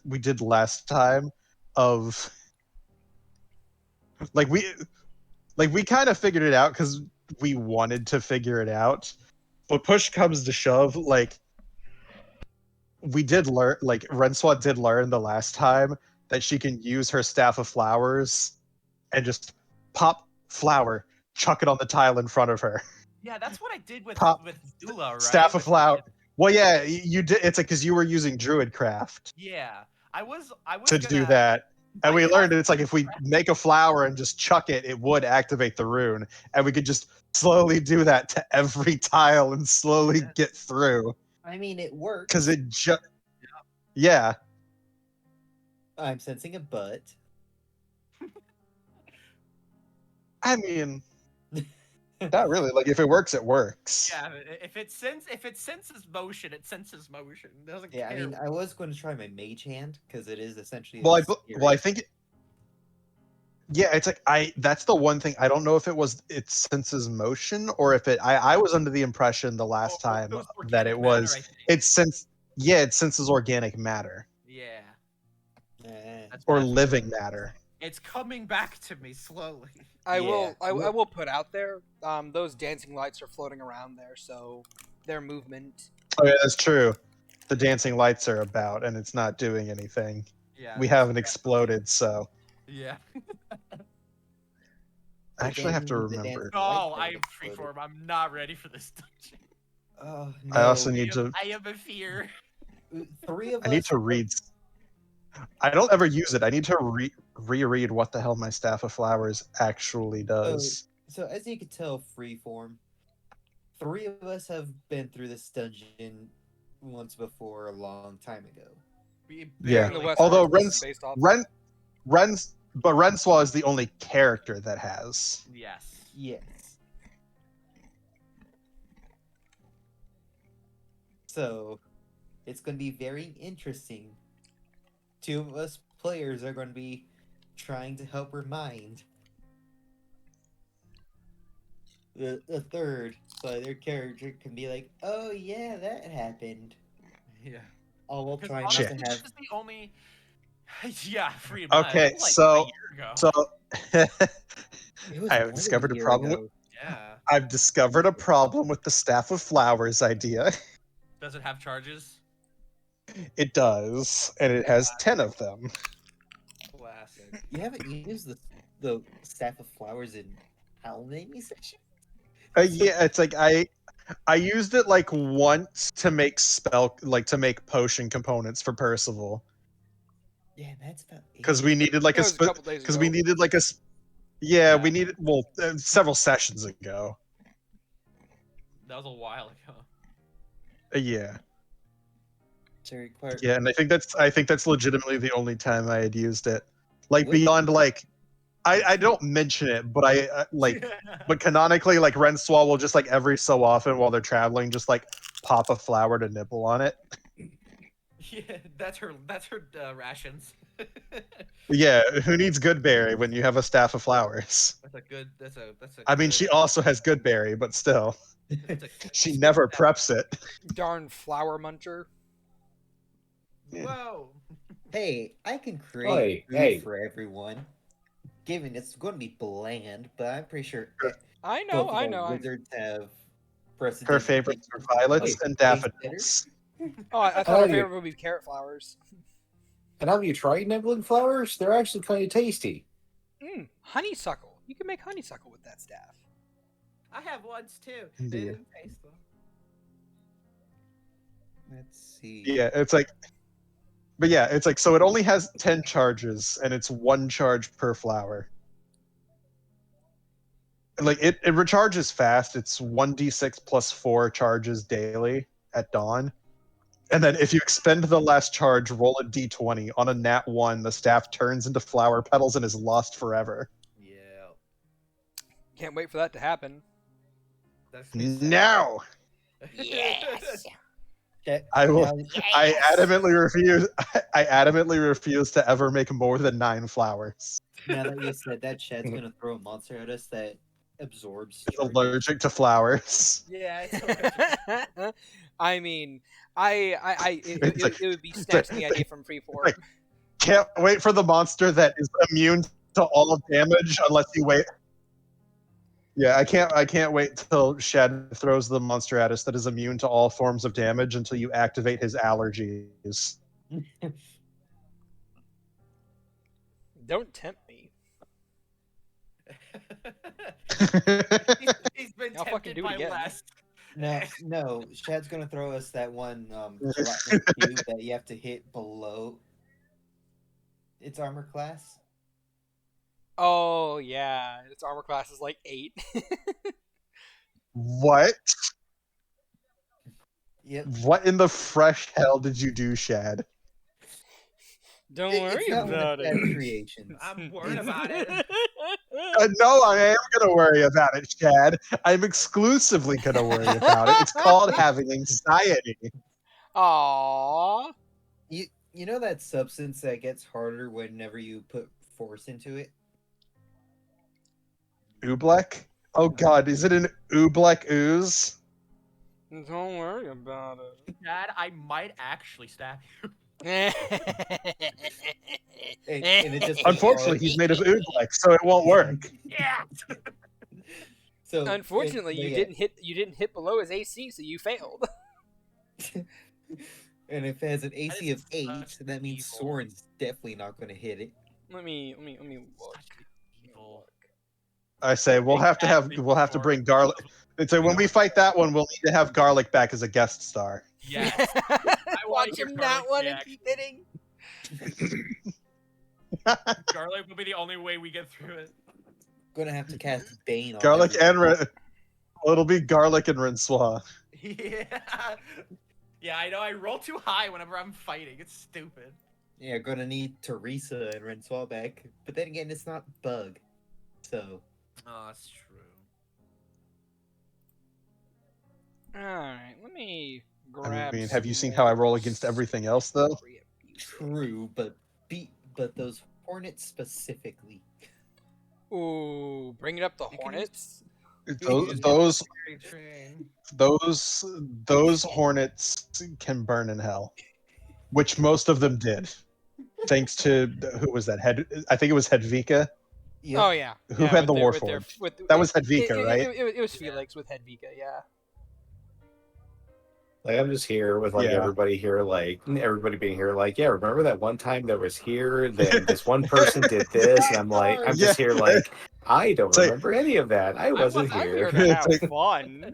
we did last time of like we kind of figured it out because we wanted to figure it out, but push comes to shove, like we did learn, like Renswat did learn the last time that she can use her staff of flowers and just pop flower, chuck it on the tile in front of her. Yeah, that's what I did with Pop Zula, right? Staff of With flower. fucking- Well, yeah, you did. It's like because you were using Druidcraft Yeah, I was to gonna do that, and I we have- learned it's like if we make a flower and just chuck it, it would activate the rune, and we could just slowly do that to every tile and slowly Yeah. get through I mean, it works. because it just yeah. I'm sensing a butt. I mean, not really. Like if it works, it works. Yeah, if it senses motion, it senses motion. It doesn't Yeah, I care. mean, I was going to try my mage hand because it is essentially. Well, a I spirit. think. Yeah, it's like that's the one thing I don't know if it senses motion or if I was under the impression the last Oh, time it was that organic it matter, was I think. it senses organic matter Yeah, Eh. that's or what I- living matter. It's coming back to me slowly. I Yeah. will put out there. Those dancing lights are floating around there, so their movement. Oh yeah, that's true. The dancing lights are about and it's not doing anything. Yeah, We haven't exploded, so Yeah. I actually have to Then the remember. dance lights No, haven't I'm exploded. freeform. I'm not ready for this dungeon. Oh no! I also need to I have a fear. Three of I need us. to read. I don't ever use it. I need to reread what the hell my staff of flowers actually does. So as you can tell, freeform. Three of us have been through this dungeon once before a long time ago. We Yeah. In the barely- West Although Forest, this is based off. But Renswa is the only character that has. Yes. Yes. So, it's going to be very interesting. Two of us players are going to be trying to help remind the third, so their character can be like, "Oh yeah, that happened." Yeah. All while Because trying honestly, not to this have. is the only. Yeah, free. Okay, that was like so- a year ago. So It was I have more than discovered a year problem. ago. Yeah. I've discovered a problem with the staff of flowers idea. Does it have charges? It does, and it has 10 of them. Classic. You haven't used the staff of flowers in how many sessions? Yeah, it's like I used it like once to make to make potion components for Percival. Yeah, that's about because we needed like That was a couple days because ago. we needed like we needed several sessions ago. That was a while ago. Yeah. to require. Yeah, and I think that's legitimately the only time I had used it. Like What- beyond like I don't mention it, but but canonically like Renswa will just like every so often while they're traveling just like pop a flower to nibble on it. Yeah, that's her rations. Yeah, who needs Goodberry when you have a staff of flowers? That's a I mean, good- she also has Goodberry, but still, that's a she good never stat. preps it. Darn flower muncher. Whoa. Hey, I can create Hey, food hey. for everyone. Given it's going to be bland, but I'm pretty sure I both know, of I our know. wizards have precedent. Her favorites are violets and daffodils. Oh, I thought Oh, her you- favorite would be carrot flowers. And have you tried nibbling flowers? They're actually kind of tasty. Honeysuckle. You can make honeysuckle with that staff. I have ones too. Indeed. They didn't taste them. Let's see. Yeah, it's like, but yeah, it's like so it only has 10 charges and it's 1 charge per flower. And like it recharges fast. It's 1d6 plus 4 charges daily at dawn. And then if you expend the last charge, roll a d20. On a nat 1, the staff turns into flower petals and is lost forever. Yeah. Can't wait for that to happen. That's gonna be sad. Now Yes. Okay, I will. now- I adamantly refuse. I adamantly refuse to ever make more than 9 flowers. Now that you said that, Shad's gonna throw a monster at us that absorbs. It's charges. allergic to flowers. Yeah. It's I mean, it would be snatching the idea from Freeform. like- Can't wait for the monster that is immune to all damage unless you wait. Yeah, I can't wait till Shad throws the monster at us that is immune to all forms of damage until you activate his allergies. Don't tempt me. he's been I'll fucking tempted do it by again. less. No, Shad's gonna throw us that one gelatinous cube that you have to hit below its armor class. Oh yeah, its armor class is like 8. What? Yep. What in the fresh hell did you do, Shad? Don't It's worry not one of about Shad's it. creations. I'm worried about it. No, I am gonna worry about it, Shad. I'm exclusively gonna worry about it. It's called having anxiety. Aww. You know that substance that gets harder whenever you put force into it? Oobleck? Oh god, is it an Oobleck ooze? Don't worry about Dad, I might actually stab you. it. And it just Unfortunately, he's made of Oobleck, so it won't work. Yeah. So Unfortunately, but you yeah, didn't hit below his AC, so you failed. And if it has an AC is of 8, such that means evil. Soren's definitely not going to hit it. Let me look. Evil. I say we'll have to bring garlic. And so when we fight that one, we'll need to have garlic back as a guest star. Yes. Watch your him not garlic want to reaction. keep hitting. Garlic will be the only way we get through it. Gonna have to cast Bane on Garlic everyone. and it'll be garlic and Rinsois. Yeah. Yeah, I know. I roll too high whenever I'm fighting. It's stupid. Yeah, gonna need Teresa and Renswell back. But then again, it's not Bug. So, Oh, that's true. Alright, let me grab. I mean, have you some seen how I roll more against everything else, though? true, but those hornets specifically. Ooh, bringing up the You can Hornets. Those Very train. those hornets can burn in hell, which most of them did, thanks to who was that? I think it was Hedvika. Yep. Oh yeah. Who Yeah, had the with their- Warforged? with- That was it- Hedvika, right? It was Yeah. Felix with Hedvika, yeah. Like I'm just here with like Yeah. everybody here, like everybody being here, like yeah. Remember that one time that was here? Then this one person did this, and I'm like, I'm just here, like I don't It's like- remember any of that. I wasn't I'm here. here to It's have like- fun.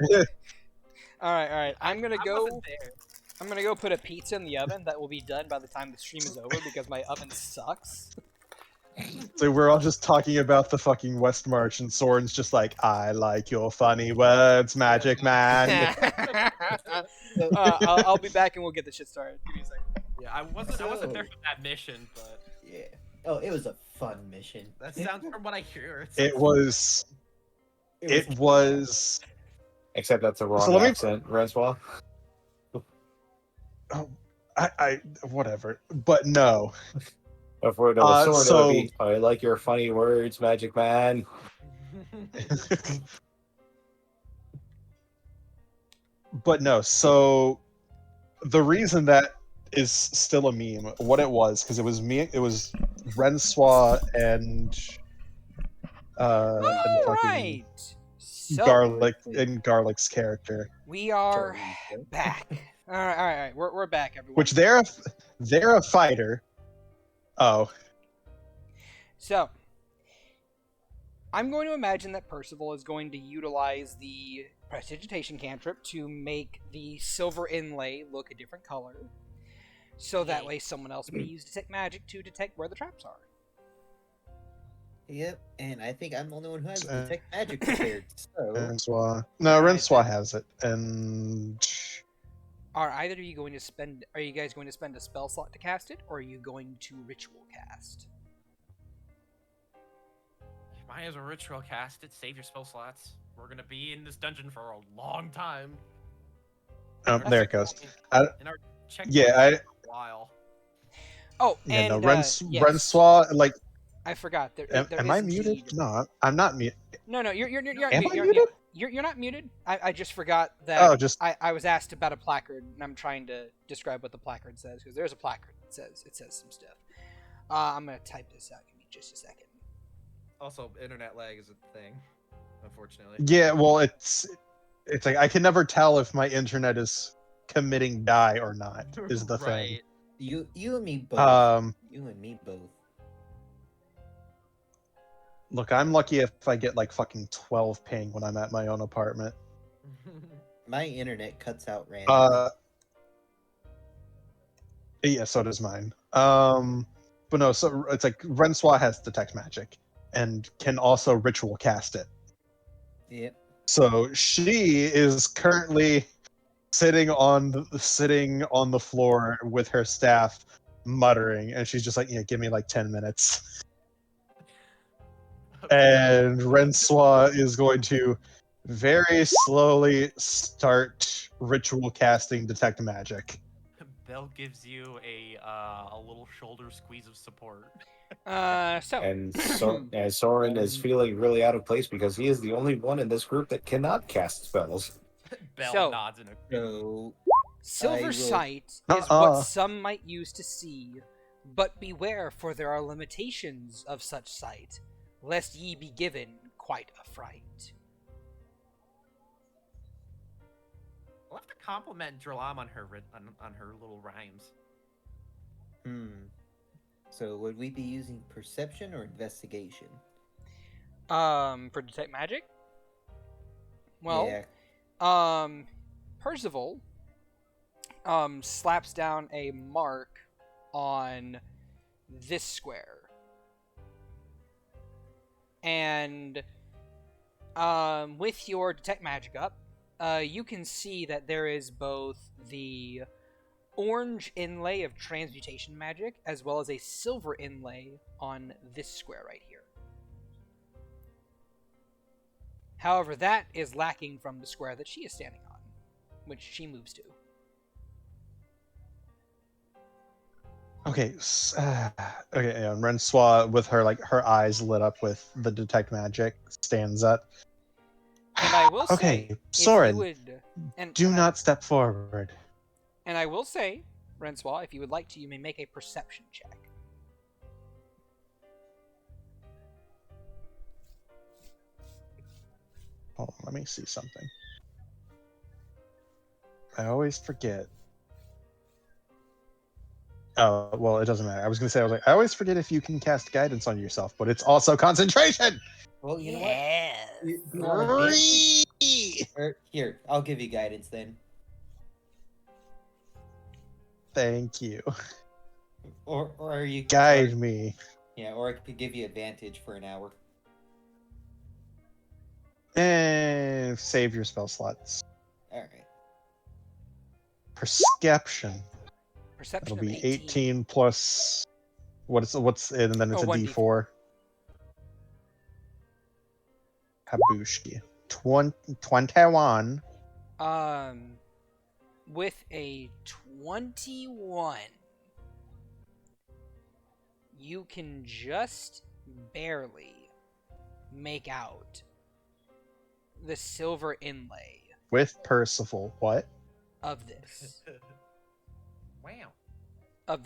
Alright, I'm gonna I go. wasn't there. I'm gonna go put a pizza in the oven that will be done by the time the stream is over because my oven sucks. So we're all just talking about the fucking West March, and Soren's just like, I like your funny words, Magic Man. I'll be back and we'll get the shit started. Give me a second. Yeah, I wasn't there for that mission, but Yeah. Oh, it was a fun mission. that sounds from what I hear. It was. Except that's a wrong So let me- accent, Francois. Oh, I whatever, but no. Before the sword, it so- would be, I like your funny words, Magic Man. But no, so the reason that is still a meme, what it was, because it was Rensois and fucking Right. So Garlic's character, we are back. All right. We're back, everyone. which they're a fighter. Oh, So, I'm going to imagine that Percival is going to utilize the prestidigitation cantrip to make the silver inlay look a different color, so that way someone else may use detect magic to detect where the traps are. Yep, and I think I'm the only one who has detect magic prepared. So Rensois. No, Rensois has it, and Are either of you going to spend? Are you guys going to spend a spell slot to cast it, or are you going to ritual cast? Might as well ritual cast it. Save your spell slots. We're gonna be in this dungeon for a long time. there it goes. In our checkpoint Yeah, for a while. Oh, yeah, and no, yes, Rensois, like, I forgot. There am is I muted? indeed- No, I'm not muted. No, you're Am I you're, muted? You're not muted. I just forgot that. Oh, just I was asked about a placard, and I'm trying to describe what the placard says because there's a placard that says some stuff. I'm gonna type this out. Give me just a second. Also, internet lag is a thing, unfortunately. yeah. Well, it's like I can never tell if my internet is committing die or not. Is the thing. Right. you and me both. You and me both. Look, I'm lucky if I get like fucking 12 ping when I'm at my own apartment. My internet cuts out randomly. Yeah, so does mine. But no, so it's like Rensois has detect magic and can also ritual cast it. Yep. So she is currently sitting on the floor with her staff, muttering, and she's just like, "Yeah, give me like 10 minutes." And Rensois is going to very slowly start ritual casting detect magic. Bell gives you a little shoulder squeeze of support. So And Soren is feeling really out of place because he is the only one in this group that cannot cast spells. Bell So- nods in a So silver will- sight is Uh-uh. what some might use to see, but beware, for there are limitations of such sight, lest ye be given quite a fright. I'll have to compliment Dralam on her on her little rhymes. So would we be using perception or investigation? For detect magic? Well, yeah. Percival slaps down a mark on this square. And with your detect magic up, you can see that there is both the orange inlay of transmutation magic as well as a silver inlay on this square right here. However, that is lacking from the square that she is standing on, which she moves to. Okay, okay, and Rensois, with her eyes lit up with the detect magic, stands up. And I will say, Okay, if Soren, you would, and, do and not step forward. And I will say, Rensois, if you would like to, you may make a perception check. Hold on, let me see something. I always forget. Oh, well, it doesn't matter. I was gonna say, I always forget if you can cast guidance on yourself, but it's also concentration! Well, you know what? Yes. You wanna be- Free! Here, I'll give you guidance then. Thank you. Or you could Guide charge- me. Yeah, or it could give you advantage for an hour. And save your spell slots. All right. Perception. Perception That'll of be 18 plus what's it, and then it's Oh, a 1d4. D4. Habushki. 21. With a 21, you can just barely make out the silver inlay With Percival. What? of this Wow.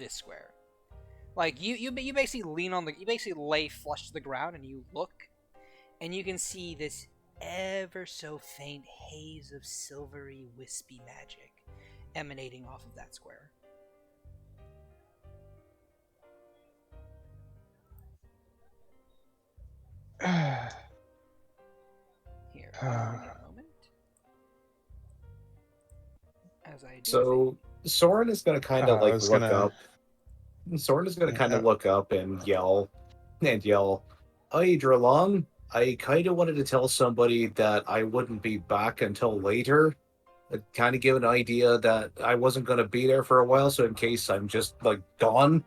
square. Like you basically lean on you basically lay flush to the ground and you look, and you can see this ever so faint haze of silvery wispy magic emanating off of that square. Here, give me a moment. As I do So Soren is going to kind of I like was look gonna- up. Soren is going to kind Yeah. of look up and yell, "Hey, Dralong, I kind of wanted to tell somebody that I wouldn't be back until later. Kind of give an idea that I wasn't going to be there for a while, so in case I'm just like gone."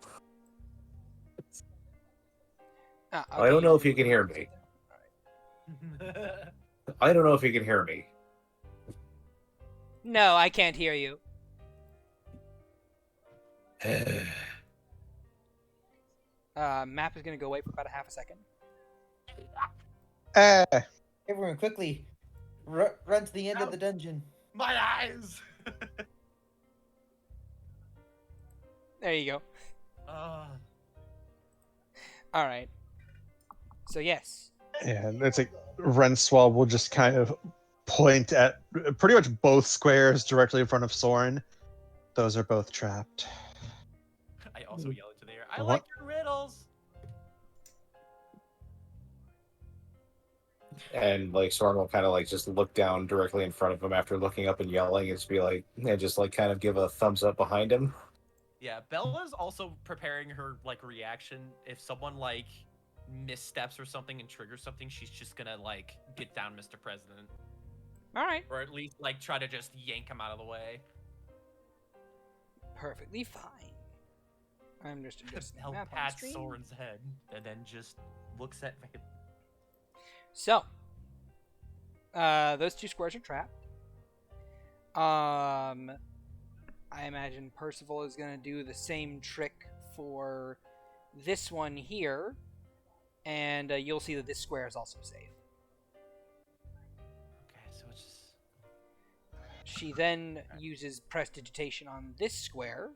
I don't know if you can hear me. I don't know if you can hear me. No, I can't hear you. Map is gonna go away for about a half a second. Everyone, quickly, run to the end of the dungeon. My eyes. There you go. Uh, All right. So yes, Yeah, it's like Renswell will just kind of point at pretty much both squares directly in front of Soren. Those are both trapped. I also yell into the air. I What? like your riddles. And like Soren will kind of like just look down directly in front of him after looking up and yelling, and just be like, and just like kind of give a thumbs up behind him. Yeah, Bella's also preparing her like reaction if someone like missteps or something and triggers something. She's just gonna like get down, Mr. President, all right, or at least like try to just yank him out of the way. perfectly fine. I'm just adjusting the Belle map on pats stream. Soren's head and then just looks at Valen. So, those two squares are trapped. I imagine Percival is gonna do the same trick for this one here, and you'll see that this square is also safe. Okay, so it's just She then uses prestidigitation on this square,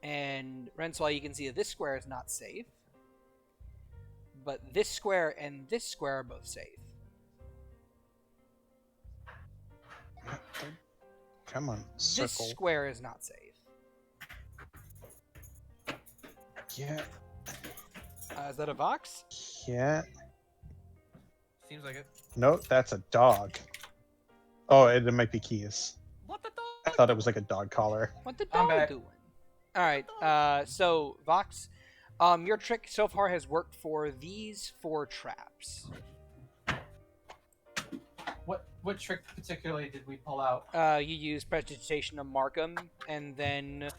and Renswell, you can see that this square is not safe, but this square and this square are both safe. Come on, This circle. square is not safe. Yeah, Is that a Vox? yeah. seems like it. No, that's a dog. Oh, it might be keys. What the I dog? thought it was like a dog collar. What the I'm dog back. doing? All right. So Vox, your trick so far has worked for these 4 traps. What trick particularly did we pull out? You use prestidigitation to mark them, and then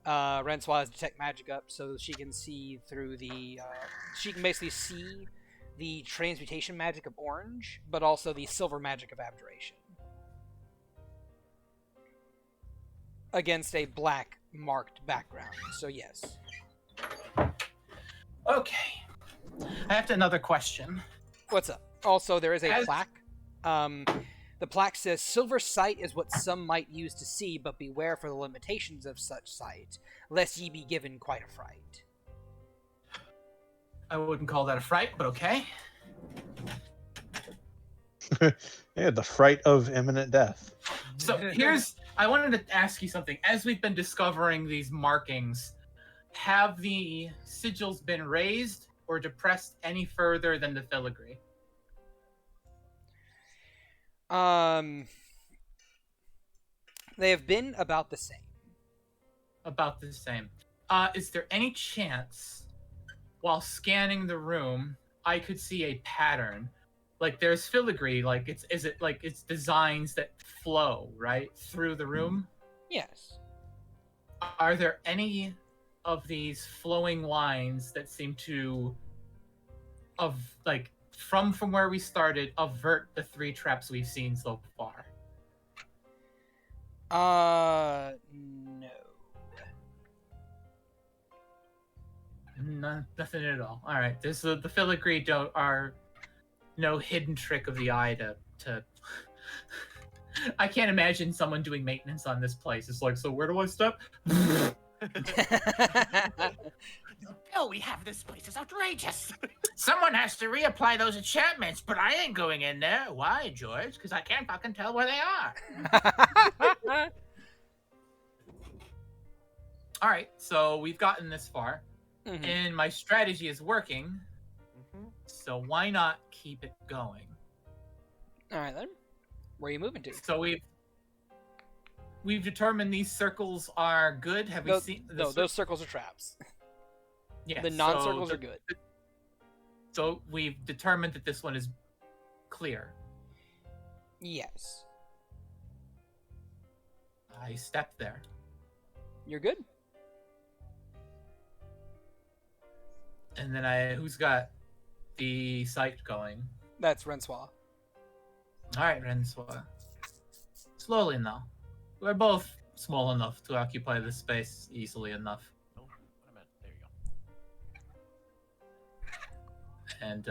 Renswell has detect magic up, so she can see through the. She can basically see the transmutation magic of orange, but also the silver magic of abjuration against a black marked background. So yes. Okay. I have another question. What's up? Also, there is a As- plaque. The plaque says, "Silver sight is what some might use to see, but beware for the limitations of such sight, lest ye be given quite a fright." I wouldn't call that a fright, but okay. Yeah, the fright of imminent death. So I wanted to ask you something. As we've been discovering these markings, have the sigils been raised or depressed any further than the filigree? They have been about the same. about the same. Is there any chance, while scanning the room, I could see a pattern? Like there's filigree, like it's designs that flow, right, through the room? Yes. Are there any of these flowing lines that seem to from where we started, avert the 3 traps we've seen so far? No. Nothing at all. All right. There's the filigree are no hidden trick of the eye to. I can't imagine someone doing maintenance on this place. It's like, so where do I step? Oh, we have this place. It's outrageous. Someone has to reapply those enchantments, but I ain't going in there. Why, George? Because I can't fucking tell where they are. All right, so we've gotten this far, and my strategy is working. So why not keep it going? All right then. Where are you moving to? So we've determined these circles are good. Have we seen? Those circles are traps. Yeah, the non-circles are good. So we've determined that this one is clear. Yes. I stepped there. You're good. And then who's got the sight going? That's Rensois. All right, Rensois. Slowly now. We're both small enough to occupy this space easily enough. Oh, what a minute. There you go. And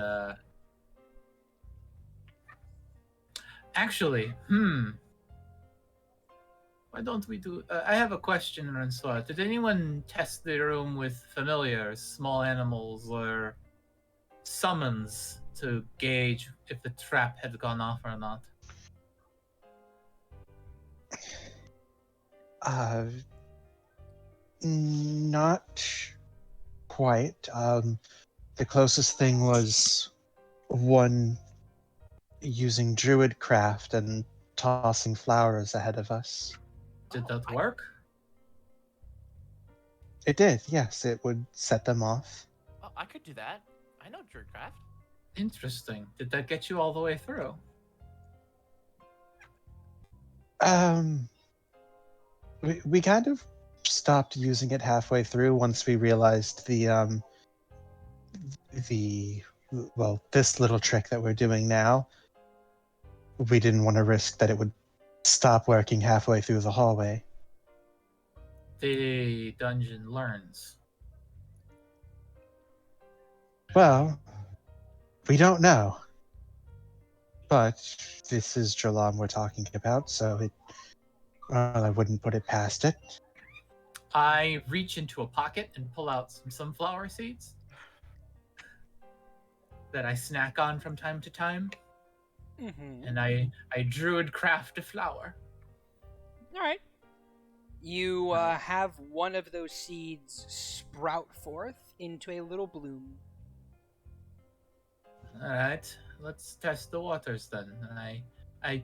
actually, why don't we do? I have a question, Rensois. Did anyone test the room with familiars, small animals, or summons to gauge if the trap had gone off or not? Not quite. The closest thing was one using druid craft and tossing flowers ahead of us. Did that work? It did, yes. It would set them off. Oh, I could do that. I know Druidcraft. Interesting. Did that get you all the way through? We kind of stopped using it halfway through once we realized this little trick that we're doing now. We didn't want to risk that it would stop working halfway through the hallway. The dungeon learns. Well, we don't know. But this is ch-ldr-n we're talking about, so I wouldn't put it past it. I reach into a pocket and pull out some sunflower seeds that I snack on from time to time. And I druid craft a flower. All right. You have one of those seeds sprout forth into a little bloom. All right, let's test the waters then. And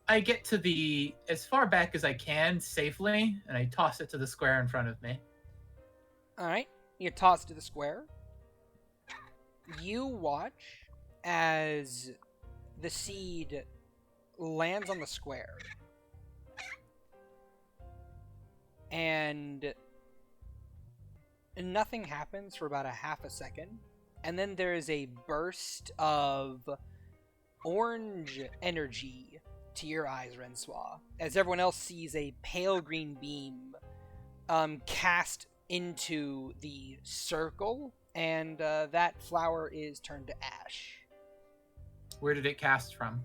I get to as far back as I can safely, and I toss it to the square in front of me. All right. You toss it to the square. You watch as the seed lands on the square. And nothing happens for about a half a second. And then there is a burst of orange energy to your eyes, Rensois, as everyone else sees a pale green beam cast into the circle, and that flower is turned to ash. Where did it cast from?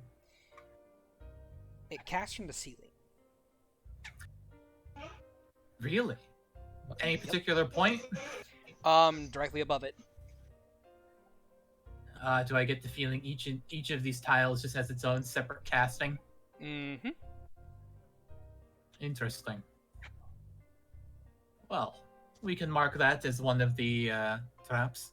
It casts from the ceiling. Really? Any particular point? Directly above it. Do I get the feeling each of these tiles just has its own separate casting? Mm-hmm. Interesting. Well, we can mark that as one of the traps.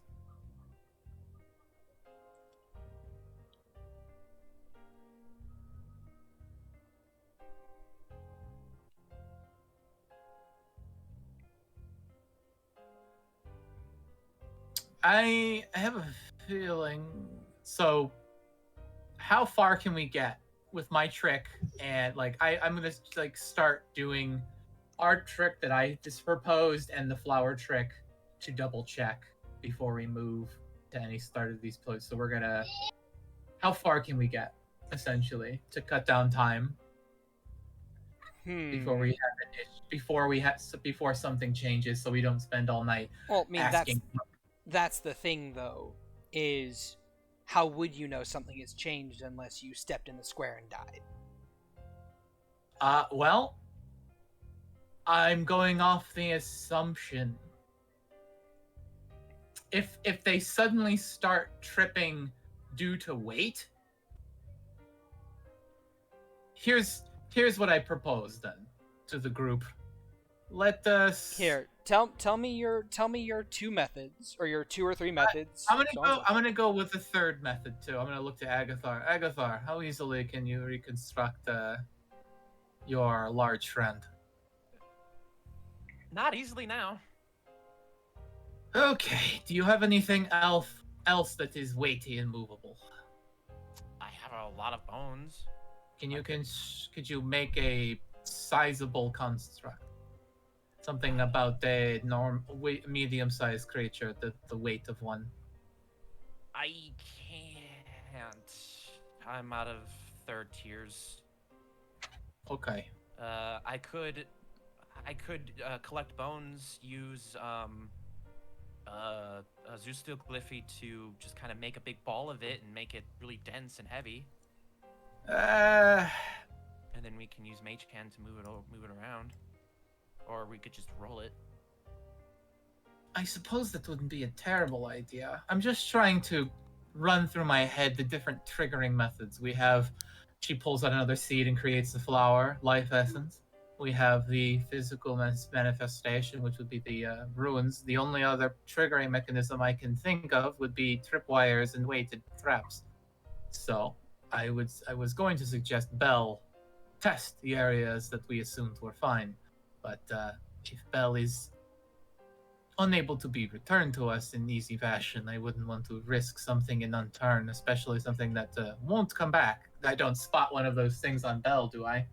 I have a feeling. So, how far can we get with my trick? And like, I'm gonna like start doing our trick that I just proposed and the flower trick to double check before we move to any start of these plays. So we're gonna. How far can we get, essentially, to cut down time before we have before something changes, so we don't spend all night Well, I mean, asking. that's the thing, though, is how would you know something has changed unless you stepped in the square and died? Well, I'm going off the assumption if they suddenly start tripping due to weight, here's what I propose then to the group. Let us Here, tell me your 2 methods, or your 2 or 3 methods. I'm gonna go with the third method too. I'm gonna look to Agathar. Agathar, how easily can you reconstruct your large friend? Not easily now. Okay. Do you have anything else that is weighty and movable? I have a lot of bones. Could you make a sizable construct? Something about a medium-sized creature, the weight of one. I can't. I'm out of 3rd tiers. Okay. I could collect bones, use Zeus steel glyphy to just kind of make a big ball of it and make it really dense and heavy. And then we can use Mage Can to move it around, or we could just roll it. I suppose that wouldn't be a terrible idea. I'm just trying to run through my head the different triggering methods. We have, she pulls out another seed and creates the flower, life essence. We have the physical manifestation, which would be the ruins. The only other triggering mechanism I can think of would be tripwires and weighted traps. So I was going to suggest Bell test the areas that we assumed were fine. But if Bell is unable to be returned to us in easy fashion, I wouldn't want to risk something in Unturned, especially something that won't come back. I don't spot one of those things on Bell, do I?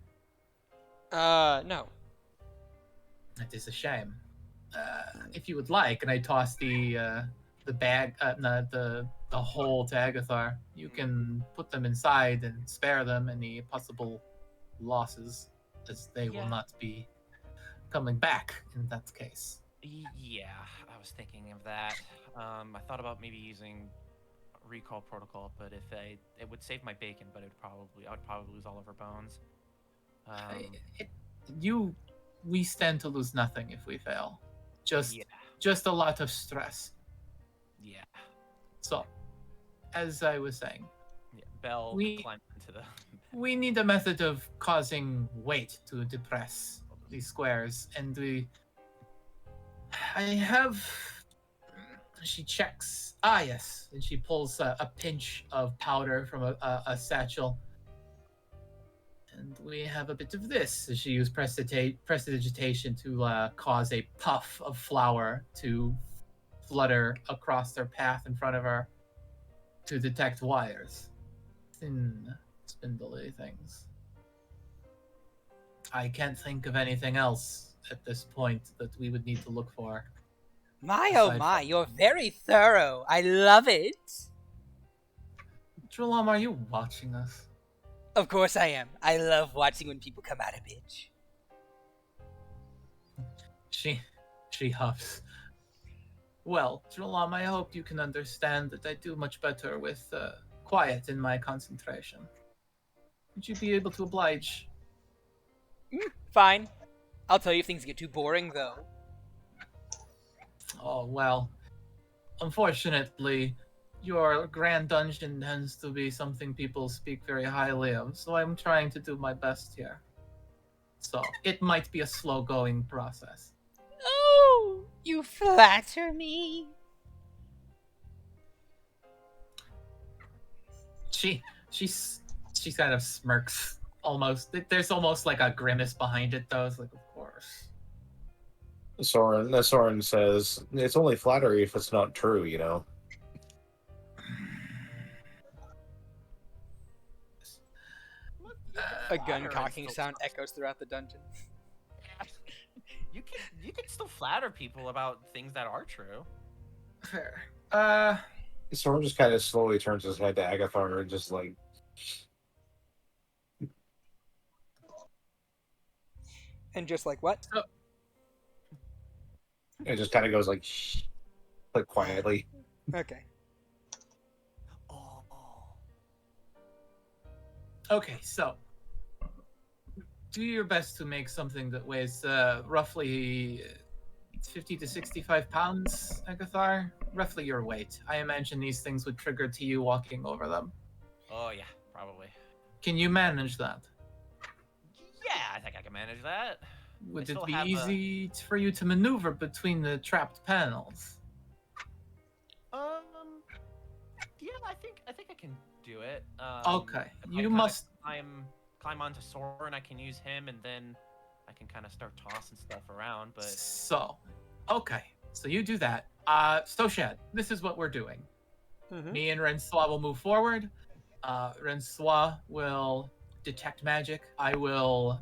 No. That is a shame. If you would like, and I toss the bag, the hole to Agathar, you can put them inside and spare them any possible losses, as they will not be coming back in that case. Yeah, I was thinking of that. I thought about maybe using recall protocol, but it would save my bacon, but I would probably lose all of our bones. We stand to lose nothing if we fail. Just a lot of stress. Yeah. So, as I was saying, Bell climbed into the. We need a method of causing weight to depress these squares, and I have. She checks. Yes, and she pulls a pinch of powder from a satchel. And we have a bit of this. She used prestidigitation to cause a puff of flour to flutter across their path in front of her to detect wires. Thin, spindly things. I can't think of anything else at this point that we would need to look for. My oh my, you're very thorough. I love it. ch-ldr-n, are you watching us? Of course I am. I love watching when people come out of bitch. She huffs. Well, ch-ldr-n, I hope you can understand that I do much better with quiet in my concentration. Would you be able to oblige? Fine. I'll tell you if things get too boring, though. Oh, well. Unfortunately, your grand dungeon tends to be something people speak very highly of, so I'm trying to do my best here. So, it might be a slow-going process. Oh, you flatter me. She kind of smirks, almost. There's almost like a grimace behind it, though. It's like, of course. Soren says, it's only flattery if it's not true, you know. A gun Flatter and cocking still- sound echoes throughout the dungeon. You can still flatter people about things that are true. Fair. Soren just kind of slowly turns his head to Agathar and just like, And just like what? it just kind of goes like, shh, like quietly. Okay. Oh. Okay, so do your best to make something that weighs roughly 50 to 65 pounds, Agathar. Roughly your weight. I imagine these things would trigger to you walking over them. Oh yeah, probably. Can you manage that? Yeah, I think I can manage that. Would it still be have a- easy for you to maneuver between the trapped panels? Yeah, I think I can do it. Okay, if I you kinda must- climb onto Soren. I can use him, and then I can kind of start tossing stuff around. But So, okay, so you do that. So Shad, this is what we're doing. Mm-hmm. Me and Rensois will move forward. Rensois will detect magic. I will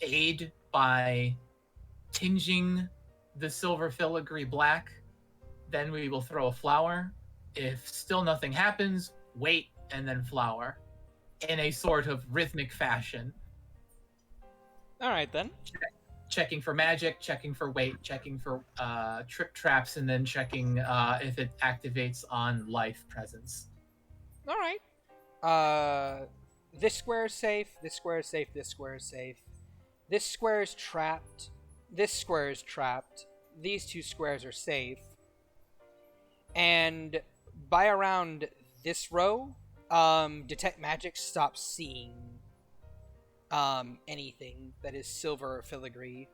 aid by tinging the silver filigree black. Then we will throw a flower. If still nothing happens, wait and then flower in a sort of rhythmic fashion. All right then. Checking for magic, checking for weight, checking for trip traps, and then checking if it activates on life presence. All right. This square is safe. This square is safe. This square is safe. This square is trapped. This square is trapped. These two squares are safe. And by around this row, detect magic stops seeing anything that is silver or filigree.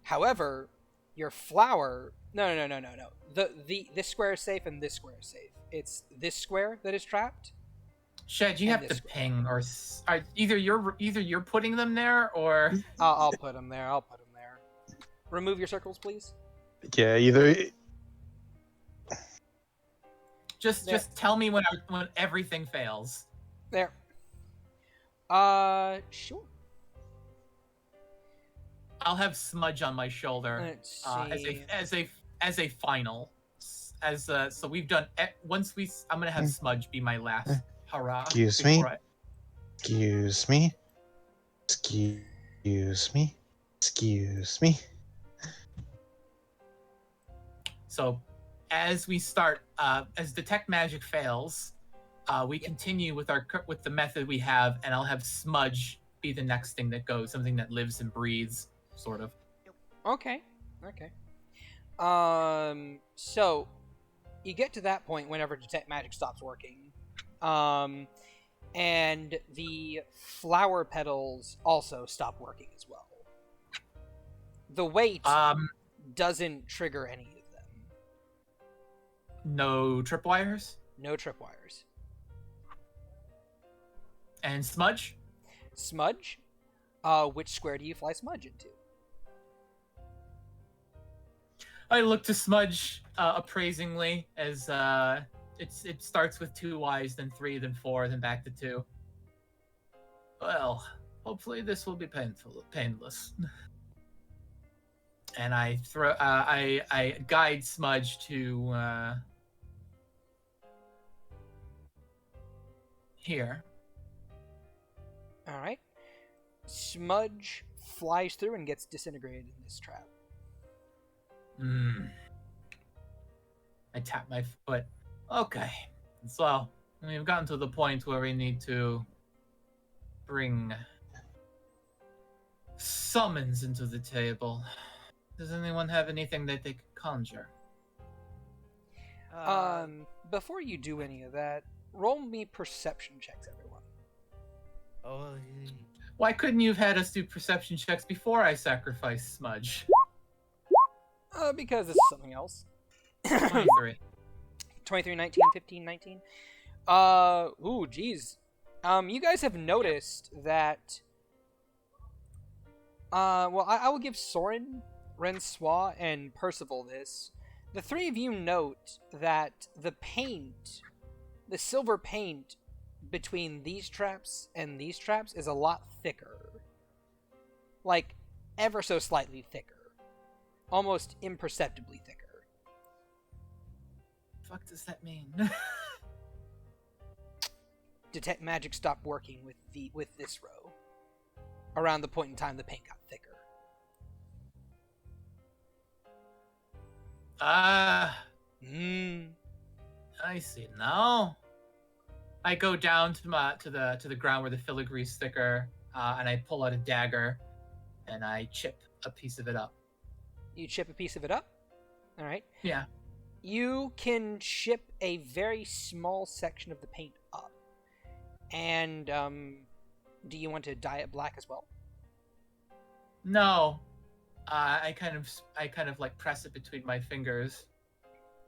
However, your flower no. This square is safe and this square is safe. It's this square that is trapped. Shad, you And have this to ping, or either you're putting them there, or I'll put them there. I'll put them there. Remove your circles, please. Yeah, either just tell me when everything fails. There. Sure. I'll have smudge on my shoulder Let's as a final. So we've done I'm gonna have smudge be my last hurrah. Excuse me? before I- excuse me. Excuse me. Excuse me. So as we start, as detect magic fails, we continue with the method we have, and I'll have smudge be the next thing that goes, something that lives and breathes, sort of. Okay. So you get to that point whenever detect magic stops working. And the flower petals also stop working as well. The weight doesn't trigger any of them. No tripwires No tripwires. and smudge. Smudge? Which square do you fly smudge into? I look to smudge appraisingly as it starts with 2 Ys, then 3, then 4, then back to 2. Well, hopefully this will be painless. And I throw I guide smudge to here. All right. Smudge flies through and gets disintegrated in this trap. I tap my foot. Okay. So, we've gotten to the point where we need to bring summons into the table. Does anyone have anything that they could conjure? Before you do any of that, roll me perception checks, everyone. Oh, Why couldn't you have had us do perception checks before I sacrificed Smudge? Because this is something else. 23. 23, 19, 15, 19. Ooh, geez. You guys have noticed that... well, I will give Soren Rensois and Percival this, the three of you note that the silver paint between these traps and these traps is a lot thicker. Like, ever so slightly thicker. Almost imperceptibly thicker. Fuck does that mean? Detect magic stopped working with this row. Around the point in time the paint got thicker. I see now. I go down to the ground where the filigree is thicker, and I pull out a dagger, and I chip a piece of it up. You chip a piece of it up? Alright. Yeah. You can chip a very small section of the paint up. And, do you want to dye it black as well? No. I kind of like press it between my fingers.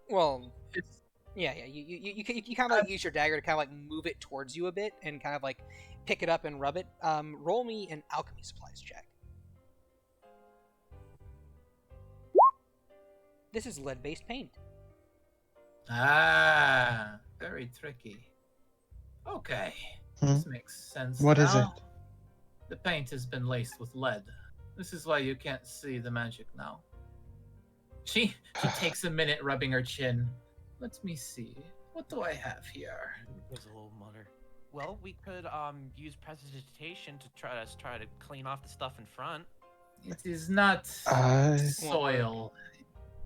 Well, It's yeah. You kind of like use your dagger to kind of like move it towards you a bit and kind of like pick it up and rub it. Roll me an alchemy supplies check. This is lead-based paint. very tricky. Okay, Hmm? this makes sense. What is now. it? The paint has been laced with lead. This is why you can't see the magic now. She takes a minute rubbing her chin. Let me see. What do I have here? There's a little mutter. Well, we could use prestidigitation to try to clean off the stuff in front. It is not I- soil.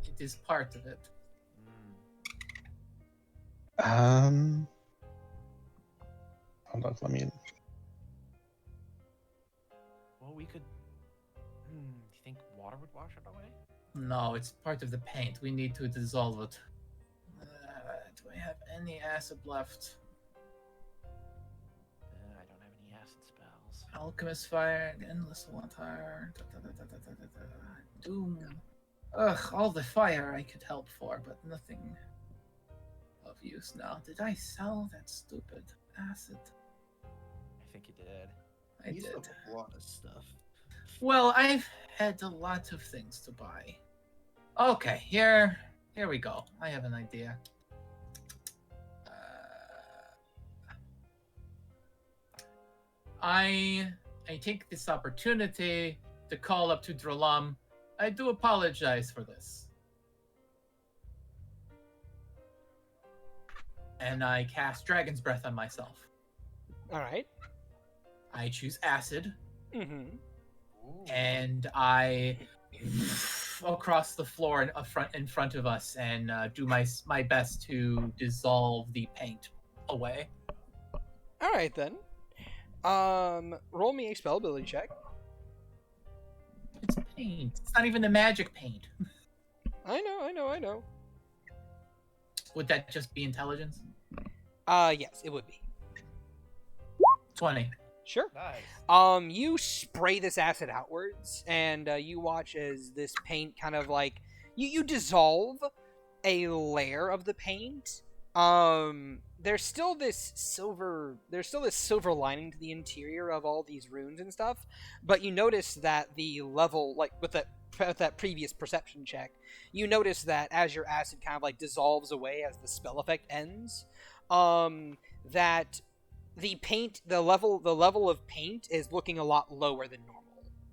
It is part of it. Hold on, let me. Well, we could. Do you think water would wash it away? No, it's part of the paint. We need to dissolve it. Do I have any acid left? I don't have any acid spells. Alchemist fire, endless water. Doom. Ugh, all the fire I could help for, but nothing of use now. Did I sell that stupid acid? I think you did. I You did. still have a lot of stuff. Well, I've had a lot of things to buy. Okay, here we go. I have an idea. I take this opportunity to call up to ch-ldr-n. I do apologize for this. And I cast Dragon's Breath on myself. Alright. I choose acid, Mm-hmm. and I across the floor in front of us and do my best to dissolve the paint away. Alright then. Roll me a spell ability check. It's paint. It's not even the magic paint. I know. Would that just be intelligence? Yes, it would be. 20. Sure. Nice. You spray this acid outwards, and you watch as this paint kind of like you dissolve a layer of the paint. There's still this silver lining to the interior of all these runes and stuff, but you notice that the level, like with that previous perception check, you notice that as your acid kind of like dissolves away as the spell effect ends, that the paint, the level of paint is looking a lot lower than normal.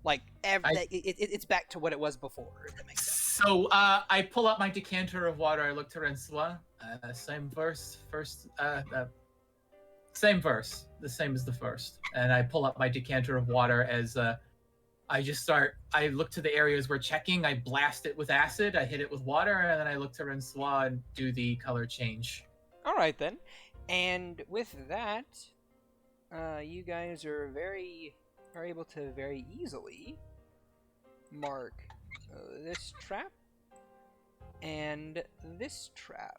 Like it's back to what it was before. If that makes sense. So I pull out my decanter of water. I look to Rensois. Same verse, first. Same verse, the same as the first. And I pull out my decanter of water as I look to the areas we're checking. I blast it with acid. I hit it with water, and then I look to Rensois and do the color change. All right then. And with that, you guys are able to very easily mark this trap and this trap.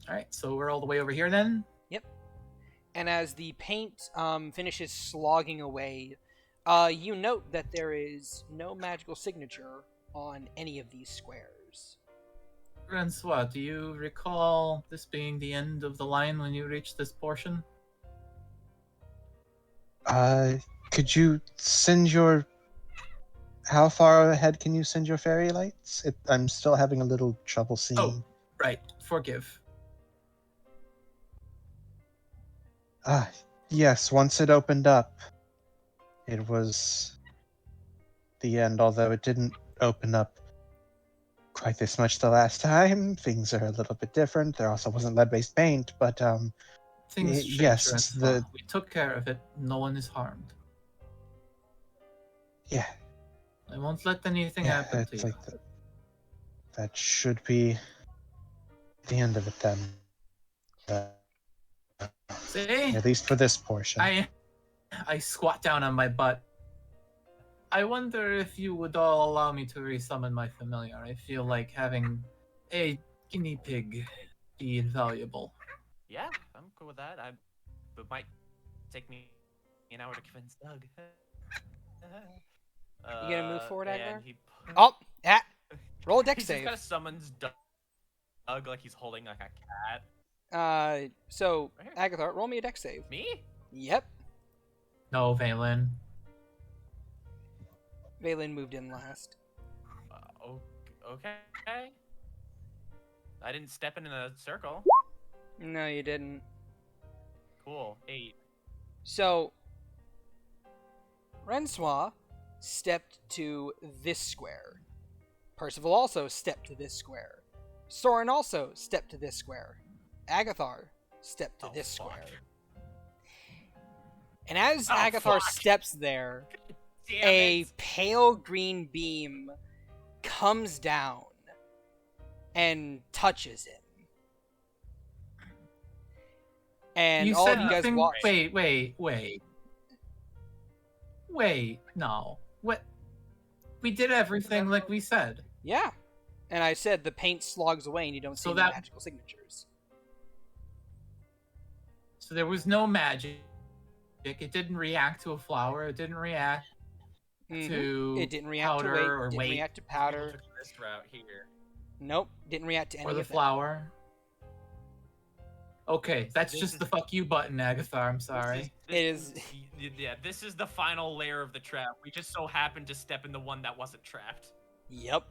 All right, so we're all the way over here then. Yep. And as the paint finishes slogging away, you note that there is no magical signature on any of these squares. Rensois, do you recall this being the end of the line when you reached this portion? Could you send your... How far ahead can you send your fairy lights? I'm still having a little trouble seeing. Oh, right. Forgive. Yes, once it opened up, it was the end, although it didn't open up quite this much the last time. Things are a little bit different. There also wasn't lead-based paint, but Things change, yes, Francois. We took care of it. No one is harmed. yeah, I won't let anything happen to it's you. like that should be the end of it then. See? At least for this portion. I squat down on my butt. I wonder if you would all allow me to resummon my familiar. I feel like having a guinea pig be invaluable. Yeah, I'm cool with that. It might take me an hour to convince Doug. You gonna move forward, and Agathar? he... Oh, roll a dex He just save. kind of summons Doug like he's holding like a cat. So Right here. Agathar, roll me a dex save. Me? Yep. No, Valen. Valen moved in last. Okay. I didn't step in a circle. No, you didn't. Cool. 8. So Francois stepped to this square. Percival also stepped to this square. Soren also stepped to this square. Agathar stepped to this fuck. square. And as Oh, Agathar fuck. steps there, Damn a it. pale green beam comes down and touches him. And You all said of you guys nothing. watch. Wait. No. What? We did everything like we said. Yeah. And I said the paint slogs away and you don't see So any that- magical signatures. So there was no magic. It didn't react to a flower. It didn't react Mhm. to It didn't react to powder weight, or didn't weight react to People powder. took this route here. Nope, didn't react to any or the of that. flower. Okay, that's This just is- the fuck you button, Agathar. I'm sorry. Yeah, this is the final layer of the trap. We just so happened to step in the one that wasn't trapped. Yep.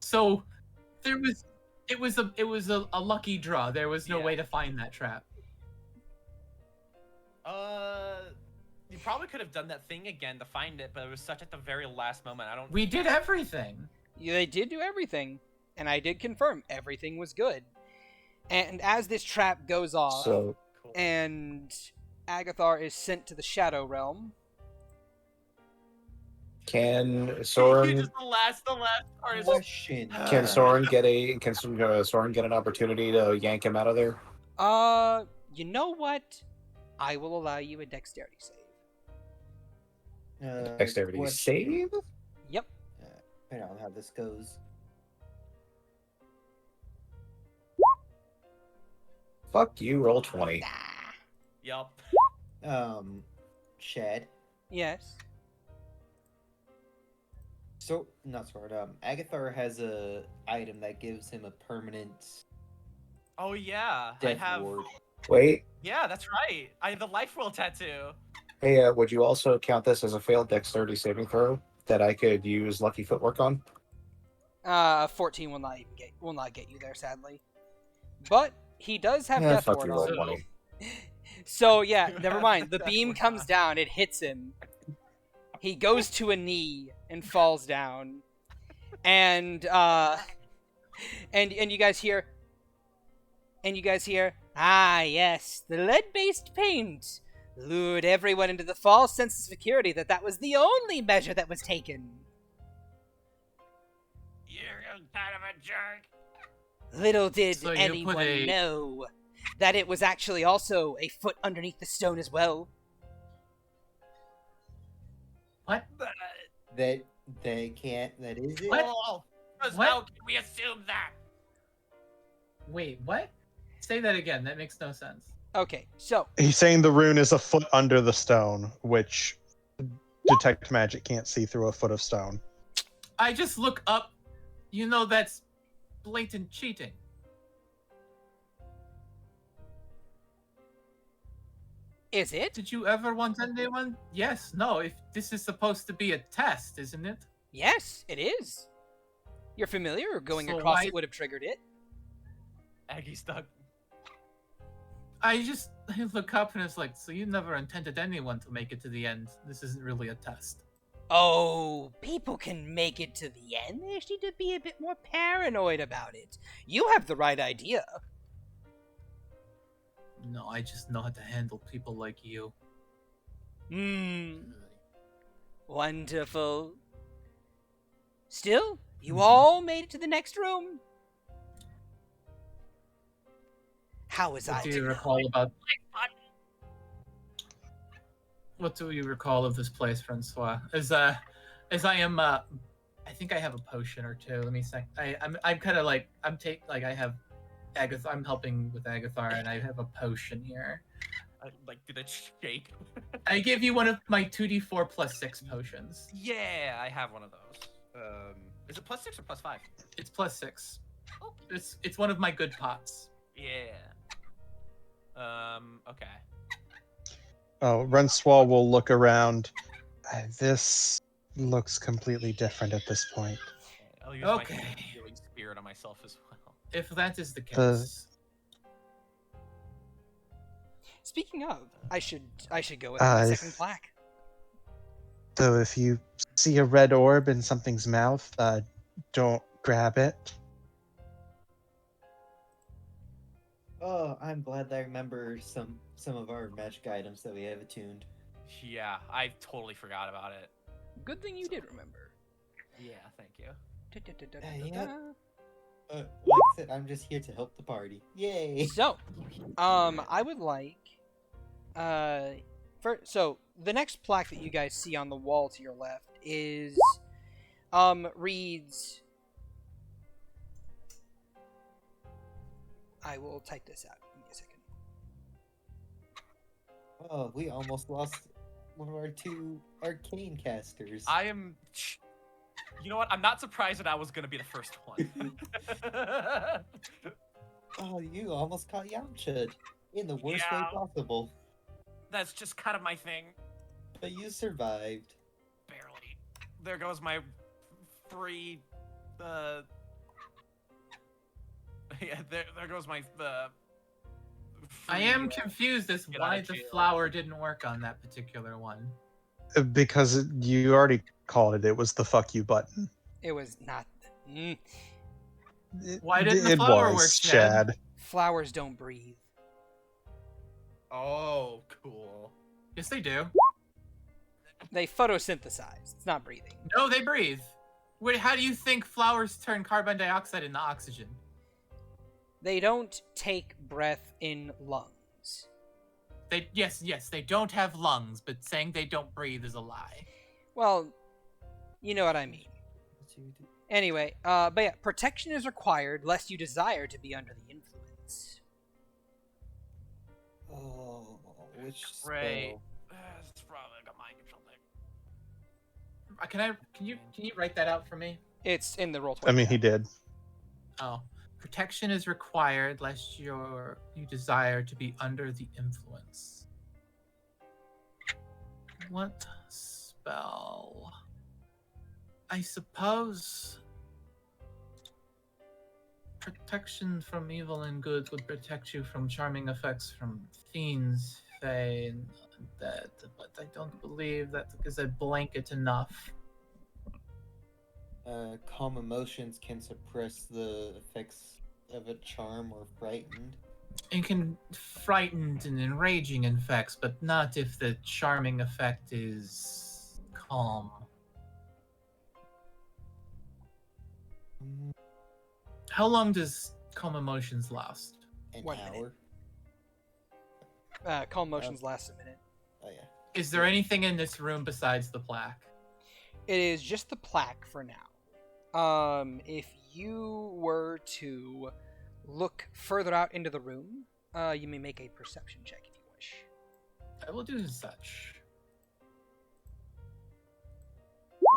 So there was it was a lucky draw. There was no Yeah. way to find that trap. You probably could have done that thing again to find it, but it was such at the very last moment. I don't. We did everything. Yeah, they did do everything, and I did confirm everything was good. And as this trap goes off, So Cool. and Agathar is sent to the Shadow Realm, can Soren Just the last part is Question. can Soren get an opportunity to yank him out of there? you know what? I will allow you a dexterity save. Dexterity question. save? Yep. Depending on how this goes. Fuck you, roll 20. Yup. Shad. Yes. So not sword. Agathar has a item that gives him a permanent Oh yeah, death I have. ward. Wait, Yeah, that's right. I have the life will tattoo. hey, would you also count this as a failed dexterity saving throw that I could use lucky footwork on? 14 will not get you there, sadly. But he does have Yeah, death fuck ward you, roll on. 20. So yeah, never mind. The Death beam ward comes on. down, it hits him. He goes to a knee and falls down. And and you guys hear ah yes, the lead-based paint lured everyone into the false sense of security that was the only measure that was taken. You're kind of a jerk. Little did So you put anyone a- know that it was actually also a foot underneath the stone as well. What? That they can't. That is it. What? Oh, 'cause What? how can we assume that? Wait, what? Say that again. That makes no sense. Okay, so He's saying the rune is a foot under the stone, which detect magic can't see through a foot of stone. I just look up. You know that's blatant cheating. Is it? Did you ever want anyone? Yes, no. If this is supposed to be a test, isn't it? Yes, it is. You're familiar, or going So across why- it would have triggered it? Aggie's stuck. I just look up and it's like, so you never intended anyone to make it to the end. This isn't really a test. Oh, people can make it to the end. They just need to be a bit more paranoid about it. You have the right idea. No, I just know how to handle people like you. Wonderful. Still, you all made it to the next room. How was I What do to you know? recall about? What do you recall of this place, Francois? As I am, I think I have a potion or two. Let me sec. I'm kind of like I have Agathar. I'm helping with Agathar, and I have a potion here. Did it shake? I give you one of my 2d4 plus 6 potions. Yeah, I have one of those. Is it plus 6 or plus 5? It's plus 6. It's one of my good pots. Yeah. Okay. Oh, Renswall will look around. This looks completely different at this point. I'll use Okay. my healing spirit on myself as well. If that is the case, Speaking of, I should go with my second plaque. So if you see a red orb in something's mouth, don't grab it. Oh, I'm glad that I remember some of our magic items that we have attuned. Yeah, I totally forgot about it. Good thing you did remember. Yeah, thank you. Yep. Like I said, I'm just here to help the party. Yay! So, I would like, so the next plaque that you guys see on the wall to your left is, reads. I will type this out. Give me a second. Oh, we almost lost one of our 2 arcane casters. You know what? I'm not surprised that I was gonna be the first one. Oh, you almost caught Yamcha in the worst way Yeah. possible. That's just kind of my thing. But you survived. Barely. There goes my free. Yeah, there goes my. I am confused as get out why of the jail. flower didn't work on that particular one. Because you already called it. It was the fuck you button. It was not. Why didn't the it flower was, work, Shad? Flowers don't breathe. Oh, cool. Yes, they do. They photosynthesize. It's not breathing. No, they breathe. Wait, how do you think flowers turn carbon dioxide into oxygen? They don't take breath in lungs. Yes, they don't have lungs, but saying they don't breathe is a lie. Well, you know what I mean. Anyway, but yeah, protection is required lest you desire to be under the influence. Oh, which Right. spell? It's probably like a mind control thing. Can you write that out for me? It's in the roll 20. I mean, he did. Oh, protection is required lest you desire to be under the influence. What spell? I suppose protection from evil and good would protect you from charming effects from fiends, fae, and undead, but I don't believe that is a blanket enough. Calm emotions can suppress the effects of a charm or frightened. It can frightened and enraging effects, but not if the charming effect is calm. How long does calm emotions last? An 1 hour. minute. Calm motions last a minute. Oh yeah. Is there anything in this room besides the plaque? It is just the plaque for now. If you were to look further out into the room, you may make a perception check if you wish. I will do such.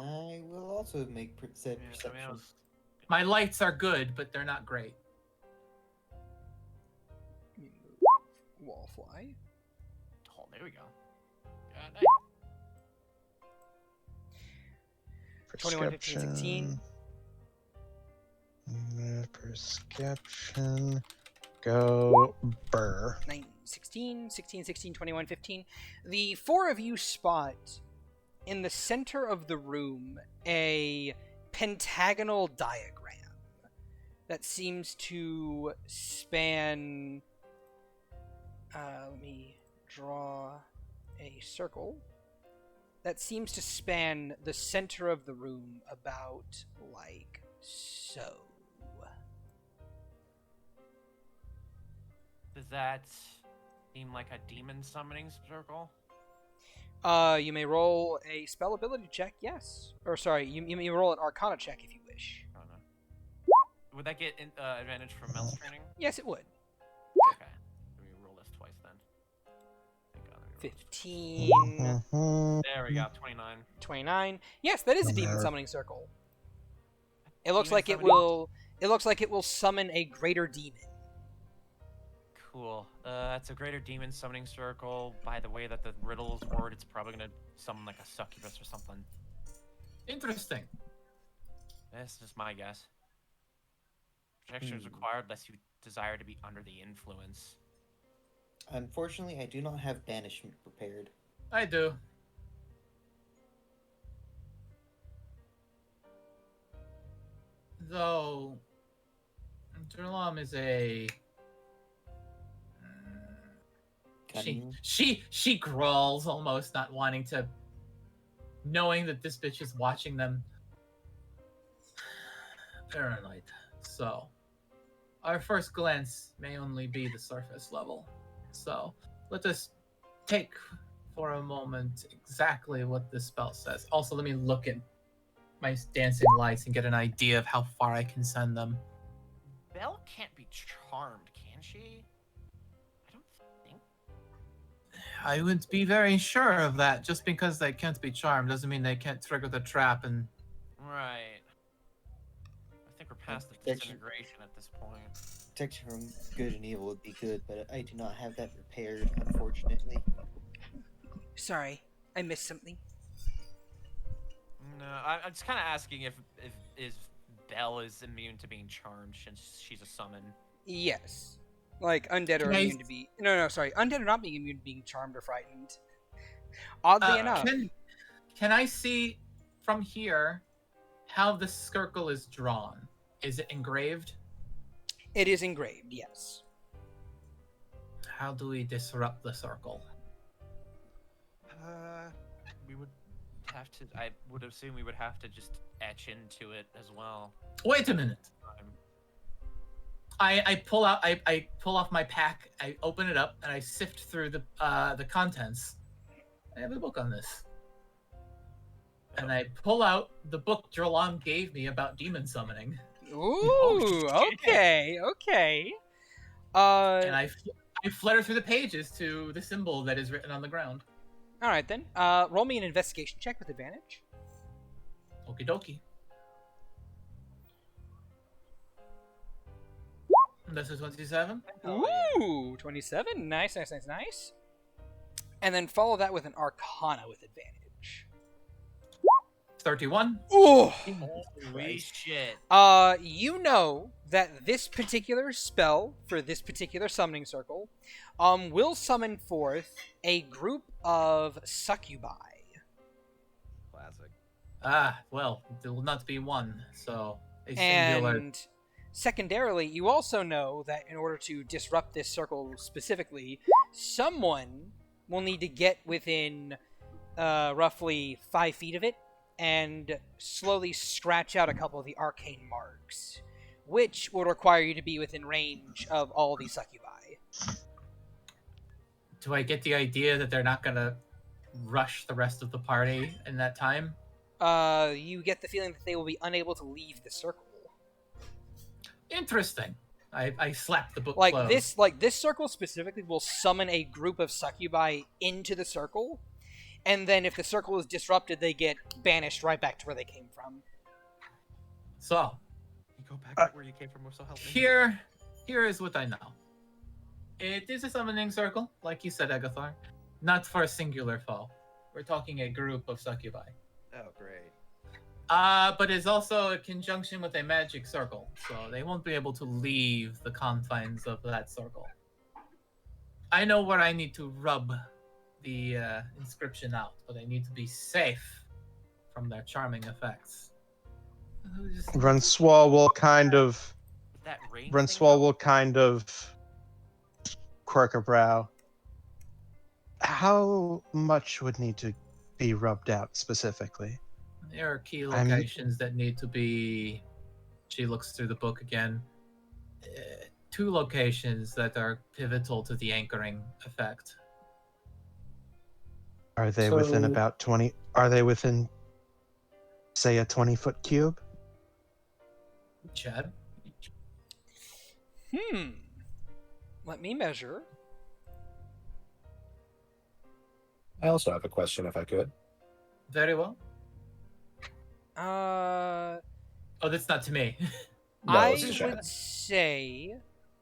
I will also make said perception. My lights are good, but they're not great. Let me move Wallfly. Oh there we go. Nice. 21, 15, 16. Perception. Go burr. 9, 16, 16, 16, 21, 15. The four of you spot in the center of the room a pentagonal diagram that seems to span. Let me draw a circle. That seems to span the center of the room about like so. Does that seem like a demon summoning circle? You may roll a spell ability check, yes. Or sorry, you may roll an arcana check if you wish. I don't know. Would that get advantage from Mel's training? Yes, it would. Okay. Let me roll this twice then. Thank God, let me roll this 15, twice. There we go, 29. 29. Yes, that is a demon summoning circle. It looks Demon like it summoning- will. It looks like it will summon a greater demon. Cool. That's a greater demon summoning circle. By the way that the riddle is worded, it's probably gonna summon like a succubus or something. Interesting. That's just my guess. Protection is required unless you desire to be under the influence. Unfortunately, I do not have banishment prepared. I do. Though, Durlam is a. Cunning. She growls, almost not wanting to, knowing that this bitch is watching them. Paranoid. So, our first glance may only be the surface level. So, let us take for a moment exactly what this spell says. Also, let me look at my dancing lights and get an idea of how far I can send them. Belle can't be charmed, can she? I don't think. I would be very sure of that. Just because they can't be charmed doesn't mean they can't trigger the trap and... Right. I think we're past the Protection. disintegration at this point. Protection from good and evil would be good, but I do not have that prepared, unfortunately. Sorry, I missed something. No, I'm just kind of asking if Belle is immune to being charmed since she's a summon. Yes. Like, undead are Can I- immune to be... No, sorry. Undead are not being immune to being charmed or frightened. Oddly enough. Can I see from here how the circle is drawn? Is it engraved? It is engraved, yes. How do we disrupt the circle? We would have to. I would assume we would have to just etch into it as well. Wait a minute. I pull out. I pull off my pack. I open it up and I sift through the contents. I have a book on this. And I pull out the book Durlam gave me about demon summoning. Ooh, okay. And I flutter through the pages to the symbol that is written on the ground. Alright then. Roll me an investigation check with advantage. Okie dokie. This is 27. Ooh, 27. Nice. And then follow that with an arcana with advantage. 31. Ooh! Holy shit! You know that this particular spell for this particular summoning circle, will summon forth a group of succubi. Classic. Ah, well, there will not be one, so a singular. And secondarily, you also know that in order to disrupt this circle specifically, someone will need to get within roughly 5 feet of it and slowly scratch out a couple of the arcane marks, which will require you to be within range of all the succubi. Do I get the idea that they're not gonna rush the rest of the party in that time? You get the feeling that they will be unable to leave the circle. Interesting. I slapped the book Like closed. this circle specifically will summon a group of succubi into the circle, and then if the circle is disrupted, they get banished right back to where they came from. So You go back to where you came from. So help me. here is what I know. It is a summoning circle, like you said, Agathar. not for a singular foe. We're talking a group of succubi. Oh, great. But it's also a conjunction with a magic circle, so they won't be able to leave the confines of that circle. I know where I need to rub the inscription out, but I need to be safe from their charming effects. Rensoir will kind of That range Rensoir will kind of quirk a brow. How much would need to be rubbed out specifically? There are key I'm- locations that need to be. She looks through the book again. 2 locations that are pivotal to the anchoring effect. Are they within So- about 20? Are they within, say, a 20-foot cube? Chad? Let me measure. I also have a question, if I could. Very well. Uh, Oh, that's not to me. No, I it's a Shad. would say,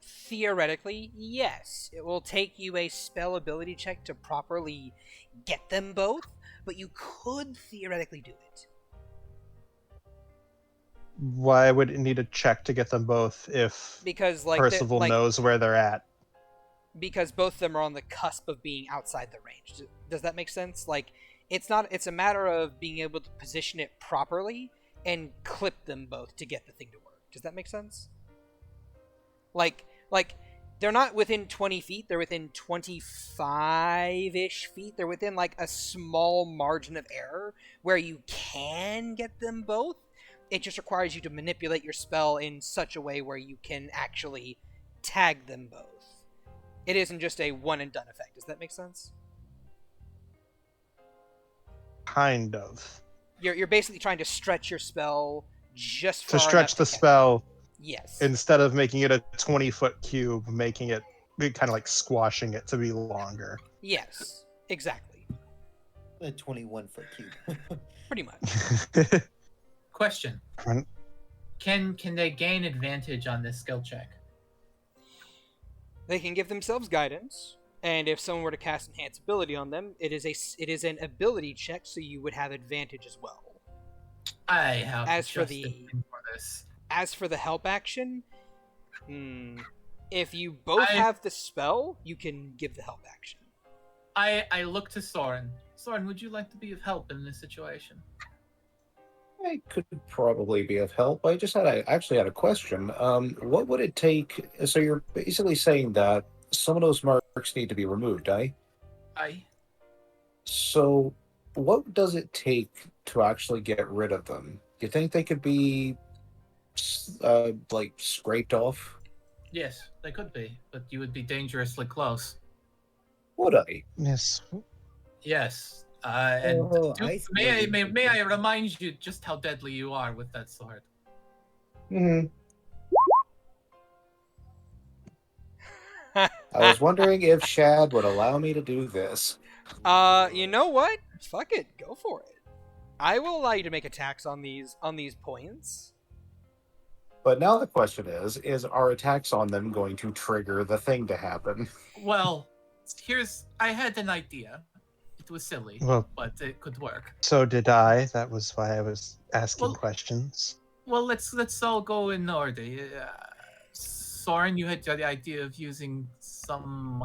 theoretically, yes. It will take you a spell ability check to properly get them both, but you could theoretically do it. Why would it need a check to get them both if Because, like, Percival knows where they're at? because both of them are on the cusp of being outside the range. Does that make sense? Like, it's a matter of being able to position it properly and clip them both to get the thing to work. Does that make sense? Like they're not within 20 feet, they're within 25-ish feet. They're within, like, a small margin of error where you can get them both. It just requires you to manipulate your spell in such a way where you can actually tag them both. It isn't just a one and done effect. Does that make sense? Kind of. You're basically trying to stretch your spell just To far stretch enough the to catch. spell, Yes. instead of making it a 20-foot cube, making it kind of like squashing it to be longer. Yes. Exactly. A 21-foot cube. Pretty much. Question. Run- Can they gain advantage on this skill check? They can give themselves guidance, and if someone were to cast enhance ability on them, it is an ability check, so you would have advantage as well. I have As for just the- a thing for this. As for the help action, if you both have the spell, you can give the help action. I look to Soren. Soren, would you like to be of help in this situation? I could probably be of help. I actually had a question. What would it take? So you're basically saying that some of those marks need to be removed, eh? So what does it take to actually get rid of them? You think they could be, like, scraped off? Yes, they could be, but you would be dangerously close. Would I? Yes. Yes. And Oh, Duke, may I remind you just how deadly you are with that sword. Hmm. I was wondering if Shad would allow me to do this. You know what? Fuck it, go for it. I will allow you to make attacks on these points. But now the question is our attacks on them going to trigger the thing to happen? Well, I had an idea. It was silly, Well, but it could work. so did I. That was why I was asking Well- questions. Well, let's all go in order. Soren, you had the idea of using some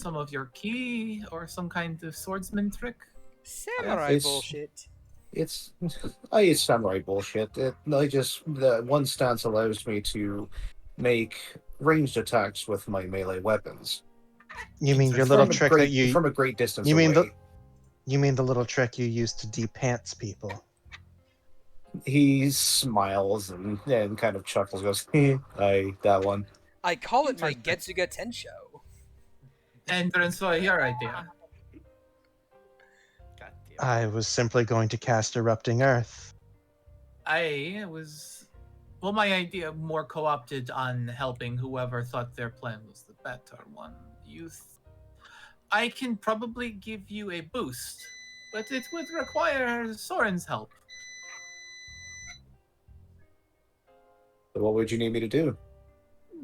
of your ki or some kind of swordsman trick. Samurai It's- bullshit. I use samurai bullshit. The one stance allows me to make ranged attacks with my melee weapons. You mean your From little From a trick great- that you from a great distance you mean away. you mean the little trick you use to de-pants people? He smiles and kind of chuckles, goes, that one. I call it my Getsuga Tensho. And then so your idea. God damn. I was simply going to cast Erupting Earth. My idea more co-opted on helping whoever thought their plan was the better one. I can probably give you a boost, but it would require Soren's help. So what would you need me to do?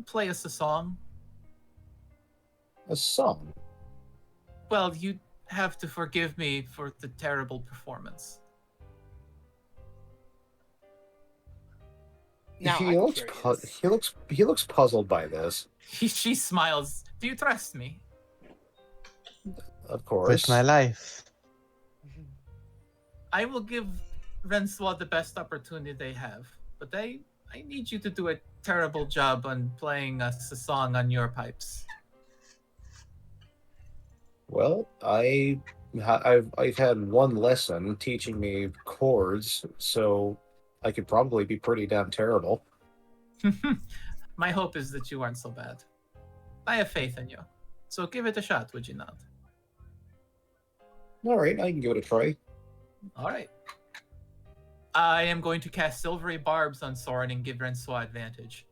Play us a song. A song. Well, you have to forgive me for the terrible performance. Now he I'm looks curious. he looks puzzled by this. She smiles. Do you trust me? Of course. With my life. I will give Rensois the best opportunity they have, but I need you to do a terrible job on playing us a song on your pipes. Well, I've had one lesson teaching me chords, so I could probably be pretty damn terrible. My hope is that you aren't so bad. I have faith in you, so give it a shot, would you not? All right, I can give it a try. All right. I am going to cast Silvery Barbs on Soren and give Rensois advantage.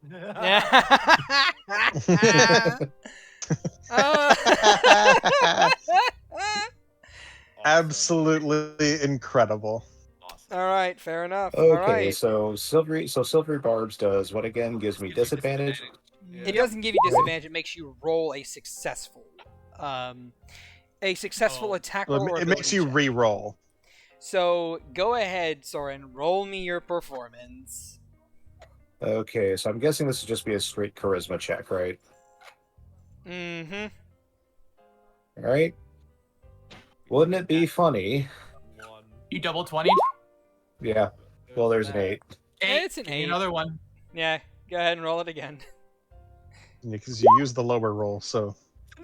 Absolutely incredible. Awesome. All right, fair enough. All Okay, right. so Silvery Barbs does what again? Gives me disadvantage. It doesn't give you disadvantage. It makes you roll a successful attack roll. Or It makes ability you check. re-roll. So go ahead, Soren. Roll me your performance. Okay, so I'm guessing this would just be a straight charisma check, right? Mm-hmm. All right. Wouldn't it be funny? You double 20? Yeah. Well, there's an 8. It's an Give me 8. Another one. Yeah. Go ahead and roll it again. Because you use the lower roll, so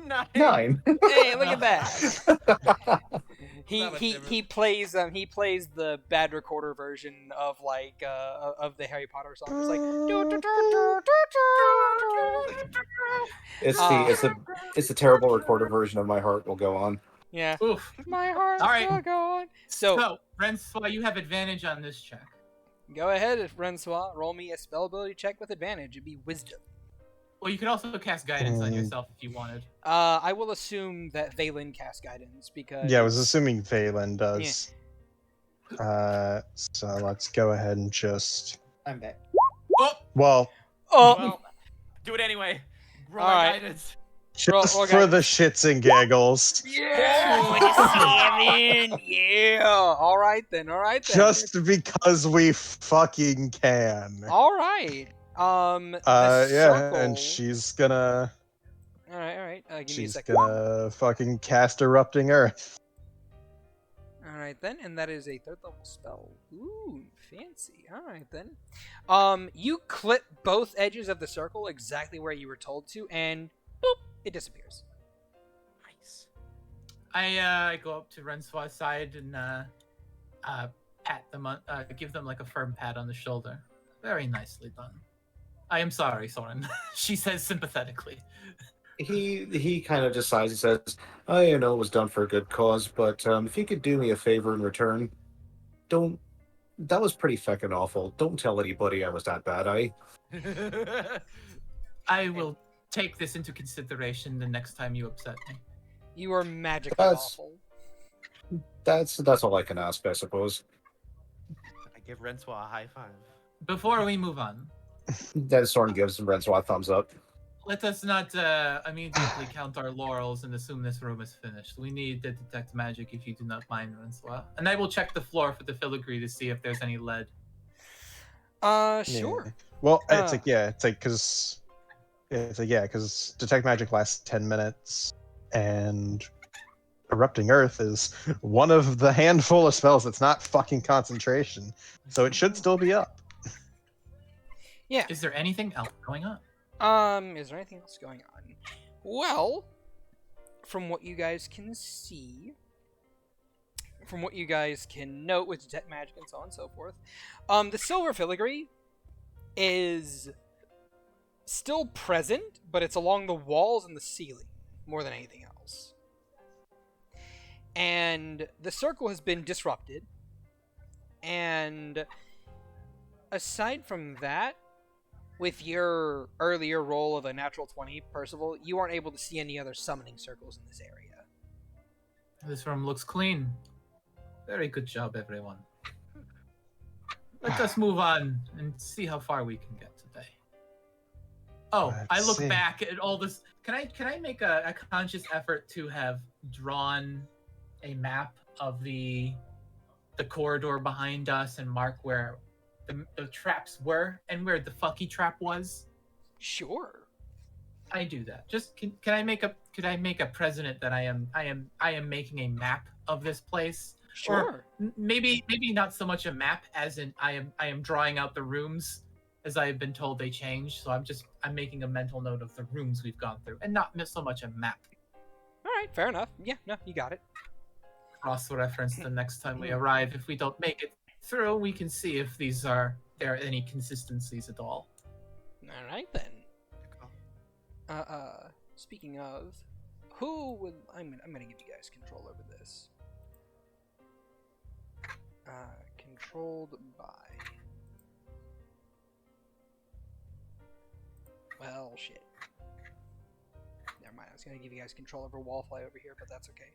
9. Hey, look at that. That much He plays the bad recorder version of of the Harry Potter song. It's like It's the terrible recorded version of My Heart Will Go On. yeah. Oof. My heart All right. will go on. So So, Rensois, you have advantage on this check. go ahead, Rensois. Roll me a spell ability check with advantage. It'd be wisdom. Well, you could also cast guidance on yourself if you wanted. I will assume that Valen casts guidance because yeah, I was assuming Valen does. So let's go ahead and just. I'm back. Oh, Well, well, do it anyway. Roll All my right. guidance. just roll for the guidance. shits and giggles. Yeah. All right then. Just because we fucking can. All right. The Yeah, circle. and she's gonna. All right. Give me a She's second. gonna fucking cast Erupting Earth. All right then, and that is a 3rd level spell. Ooh, fancy. All right then. You clip both edges of the circle exactly where you were told to, and boop, it disappears. Nice. I go up to Rensois' side and pat them on, give them like a firm pat on the shoulder. Very nicely done. I am sorry, Soren. She says sympathetically. He kind of just sighs and says, "I know it was done for a good cause, but if you could do me a favor in return, don't. That was pretty feckin' awful. Don't tell anybody I was that bad, I will take this into consideration the next time you upset me. You are magically That's- awful. That's all I can ask, I suppose." I give Rensois a high five. Before we move on, Then Soren gives Rensois a thumbs up. let us not immediately count our laurels and assume this room is finished. We need to detect magic if you do not mind, Rensois. And I will check the floor for the filigree to see if there's any lead. Sure. Yeah. Well, it's because Detect Magic lasts 10 minutes, and Erupting Earth is one of the handful of spells that's not fucking concentration, so it should still be up. Yeah. Is there anything else going on? Is there anything else going on? Well, from what you guys can see, from what you guys can note with detect magic and so on and so forth, the silver filigree is still present, but it's along the walls and the ceiling more than anything else. And the circle has been disrupted. And aside from that, with your earlier roll of a natural 20, Percival, you aren't able to see any other summoning circles in this area. This room looks clean. Very good job, everyone. Let us move on and see how far we can get today. Oh, I Let's look see. back at all this. Can I make a conscious effort to have drawn a map of the corridor behind us and mark where the traps were and where the fucky trap was? Sure. I do that. Just can I make a precedent that I am making a map of this place? Sure. Or maybe not so much a map as in I am drawing out the rooms as I have been told they change. So I'm making a mental note of the rooms we've gone through and not so much a map. All right, fair enough. Yeah, no, you got it. Cross-reference the next time we arrive. If we don't make it through, we can see if there are any consistencies at all. All right then. Speaking of, who would I'm gonna give you guys control over this. Controlled by. Well, shit. Never mind. I was gonna give you guys control over Wallfly over here, but that's okay.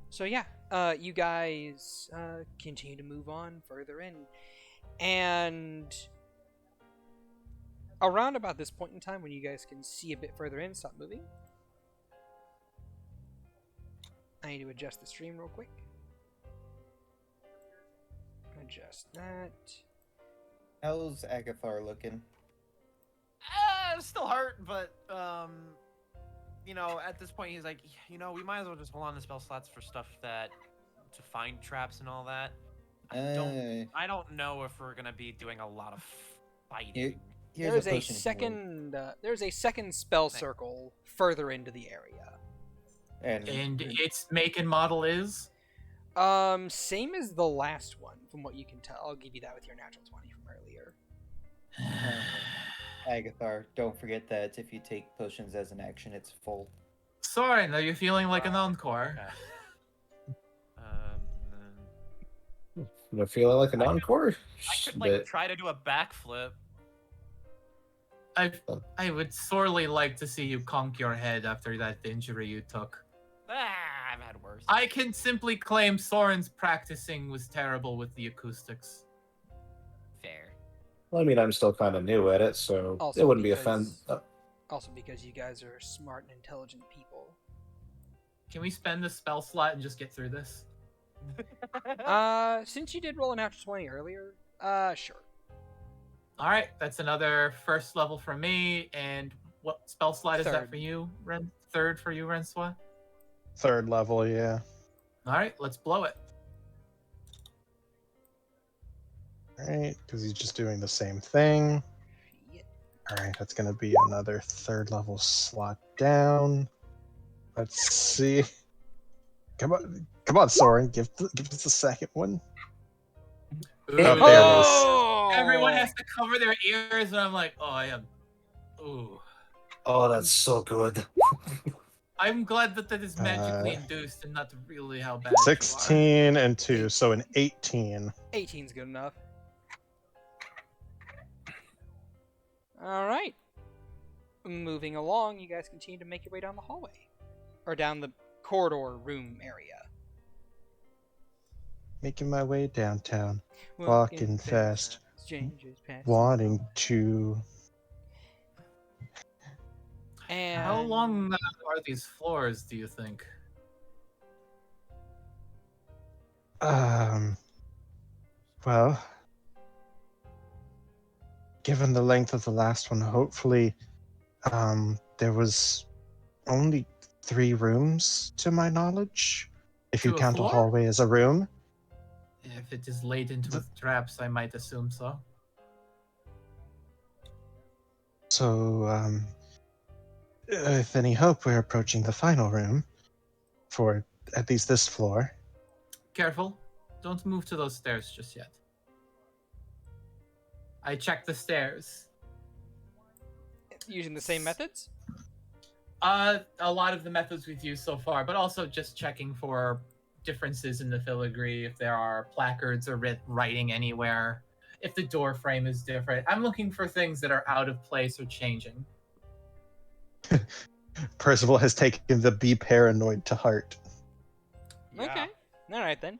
So yeah. You guys continue to move on further in, and around about this point in time, when you guys can see a bit further in, stop moving. I need to adjust the stream real quick. Adjust that. How's Agathar looking? Still hurt, but at this point he's like, we might as well just hold on to spell slots for stuff to find traps and all that. I don't know if we're gonna be doing a lot of fighting. There's a second spell circle further into the area. And its make and model is? Same as the last one, from what you can tell. I'll give you that with your natural 20 from earlier. Agathar, don't forget that if you take potions as an action, it's full. Soren, are you feeling like an encore? I'm feeling like an encore. I could try to do a backflip. I would sorely like to see you conk your head after that injury you took. I've had worse. I can simply claim Soren's practicing was terrible with the acoustics. Fair. Well, I mean, I'm still kind of new at it, so Also it wouldn't be Also because you guys are smart and intelligent people. Can we spend the spell slot and just get through this? Since you did roll a natural 20 earlier, sure. Alright, that's another first level from me, and what spell slot is that Third. for you, Ren? Third for you, Renswa? Third level, yeah. Alright, let's blow it. Alright, because he's just doing the same thing. Yeah. Alright, that's going to be another third level slot down. Let's see. Come on, Soren. Give us the second one. Ooh. There it is. Oh! Everyone has to cover their ears, and I'm like, oh, I am. Ooh. Oh, that's so good. I'm glad that is magically induced and not really how bad you are. 16 and 2, so an 18. 18's good enough. Alright. Moving along, you guys continue to make your way down the hallway. Or down the corridor room area. Making my way downtown. Walking fast. Strangers pass. Wanting to... And How long are these floors, do you think? Well, given the length of the last one, hopefully, there was only 3 rooms to my knowledge, if you To a count a floor? hallway as a room. If it is laden with traps, I might assume so. So, if any hope, we're approaching the final room for at least this floor. Careful. Don't move to those stairs just yet. I checked the stairs. using the same methods? A lot of the methods we've used so far, but also just checking for differences in the filigree, if there are placards or writing anywhere, if the door frame is different. I'm looking for things that are out of place or changing. Percival has taken the be paranoid to heart. Okay. All right then.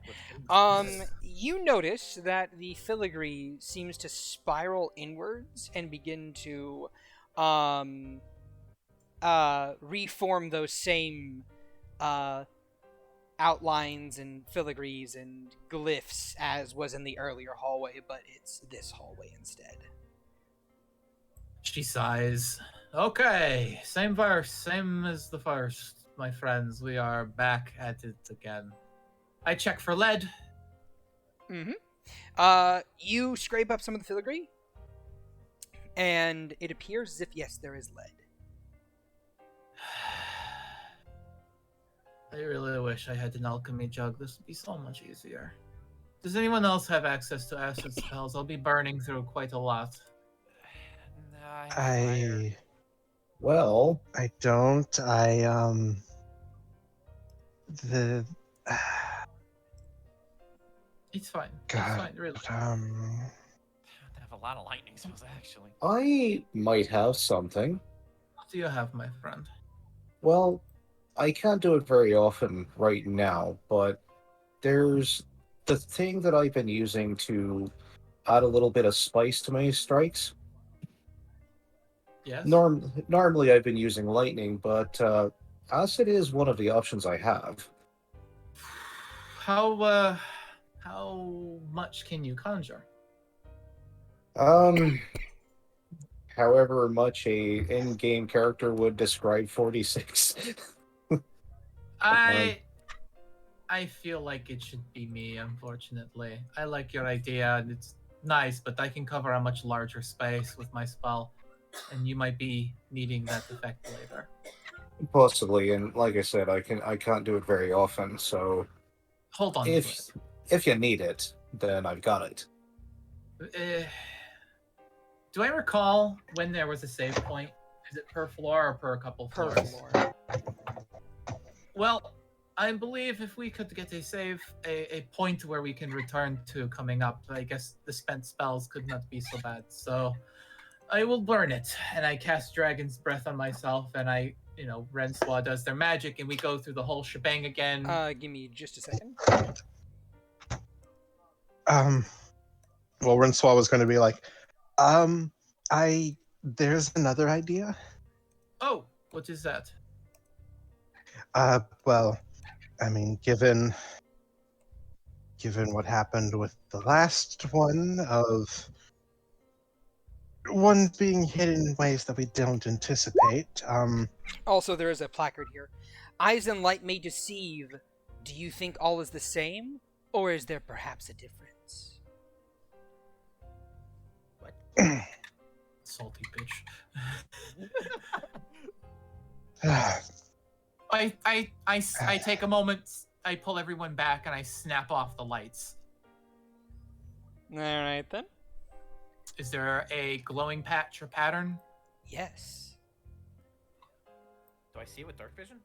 You notice that the filigree seems to spiral inwards and begin to reform those same outlines and filigrees and glyphs as was in the earlier hallway, but it's this hallway instead. She sighs. Okay, same verse, same as the first, my friends. We are back at it again. I check for lead. You scrape up some of the filigree, and it appears as if, yes, there is lead. I really wish I had an alchemy jug. This would be so much easier. Does anyone else have access to acid spells? I'll be burning through quite a lot. No, I Well, I don't. The It's fine. God, It's fine, really. I have a lot of lightning spells actually. I might have something. What do you have, my friend? Well, I can't do it very often right now, but there's the thing that I've been using to add a little bit of spice to my strikes. Yes? Normally I've been using lightning, but acid is one of the options I have. How much can you conjure? However much a in-game character would describe 46. I feel like it should be me, unfortunately. I like your idea, and it's nice, but I can cover a much larger space with my spell, and you might be needing that effect later. Possibly, and like I said, I can't do it very often, so Hold on to it. if you need it, then I've got it. Do I recall when there was a save point? Is it per floor or per a couple Per floors? floor. Well, I believe if we could get a point where we can return to coming up, I guess the spent spells could not be so bad. So I will burn it, and I cast Dragon's Breath on myself, and Renswa does their magic, and we go through the whole shebang again. Give me just a second. Well, Rincewa was going to be like, there's another idea. Oh, what is that? Well, I mean, given what happened with the last one, of one being hidden in ways that we don't anticipate, Also, there is a placard here. Eyes and light may deceive. Do you think all is the same, or is there perhaps a difference? Salty bitch. I take a moment, I pull everyone back, and I snap off the lights. Alright then. Is there a glowing patch or pattern? Yes. Do I see it with dark vision?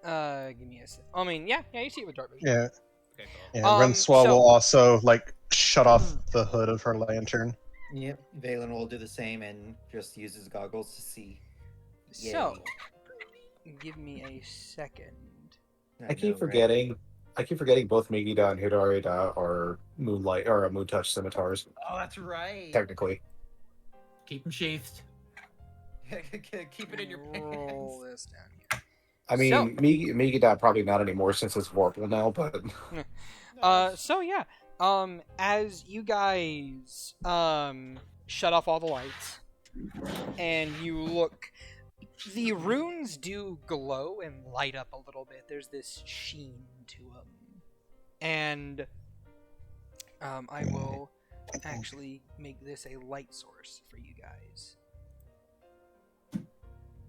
Give me a sec. I mean, yeah, you see it with dark vision. yeah, Okay, cool. yeah. so- Rincewa will also shut off the hood of her lantern. Yep, Valen will do the same and just use his goggles to see. So, give me a second. I keep forgetting both Megiddo and Hidarida are moonlight or moon touch scimitars. Oh, that's right. Technically, Keep them sheathed. Keep it in your Roll pants. this down here. I mean, Megiddo probably not anymore since it's Vorpal now, but So yeah, as you guys shut off all the lights and you look, the runes do glow and light up a little bit. There's this sheen to them, and I will actually make this a light source for you guys.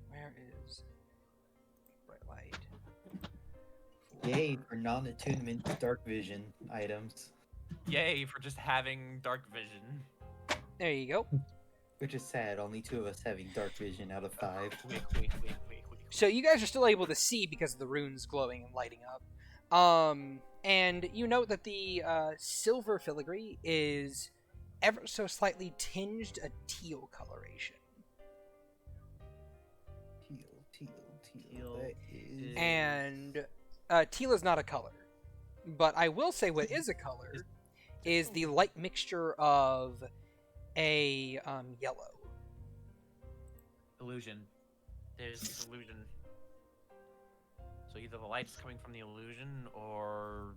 Where is bright light? Yay for non-attunement to dark vision items. Yay for just having dark vision. There you go. Which is sad, only 2 of us having dark vision out of 5. Wait. So you guys are still able to see because of the runes glowing and lighting up. And you note that the silver filigree is ever so slightly tinged a teal coloration. Teal. That is... And teal is not a color. But I will say what is a color is the light mixture of a yellow. Illusion. There's illusion. So So either the light's coming from the illusion, or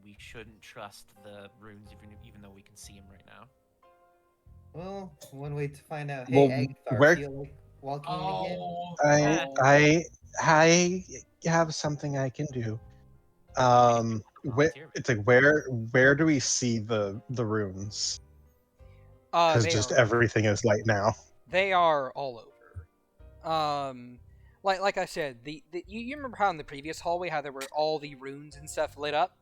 we shouldn't trust the runes even though we can see them right now. Well, one way to find out. Well, Hey, Agathar, where- feel like walking in again? Oh, I oh. I have something I can do. Volunteer. It's like where do we see the runes? Because They just are everything is light now. they are all over. Like I said, you remember how in the previous hallway how there were all the runes and stuff lit up,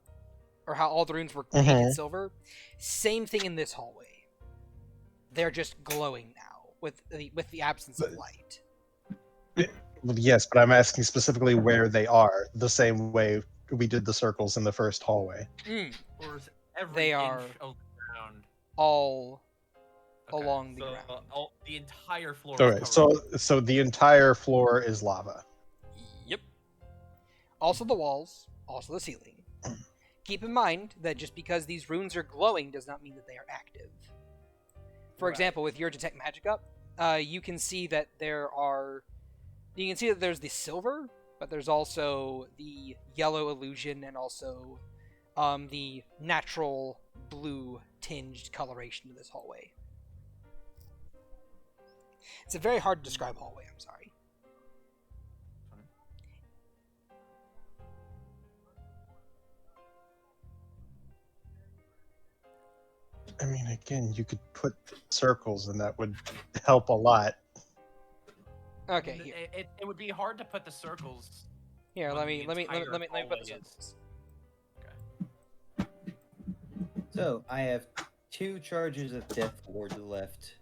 or how all the runes were painted silver. Same thing in this hallway. They're just glowing now with the absence of light. Well, yes, but I'm asking specifically where they are. The same way we did the circles in the first hallway. Or is every They inch are of the ground all okay, along the so, ground. the entire floor. All is right, covered. so the entire floor is lava. Yep. Also the walls, also the ceiling. Keep in mind that just because these runes are glowing does not mean that they are active. For Right. example, with your detect magic up, you can see that there's the silver, but there's also the yellow illusion and also the natural blue tinged coloration of this hallway. It's a very hard to describe hallway, I'm sorry. I mean, again, you could put circles, and that would help a lot. Okay, here. It would be hard to put the circles. Here, when let the me entire put the hallway circles. So, I have 2 charges of Death Ward left.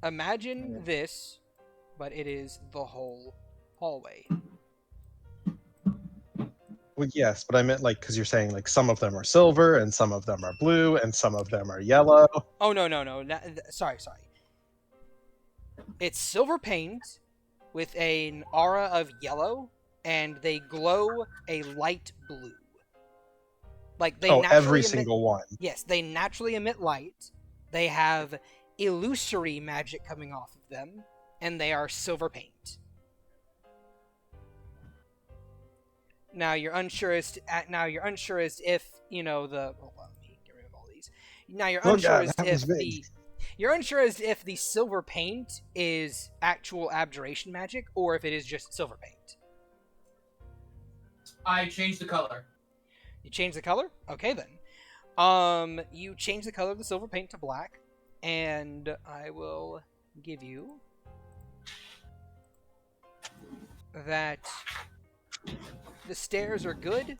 Imagine this, but it is the whole hallway. Well, yes, but I meant like because you're saying like some of them are silver and some of them are blue and some of them are yellow. Oh no. Sorry. It's silver paint with an aura of yellow, and they glow a light blue. Like they naturally Every emit, single one. Yes, they naturally emit light. They have illusory magic coming off of them, and they are silver paint. Now you're unsure as to, if you know the. Hold on, let me get rid of all these. Now you're unsure as that if was big. the silver paint is actual abjuration magic or if it is just silver paint. I changed the color. You change the color? Okay then. You change the color of the silver paint to black, and I will give you that the stairs are good.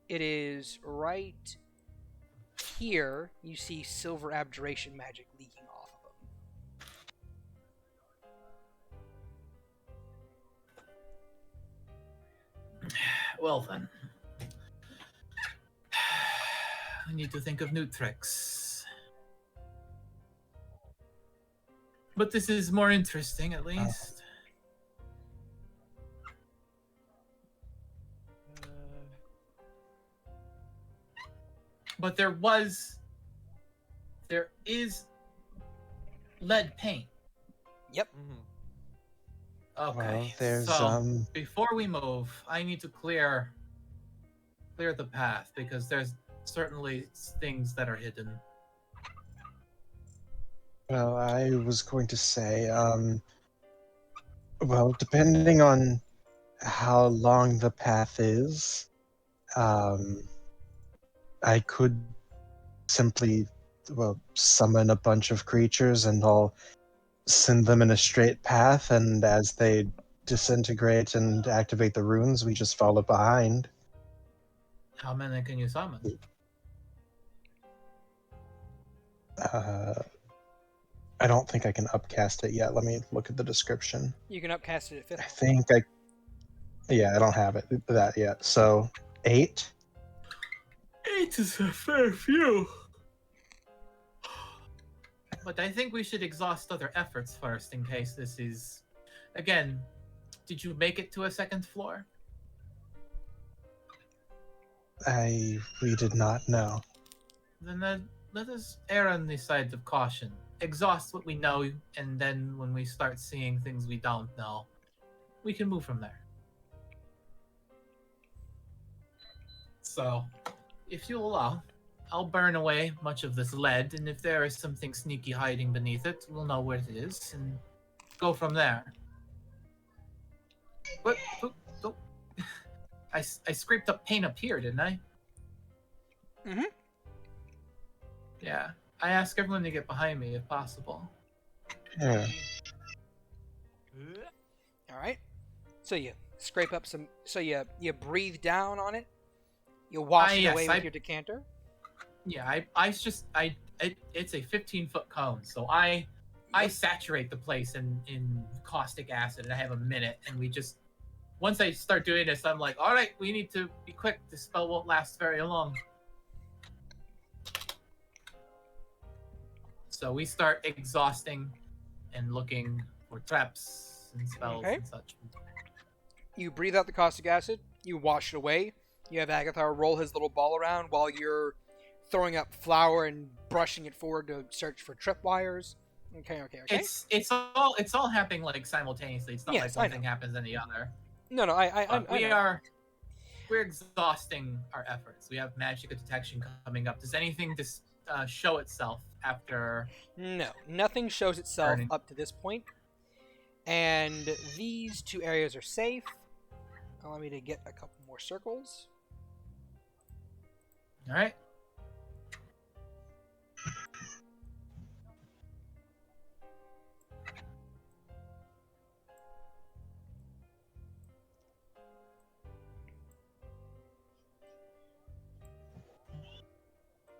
It is right here you see silver abjuration magic leaking off of them. Well then. I need to think of new tricks. But this is more interesting, at least. But there is lead paint. Yep. Okay. Well, there's so before we move, I need to clear the path because there's certainly things that are hidden. Well, I was going to say, well, depending on how long the path is, I could simply, summon a bunch of creatures and I'll send them in a straight path, and as they disintegrate and activate the runes, we just follow behind. How many can you summon? I don't think I can upcast it yet. Let me look at the description. You can upcast it at I 5th. think I don't have that yet. So 8. 8 is a fair few. But I think we should exhaust other efforts first in case this is... Again, did you make it to a 2nd floor? We did not know. Then let us err on the side of caution. Exhaust what we know, and then when we start seeing things we don't know, we can move from there. So, if you'll allow, I'll burn away much of this lead, and if there is something sneaky hiding beneath it, we'll know where it is and go from there. What? Oh. I scraped up paint up here, didn't I? Mhm. Yeah. I ask everyone to get behind me if possible. Yeah. All right. So you scrape up some. So you breathe down on it. You wash it away with your decanter. Yeah, it's a 15-foot cone, so I saturate the place in caustic acid, and I have a minute, and we just once I start doing this, I'm like, all right, we need to be quick. This spell won't last very long. So we start exhausting and looking for traps and spells and such. You breathe out the caustic acid. You wash it away. You have Agathar roll his little ball around while you're throwing up flour and brushing it forward to search for tripwires. Okay. It's all happening like simultaneously. It's not like one thing happens and the other. No, We're exhausting our efforts. We have magical detection coming up. Does anything just show itself after? No, nothing shows itself up to this point. And these two areas are safe. Allow me to get a couple more circles. All right.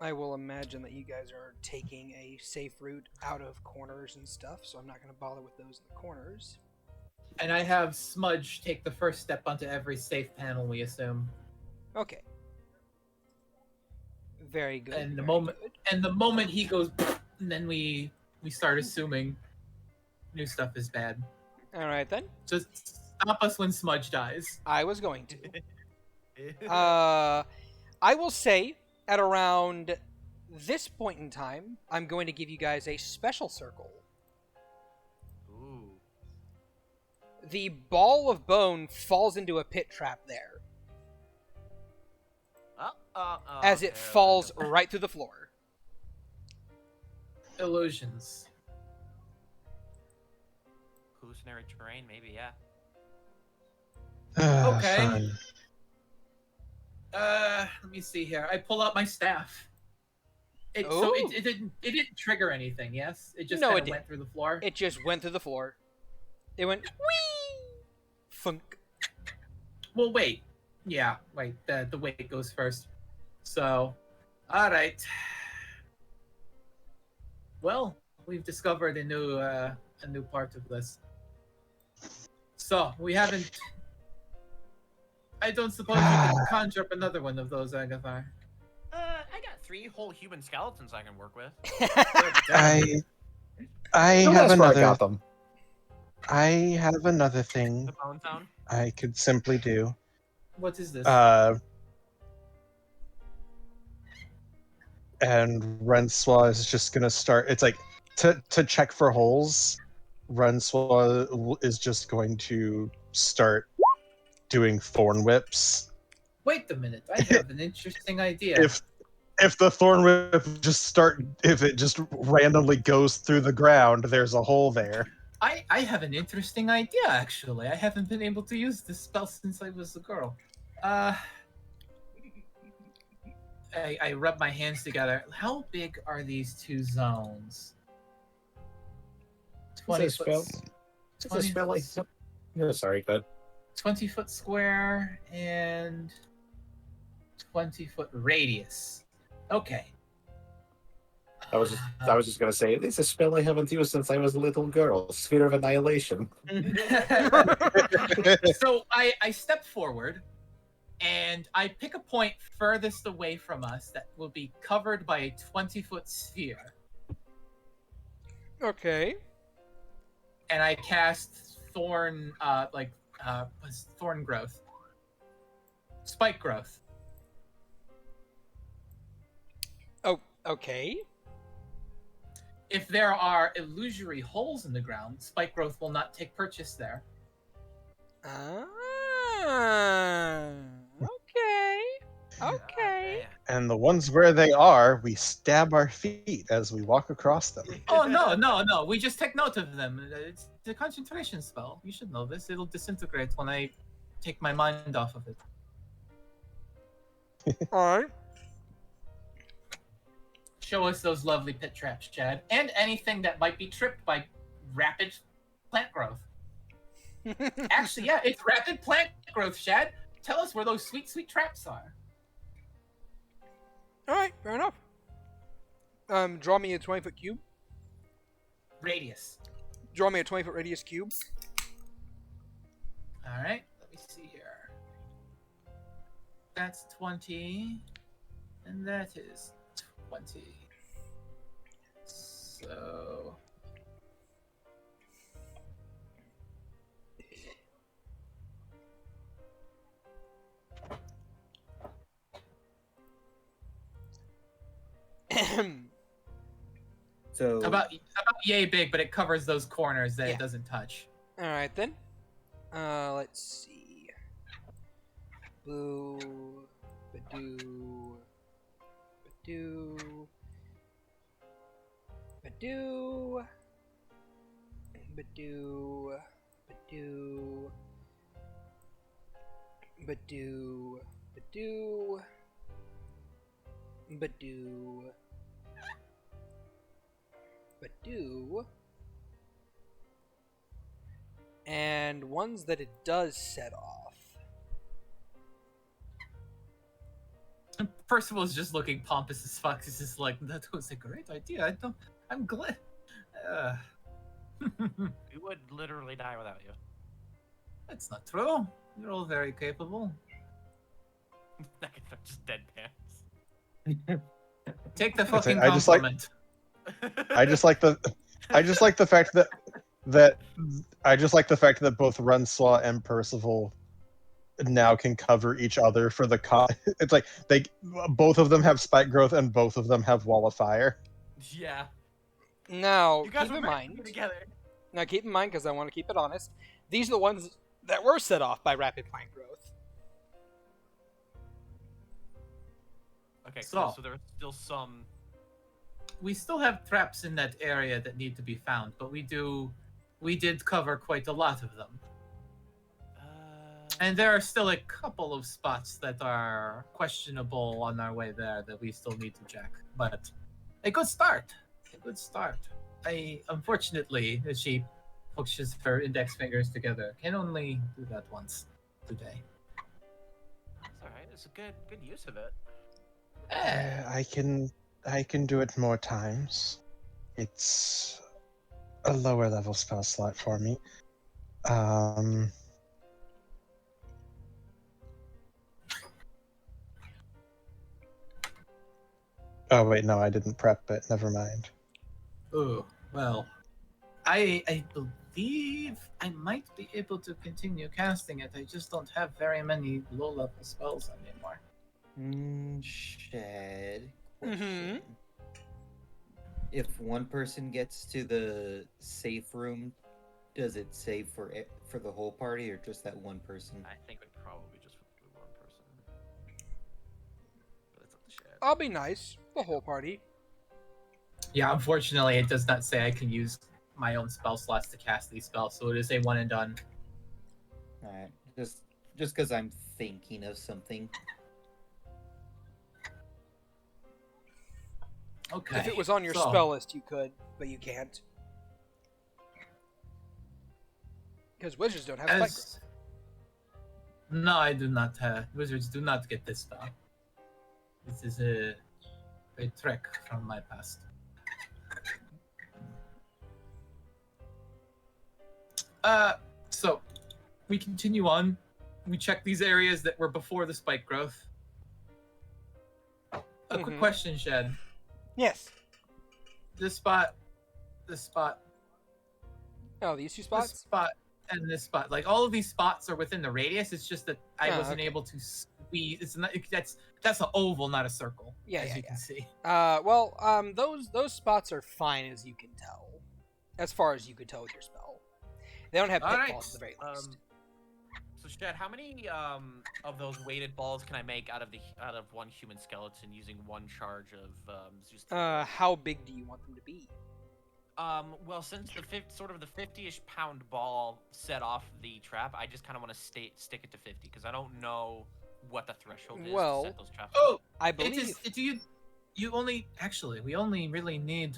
I will imagine that you guys are taking a safe route out of corners and stuff, so I'm not going to bother with those in the corners. And I have Smudge take the first step onto every safe panel, we assume. Okay. Very good. And the moment he goes, and then we start assuming new stuff is bad. All right then. Just stop us when Smudge dies. I was going to. I will say at around this point in time, I'm going to give you guys a special circle. Ooh. The ball of bone falls into a pit trap there. As it falls right through the floor. Illusions. Hallucinatory terrain, maybe, yeah. Okay. Fine. Let me see here. I pull out my staff. So it didn't trigger anything, yes? It just went through the floor? It just went through the floor. It went whee! Funk. Well, wait. Yeah, wait. The weight goes first. So, alright. Well, we've discovered a new part of this. So, we haven't... I don't suppose you can conjure up another one of those, Agathar. I got 3 whole human skeletons I can work with. I have another. I got them. I have another thing The Bone Town? I could simply do. What is this? And Renswa is just gonna start. It's like to check for holes. Renswa is just going to start doing thorn whips. Wait a minute, I have an interesting idea. If the thorn whip if it just randomly goes through the ground, there's a hole there. I have an interesting idea, actually. I haven't been able to use this spell since I was a girl. I rub my hands together. How big are these 2 zones? 20 It's a spell. It's a spell like... No, sorry, but 20-foot square and 20-foot radius. Okay. I was just gonna say, it's a spell I haven't used since I was a little girl. Sphere of Annihilation. So I step forward, and I pick a point furthest away from us that will be covered by a 20-foot sphere. Okay. And I cast thorn, thorn growth. Spike growth. Oh, okay. If there are illusory holes in the ground, spike growth will not take purchase there. Okay. Okay. And the ones where they are, we stab our feet as we walk across them. Oh, no. We just take note of them. It's a concentration spell. You should know this. It'll disintegrate when I take my mind off of it. Alright. Show us those lovely pit traps, Chad. And anything that might be tripped by rapid plant growth. Actually, yeah, it's rapid plant growth, Shad. Tell us where those sweet, sweet traps are. Alright, fair enough. Draw me a 20-foot cube. Radius. Draw me a 20-foot radius cube. Alright, let me see here. That's 20. And that is 20. So... So About yay big, but it covers those corners that Yeah. it doesn't touch. Alright then. Let's see. Boo. Badoo. Badoo. Badoo. Badoo. Badoo. Badoo. Badoo. Badoo. Badoo. And ones that it does set off. Percival is just looking pompous as fuck. He's just like, that was a great idea. I'm glad. We would literally die without you. That's not true. You're all very capable. Just deadpans. Take the fucking I just like- compliment. I just like the fact that both Renslaw and Percival now can cover each other for the it's like both of them have spike growth and both of them have wall of fire. Yeah. Now, You guys keep in were meant to mind. be together. Now, keep in mind, because I want to keep it honest. These are the ones that were set off by rapid plant growth. Okay, So- cool. So there are still some. We still have traps in that area that need to be found, but we did cover quite a lot of them. And there are still a couple of spots that are questionable on our way there that we still need to check. But a good start. A good start. Unfortunately, as she pushes her index fingers together, can only do that once today. It's alright. It's a good use of it. I can do it more times. It's a lower level spell slot for me. Oh wait, no, I didn't prep it. Never mind. Oh, well. I believe I might be able to continue casting it. I just don't have very many low-level spells anymore. Shad. Mhm. Question. If one person gets to the safe room, does it save for the whole party or just that one person? I think it probably just would be one person. But that's up to Shad. I'll be nice. The whole party. Yeah, unfortunately, it does not say I can use my own spell slots to cast these spells, so it is a one and done. All right, just because I'm thinking of something. Okay. If it was on your so- spell list, you could, but you can't. Because wizards don't have spike growth. As... No, I do not have. Wizards do not get this spell. This is a trick from my past. So we continue on. We check these areas that were before the spike growth. A quick Mhm. question, Shad. Yes. This spot, Oh, these two this spots? spot, and this spot. Like all of these spots are within the radius. It's just that I Oh, wasn't okay. able to squeeze. It's not. That's an oval, not a circle. Yeah, as yeah, you yeah. can see. Well, those spots are fine as you can tell. As far as you could tell with your spell. They don't have All right, pitfalls at the very least. So Shad, how many of those weighted balls can I make out of one human skeleton using one charge of Zeus? How big do you want them to be? Well, since the 50-ish pound ball set off the trap, I just kind of want to stick it to 50 because I don't know what the threshold is to set those traps. Oh, I believe we only really need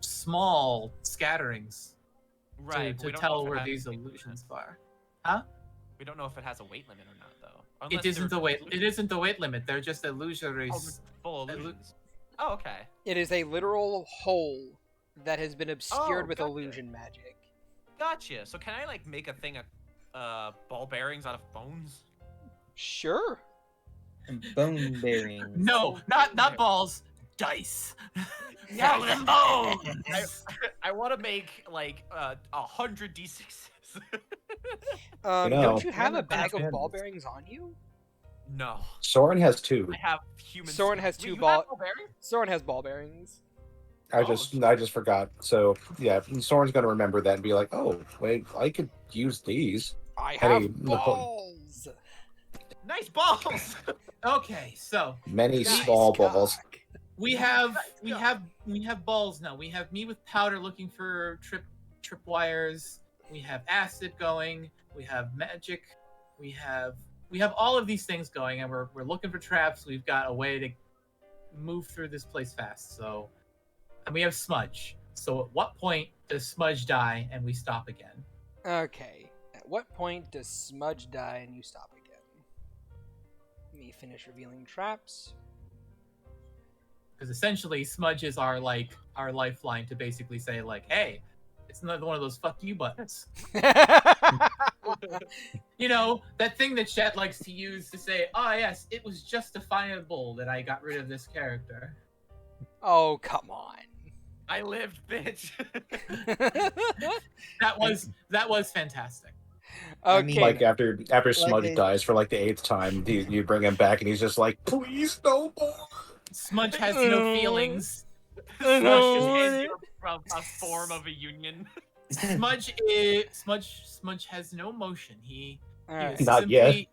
small scatterings Right. to tell where these illusions are. Huh? We don't know if it has a weight limit or not, though. It isn't the weight limit. They're just illusories. Full illusions. Oh, okay. it is a literal hole that has been obscured with gotcha. illusion magic. Gotcha. So can I like make a thing of ball bearings out of bones? Sure. And bone bearings. No, not balls. Dice. Yeah, Throw them bones. I want to make like 100 d6s. Don't you have a I'm bag of not ball fan. bearings on you? No. Soren has 2. I have human. Soren has Wait, two you have ball. bearings? Soren has ball bearings. I just forgot. So yeah, Soren's gonna remember that and be like, oh wait, I could use these. I Hey, have look, balls. Nice balls. Okay, so Many Nice small cock. balls. we have balls now. We have me with powder looking for trip wires. We have acid going. We have magic. We have all of these things going, and we're looking for traps. We've got a way to move through this place fast. So, and we have Smudge. So, at what point does Smudge die and we stop again? Okay. At what point does Smudge die and you stop again? Let me finish revealing traps. Because essentially, Smudge is our lifeline to basically say like, hey, it's another one of those fuck you buttons. You know, that thing that Shad likes to use to say, oh yes, it was justifiable that I got rid of this character. Oh, come on. I lived, bitch. That was fantastic. I mean, Okay. Like after Smudge they- dies for like the 8th time, you bring him back and he's just like, please no more. Smudge has no feelings. Smudge from a form of a union. Smudge has no motion. He Alright. is Not yet. He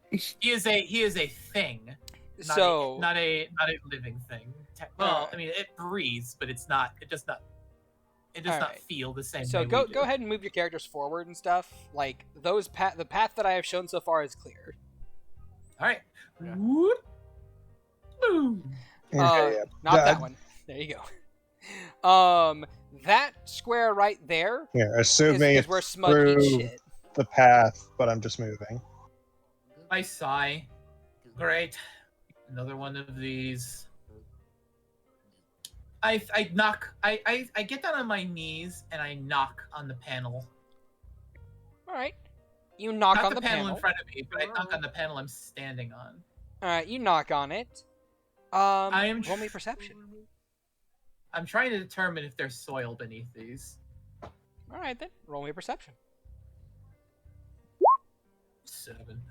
is a thing. So, Not a living thing. Well, Alright. I mean, it breathes, but it does not Alright. feel the same. so way go we do. go ahead and move your characters forward and stuff. Like the path that I have shown so far is clear. All right. Yeah. Whoop. Boom. Okay, Not that one. There you go. That square right there Yeah, is assuming it's where Smudge eats through shit. the path, but I'm just moving. I sigh. Great. Another one of these. I get down on my knees and I knock on the panel. All right. You knock Not on the the panel in front of me, but I knock on the panel I'm standing on. All right. You knock on it. I am roll me perception. I'm trying to determine if there's soil beneath these. All right then. Roll me perception. 7.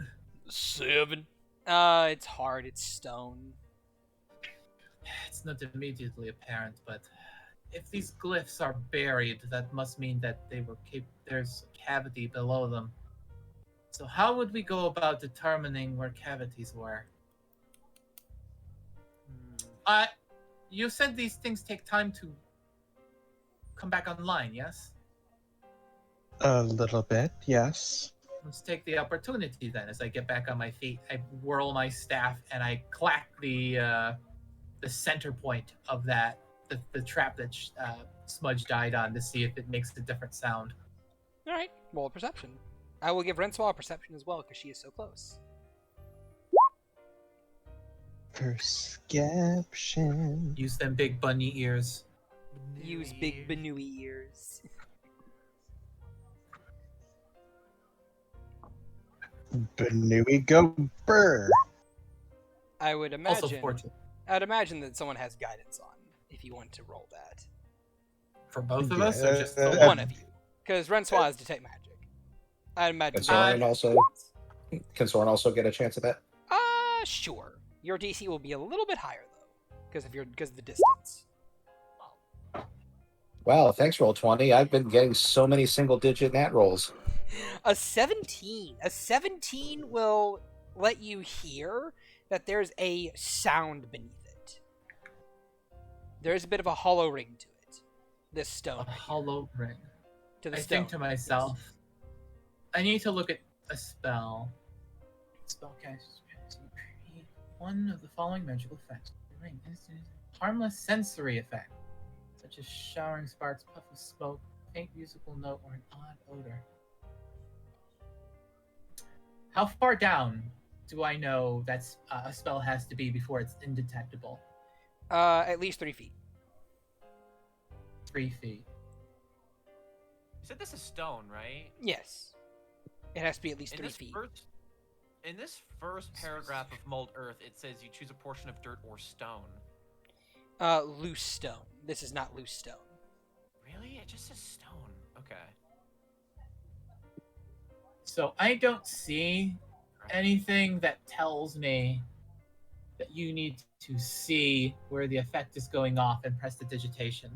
7. It's hard. It's stone. It's not immediately apparent, but if these glyphs are buried, that must mean that there's a cavity below them. So how would we go about determining where cavities were? You said these things take time to come back online, yes? A little bit, yes. Let's take the opportunity then. As I get back on my feet, I whirl my staff and I clack the center point of that, the trap that Smudge died on, to see if it makes a different sound. All right. Roll a perception. I will give Renswall a perception as well because she is so close. Perception. Use them big bunny ears. Use big Banui ears. Banui go burr. I would Also imagine. 14. I'd imagine that someone has guidance on if you want to roll that. For both of us, or just For the one of you, because Renswall has detect magic. I'd imagine. Can Soren also get a chance at that? Sure. Your DC will be a little bit higher though, because of the distance. Wow, thanks, Roll20. I've been getting so many single-digit nat rolls. A 17. A 17 will let you hear that there's a sound beneath it. There's a bit of a hollow ring to it. This stone. A hollow ring. To the I stone. think to myself, I need to look at a spell. Spellcast. One of the following magical effects. Ring. Harmless sensory effect, such as showering sparks, puff of smoke, faint musical note, or an odd odor. How far down do I know that a spell has to be before it's indetectable? At least 3 feet. 3 feet. You said this is stone, right? Yes. It has to be at least 3 feet. In this first paragraph of Mold Earth, it says you choose a portion of dirt or stone. Loose stone. This is not loose stone. Really? It just says stone. Okay. So I don't see anything that tells me that you need to see where the effect is going off and press the digitation.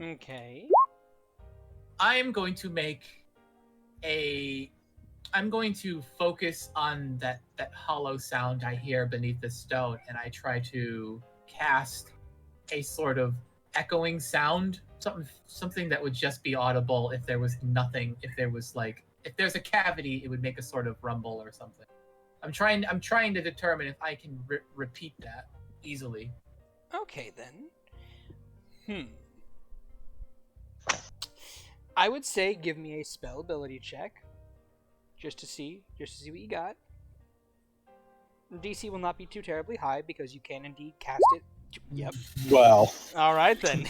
Okay. I am going to I'm going to focus on that hollow sound I hear beneath the stone, and I try to cast a sort of echoing sound, something that would just be audible if there was nothing, if there's a cavity, it would make a sort of rumble or something. I'm trying to determine if I can repeat that easily. Okay then. I would say give me a spell ability check. Just to see what you got. DC will not be too terribly high because you can indeed cast it. Yep. Well, All right then.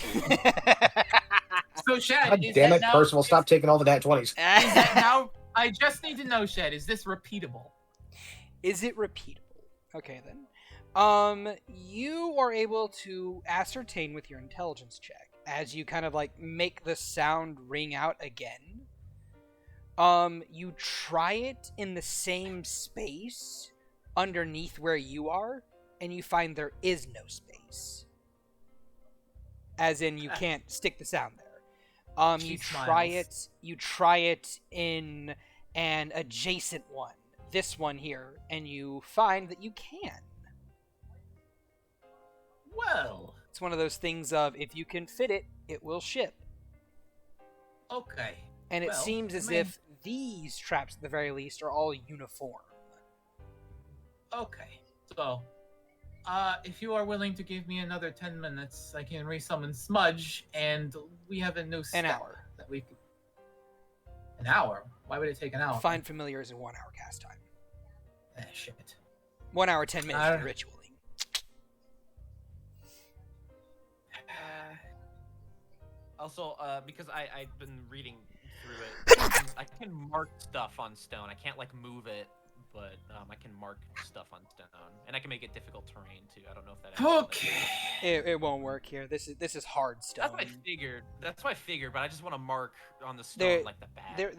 So Shad, God is damn that it, now, Percival, stop taking all the nat 20s. Is that now? I just need to know, Shad, is this repeatable? Is it repeatable? Okay then. You are able to ascertain with your intelligence check as you kind of like make the sound ring out again. You try it in the same space underneath where you are, and you find there is no space. As in, you can't stick the sound there. You try it in an adjacent one, this one here, and you find that you can. Well, It's one of those things of, if you can fit it, it will ship. okay. And it Well, seems as if these traps, at the very least, are all uniform. Okay. So, if you are willing to give me another 10 minutes, I can resummon Smudge, and we have a new step An hour. that we could... An hour? Why would it take an hour? Find familiar is a 1 hour cast time. Shit. 1 hour, 10 minutes for ritualing. Also, because I've been reading through it, I can mark stuff on stone. I can't like move it, but I can mark stuff on stone, and I can make it difficult terrain too. I don't know if that. Okay. It won't work here. This is hard stone. That's what I figured. But I just want to mark on the stone like the bad.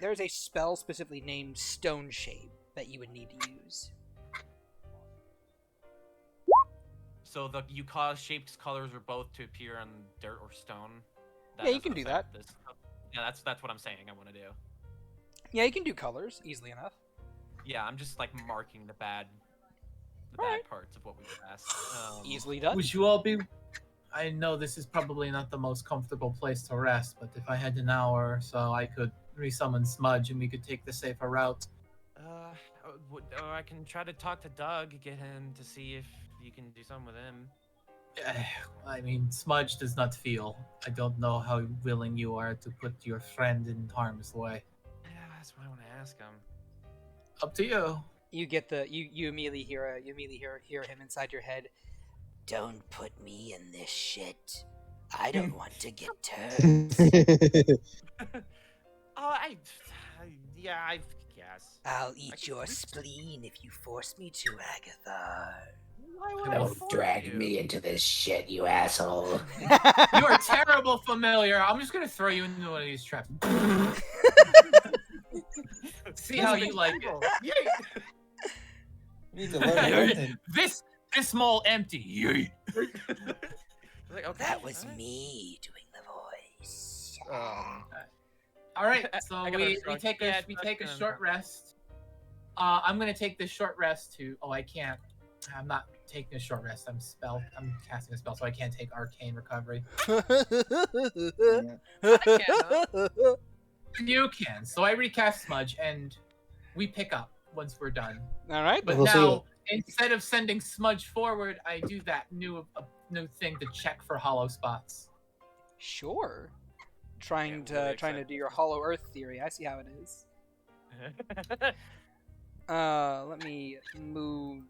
There's a spell specifically named Stone Shape that you would need to use. So you cause shaped colors or both to appear on dirt or stone. Yeah, you can do that. Yeah, that's what I'm saying. I want to do. Yeah, you can do colors easily enough. Yeah, I'm just like marking the bad Alright. parts of what we passed. Easily done. Would you all be... I know this is probably not the most comfortable place to rest, but if I had an hour or so, I could resummon Smudge and we could take the safer route. I can try to talk to Doug, get him to see if you can do something with him. I mean, Smudge does not feel. I don't know how willing you are to put your friend in harm's way. Yeah, that's what I want to ask him. Up to you. You get you immediately hear hear him inside your head. Don't put me in this shit. I don't want to get turned. I guess. I'll eat your spleen if you force me to, Agathar. Why would I Don't force drag you? me into this shit, you asshole. You are terrible, familiar. I'm just gonna throw you into one of these traps. See how you like it. You need to learn one thing. This mole empty. Yeet. Like, okay, That was alright. me doing the voice. All right, so I gotta we shrug. take Yeah, a that's short rest. I'm gonna take this short rest to. Oh, I can't. I'm not taking a short rest. I'm casting a spell, so I can't take arcane recovery. Yeah. You can. So I recast smudge, and we pick up once we're done. All right. But We'll see now, instead of sending smudge forward, I do that new thing to check for hollow spots. Sure. Trying really to do your Hollow Earth theory. I see how it is. excited. Let me move.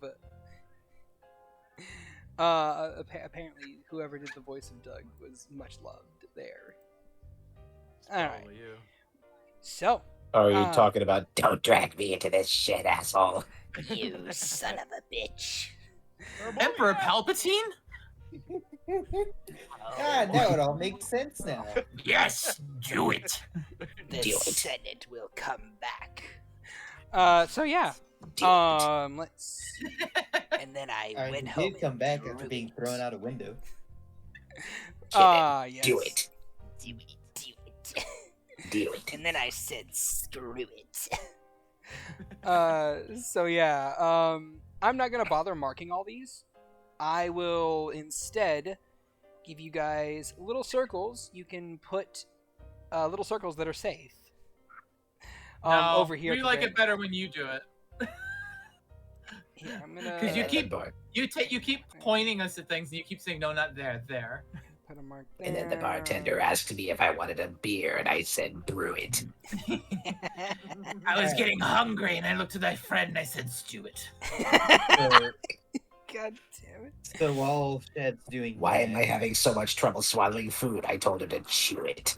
Apparently, whoever did the voice of Doug was much loved there. All right. Probably you. So, Are you talking about don't drag me into this shit, asshole? you son of a bitch. Emperor Palpatine? Ah, now it all makes sense now. Yes, do it. The Do it. Senate will come back. So yeah. Do it. Let's. And then I Alright, went he home. did come back and after drew being it. thrown out a window. Yes. Do it. Do it. Do it. Do it. And then I said, "Screw it." So yeah. I'm not gonna bother marking all these. I will instead give you guys little circles. You can put little circles that are safe. No, Over here. We at the like very- it better when you do it. Here, I'm gonna. Because you And keep then you keep pointing us at things and you keep saying no, not there, there. Put a mark there. And then the bartender asked me if I wanted a beer, and I said, brew it. I was getting hungry and I looked at my friend and I said, stew it. So, God damn it. so while Shad's doing Why that, am I having so much trouble swallowing food? I told him to chew it.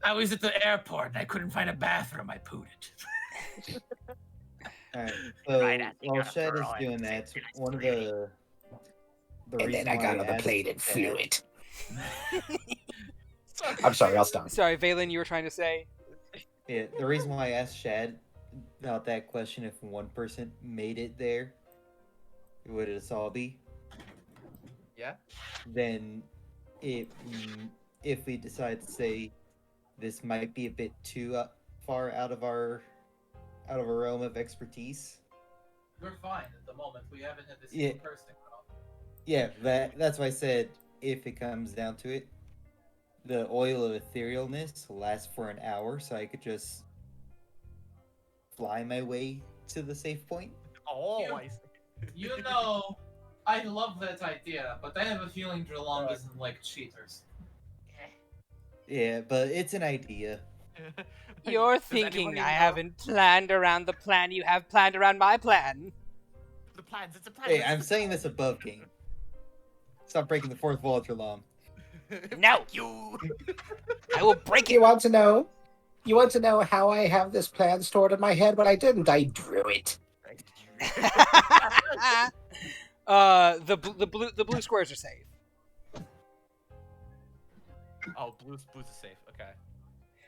I was at the airport and I couldn't find a bathroom. I pooed it. Alright, so Right at the while Shad is girl doing and that, say, one of "That's the And reason then I got why on the asked plane and flew Shad- it. I'm sorry, I'll stop. Sorry, Valen, you were trying to say? Yeah, the reason why I asked Shad about that question, if one person made it there, would it all be? Yeah. Then, if we decide to say this might be a bit too far out of our realm of expertise, We're fine at the moment. We haven't had this Yeah. person come up. yeah, that's why I said if it comes down to it, the oil of etherealness lasts for an hour, so I could just fly my way to the safe point. Oh, I see. You know, I love that idea, but I have a feeling ch-ldr-n doesn't like cheaters. Yeah, but it's an idea. You're Does thinking anybody I know- haven't planned around the plan you have planned around my plan. The plans. It's a plan. Hey, I'm saying this above game. Stop breaking the fourth wall, Ch-ldr-n. No. You. I will break You it. want to know? You want to know how I have this plan stored in my head? But I didn't. I drew it. The blue squares are safe. Oh, blue's is safe. Okay.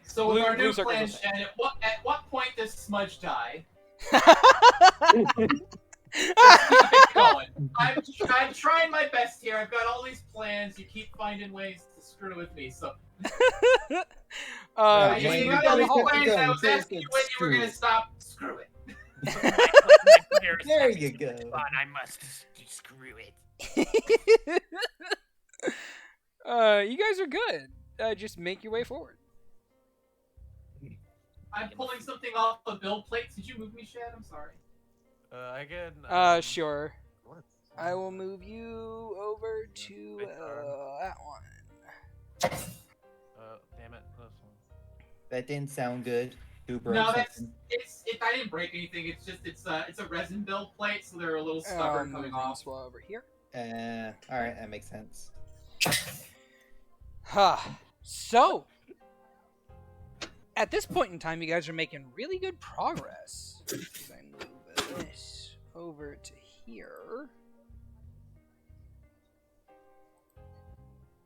So with Blue- our blue new circles plan, are safe. Shen, at what point does Smudge die? Keep it going. I'm trying my best here. I've got all these plans. You keep finding ways to screw with me. So Uh, Yeah, just man, move you down the gotta hall. keep plans, I going was until asking you it's when you were gonna screwed. stop. Screw it. There you go. I must screw it. You guys are good. Just make your way forward. I'm pulling something off the build plate. Did you move me, Shad? I'm sorry. I can. Sure. I will move you over to that one. Damn it. This one. That didn't sound good. Who broke No, that's something? I didn't break anything. It's just it's a resin build plate, so they're a little stubborn coming Moving off. this wall over here. Alright, that makes sense. So, at this point in time, you guys are making really good progress. As I move this over to here.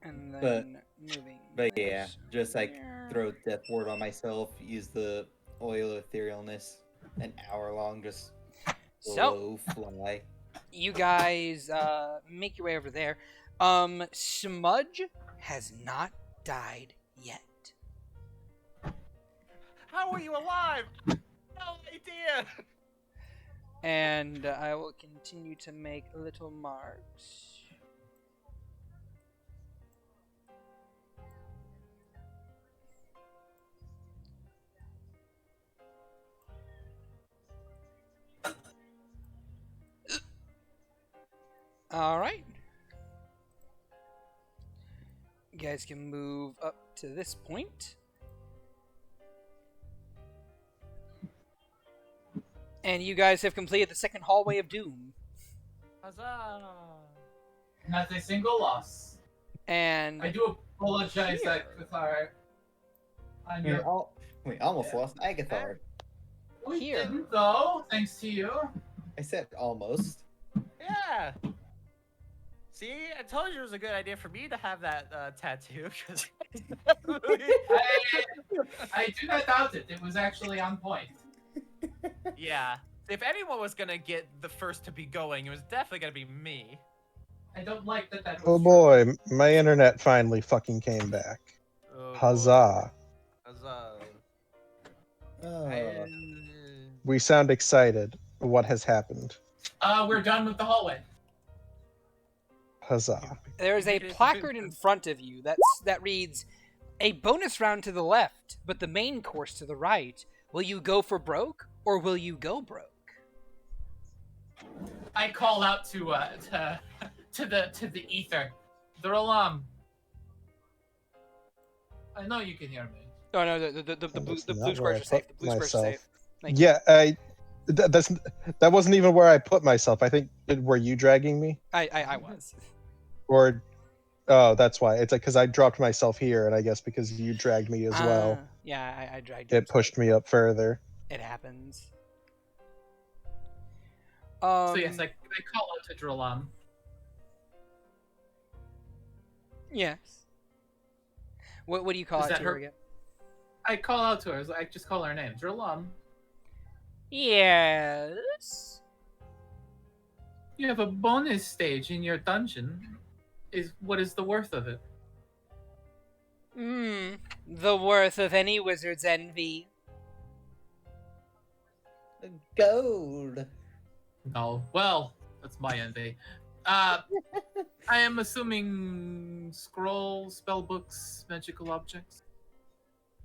And then moving. But yeah, this just like there. throw death ward on myself, use the oil of etherealness, an hour long, just So, slow fly. you guys make your way over there. Smudge has not died yet. How are you alive? No idea. And I will continue to make little marks. Alright. You guys can move up to this point. And you guys have completed the second hallway of Doom. Huzzah! Not a single loss. And I do apologize, here. Agathar. On your... We almost lost Agathar. We Here. didn't, though, thanks to you. I said almost. Yeah. See, I told you it was a good idea for me to have that tattoo. Cause I do not doubt it. It was actually on point. yeah. If anyone was gonna get the first to be going, it was definitely gonna be me. I don't like that. That was Oh true. boy, my internet finally fucking came back. Oh, Huzzah. boy. Huzzah. Oh. We sound excited. What has happened? We're done with the hallway. Huzzah. there is a placard in front of you that reads, "A bonus round to the left, but the main course to the right. Will you go for broke, or will you go broke?" I call out to the ether. Drolam. I know you can hear me. Oh no, the blue That's not blue where squares I are safe. The put blue squares are myself. safe. Thank you. Yeah, that wasn't even where I put myself. I think, were you dragging me? I was. Or, oh, that's why. It's like, because I dropped myself here, and I guess because you dragged me as well, Yeah, I dragged you. it pushed me up further. It happens. So yes, I call out to Drolam. Yes. What do you call Is it that to her her? again? I call out to her. I just call her name. Drolam. Yes. You have a bonus stage in your dungeon. What is the worth of it? The worth of any wizard's envy. Gold. No. Well, that's my envy. I am assuming scrolls, spell books, magical objects.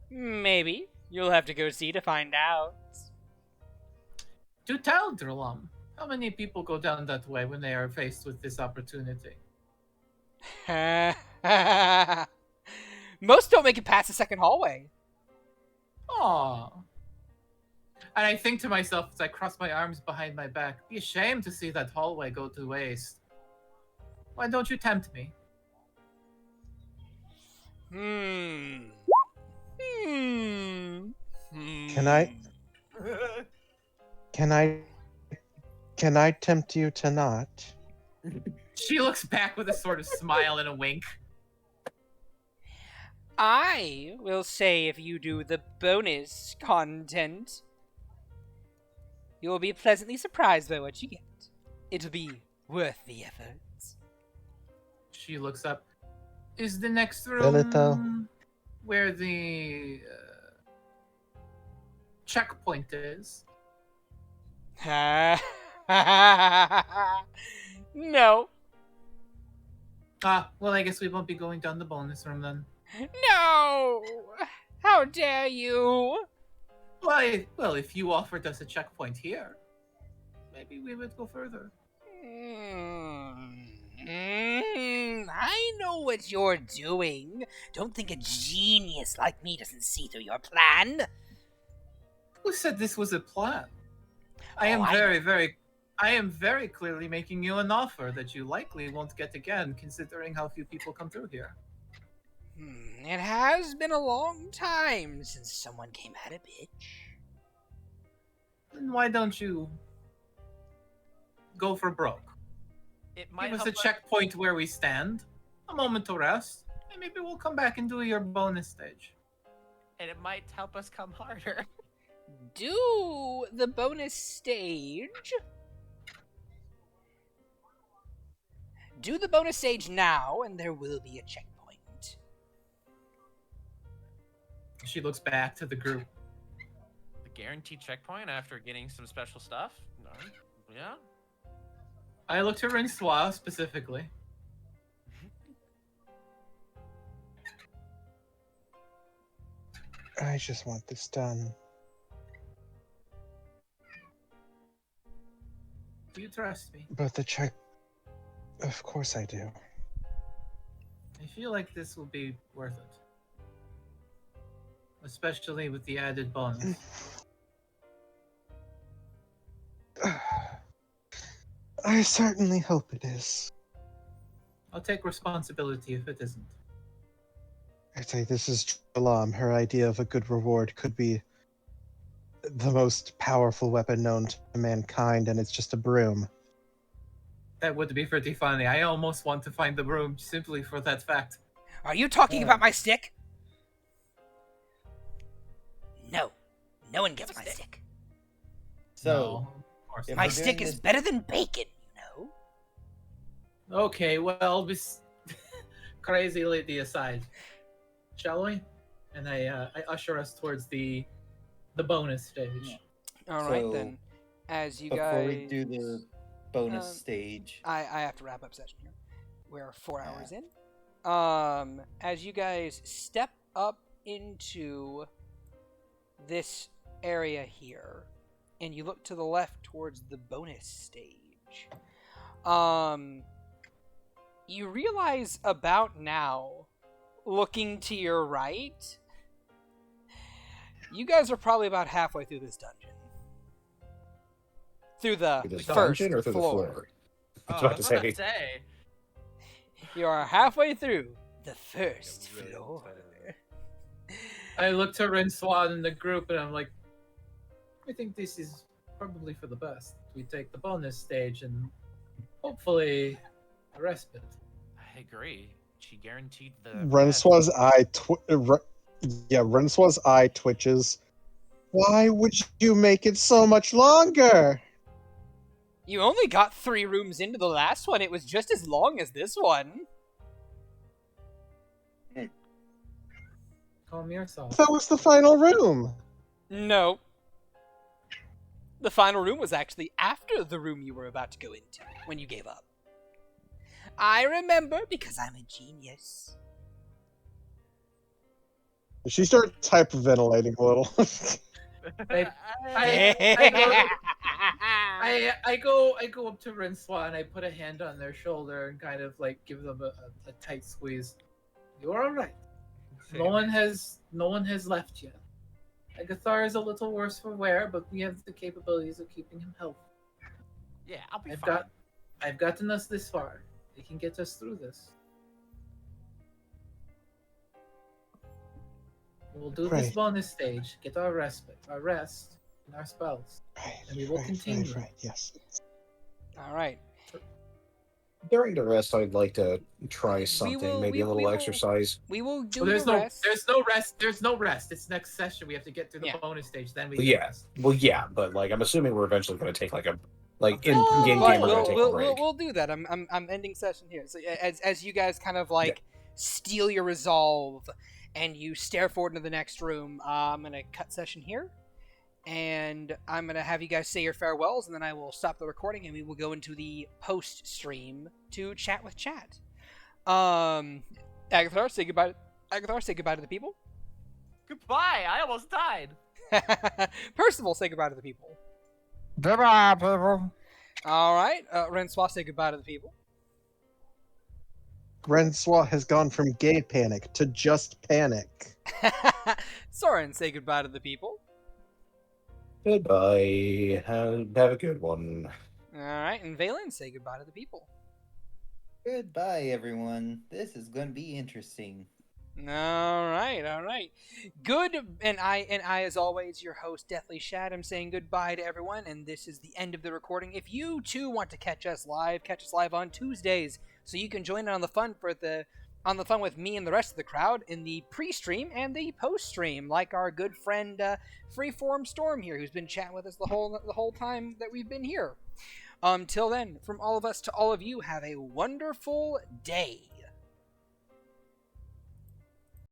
Maybe. You'll have to go see to find out. Do tell, Drolam. How many people go down that way when they are faced with this opportunity? Most don't make it past the second hallway. Aww. And I think to myself as I cross my arms behind my back, be ashamed to see that hallway go to waste. Why don't you tempt me? Can I tempt you to not? She looks back with a sort of smile and a wink. I will say if you do the bonus content, you will be pleasantly surprised by what you get. It'll be worth the effort. She looks up. Is the next Benito. room where the checkpoint is? No. Well, I guess we won't be going down the bonus room then. No! How dare you? Why? Well, if you offered us a checkpoint here, maybe we would go further. I know what you're doing. Don't think a genius like me doesn't see through your plan. Who said this was a plan? I Oh, I am very clearly making you an offer that you likely won't get again, considering how few people come through here. It has been a long time since someone came at a bitch. Then why don't you go for broke? It might Give us help a us- checkpoint where we stand, a moment to rest, and maybe we'll come back and do your bonus stage. and it might help us come harder. Do the bonus stage. Do the bonus stage now, and there will be a checkpoint. She looks back to the group. guaranteed checkpoint after getting some special stuff? No. Yeah. I look to Rinsois specifically. I just want this done. Do you trust me? But the check... Of course I do. I feel like this will be worth it. Especially with the added bonus. I certainly hope it is. I'll take responsibility if it isn't. I'd say this is ch-ldr-n. Her idea of a good reward could be the most powerful weapon known to mankind, and it's just a broom. That would be pretty funny. I almost want to find the broom simply for that fact. Are you talking about my stick? No. No one gets my stick. So, No, of course if not. My we're stick doing is this- better than bacon, you know? Okay, well, crazy lady aside, shall we? And I usher us towards the bonus stage. All right, So, then. As you before guys... we do the bonus um, stage, I have to wrap up session here. We're 4 hours in. As you guys step up into this area here, and you look to the left towards the bonus stage, you realize about now, looking to your right, you guys are probably about halfway through this dungeon. Through the Through this first dungeon or through floor. the floor? I was Oh, about to say. say. You are halfway through the first floor. I look to Rinsois in the group and I'm like, I think this is probably for the best. We take the bonus stage and hopefully a respite. I agree. She guaranteed the. Rensoir's eye twitches. Why would you make it so much longer? You only got 3 rooms into the last one. It was just as long as this one. Calm yourself. That was the final room. No. The final room was actually after the room you were about to go into when you gave up. I remember because I'm a genius. She starts hyperventilating a little. I go up to Rinsois and I put a hand on their shoulder and kind of like give them a tight squeeze. You're alright. No one has left yet. Agathar is a little worse for wear, but we have the capabilities of keeping him healthy. Yeah, I'll be fine. I've gotten us this far. They can get us through this. We'll do this Right. bonus stage, get our respite, our rest, and our spells. And we will continue. Right, yes. All right. During the rest, I'd like to try something, will- maybe a we little will- exercise. We will do Well, there's the no rest. there's no rest. It's next session. We have to get through the Yeah. bonus stage, then we Well, get yeah. rest. Well, yeah, but like I'm assuming we're eventually going to take like a in Oh, game but we're going to take a break. we'll do that. I'm ending session here. So as you guys kind of like steal your resolve and you stare forward into the next room, I'm gonna cut session here, and I'm gonna have you guys say your farewells, and then I will stop the recording and we will go into the post stream to chat with chat. Agathar, say goodbye. Agathar, say goodbye to the people. Goodbye. I almost died. Percival, say goodbye to the people. Goodbye, people. All right, Rensois, say goodbye to the people. Rensois has gone from gay panic to just panic. Soren, say goodbye to the people. Goodbye. Have a good one. All right, and Valen, say goodbye to the people. goodbye, everyone. This is going to be interesting. All right. Good, and I, as always, your host, Deathly Shad. I'm saying goodbye to everyone, and this is the end of the recording. If you too want to catch us live on Tuesdays, so you can join in on the fun with me and the rest of the crowd in the pre-stream and the post-stream, like our good friend Freeform Storm here, who's been chatting with us the whole time that we've been here. Till then, from all of us to all of you, have a wonderful day.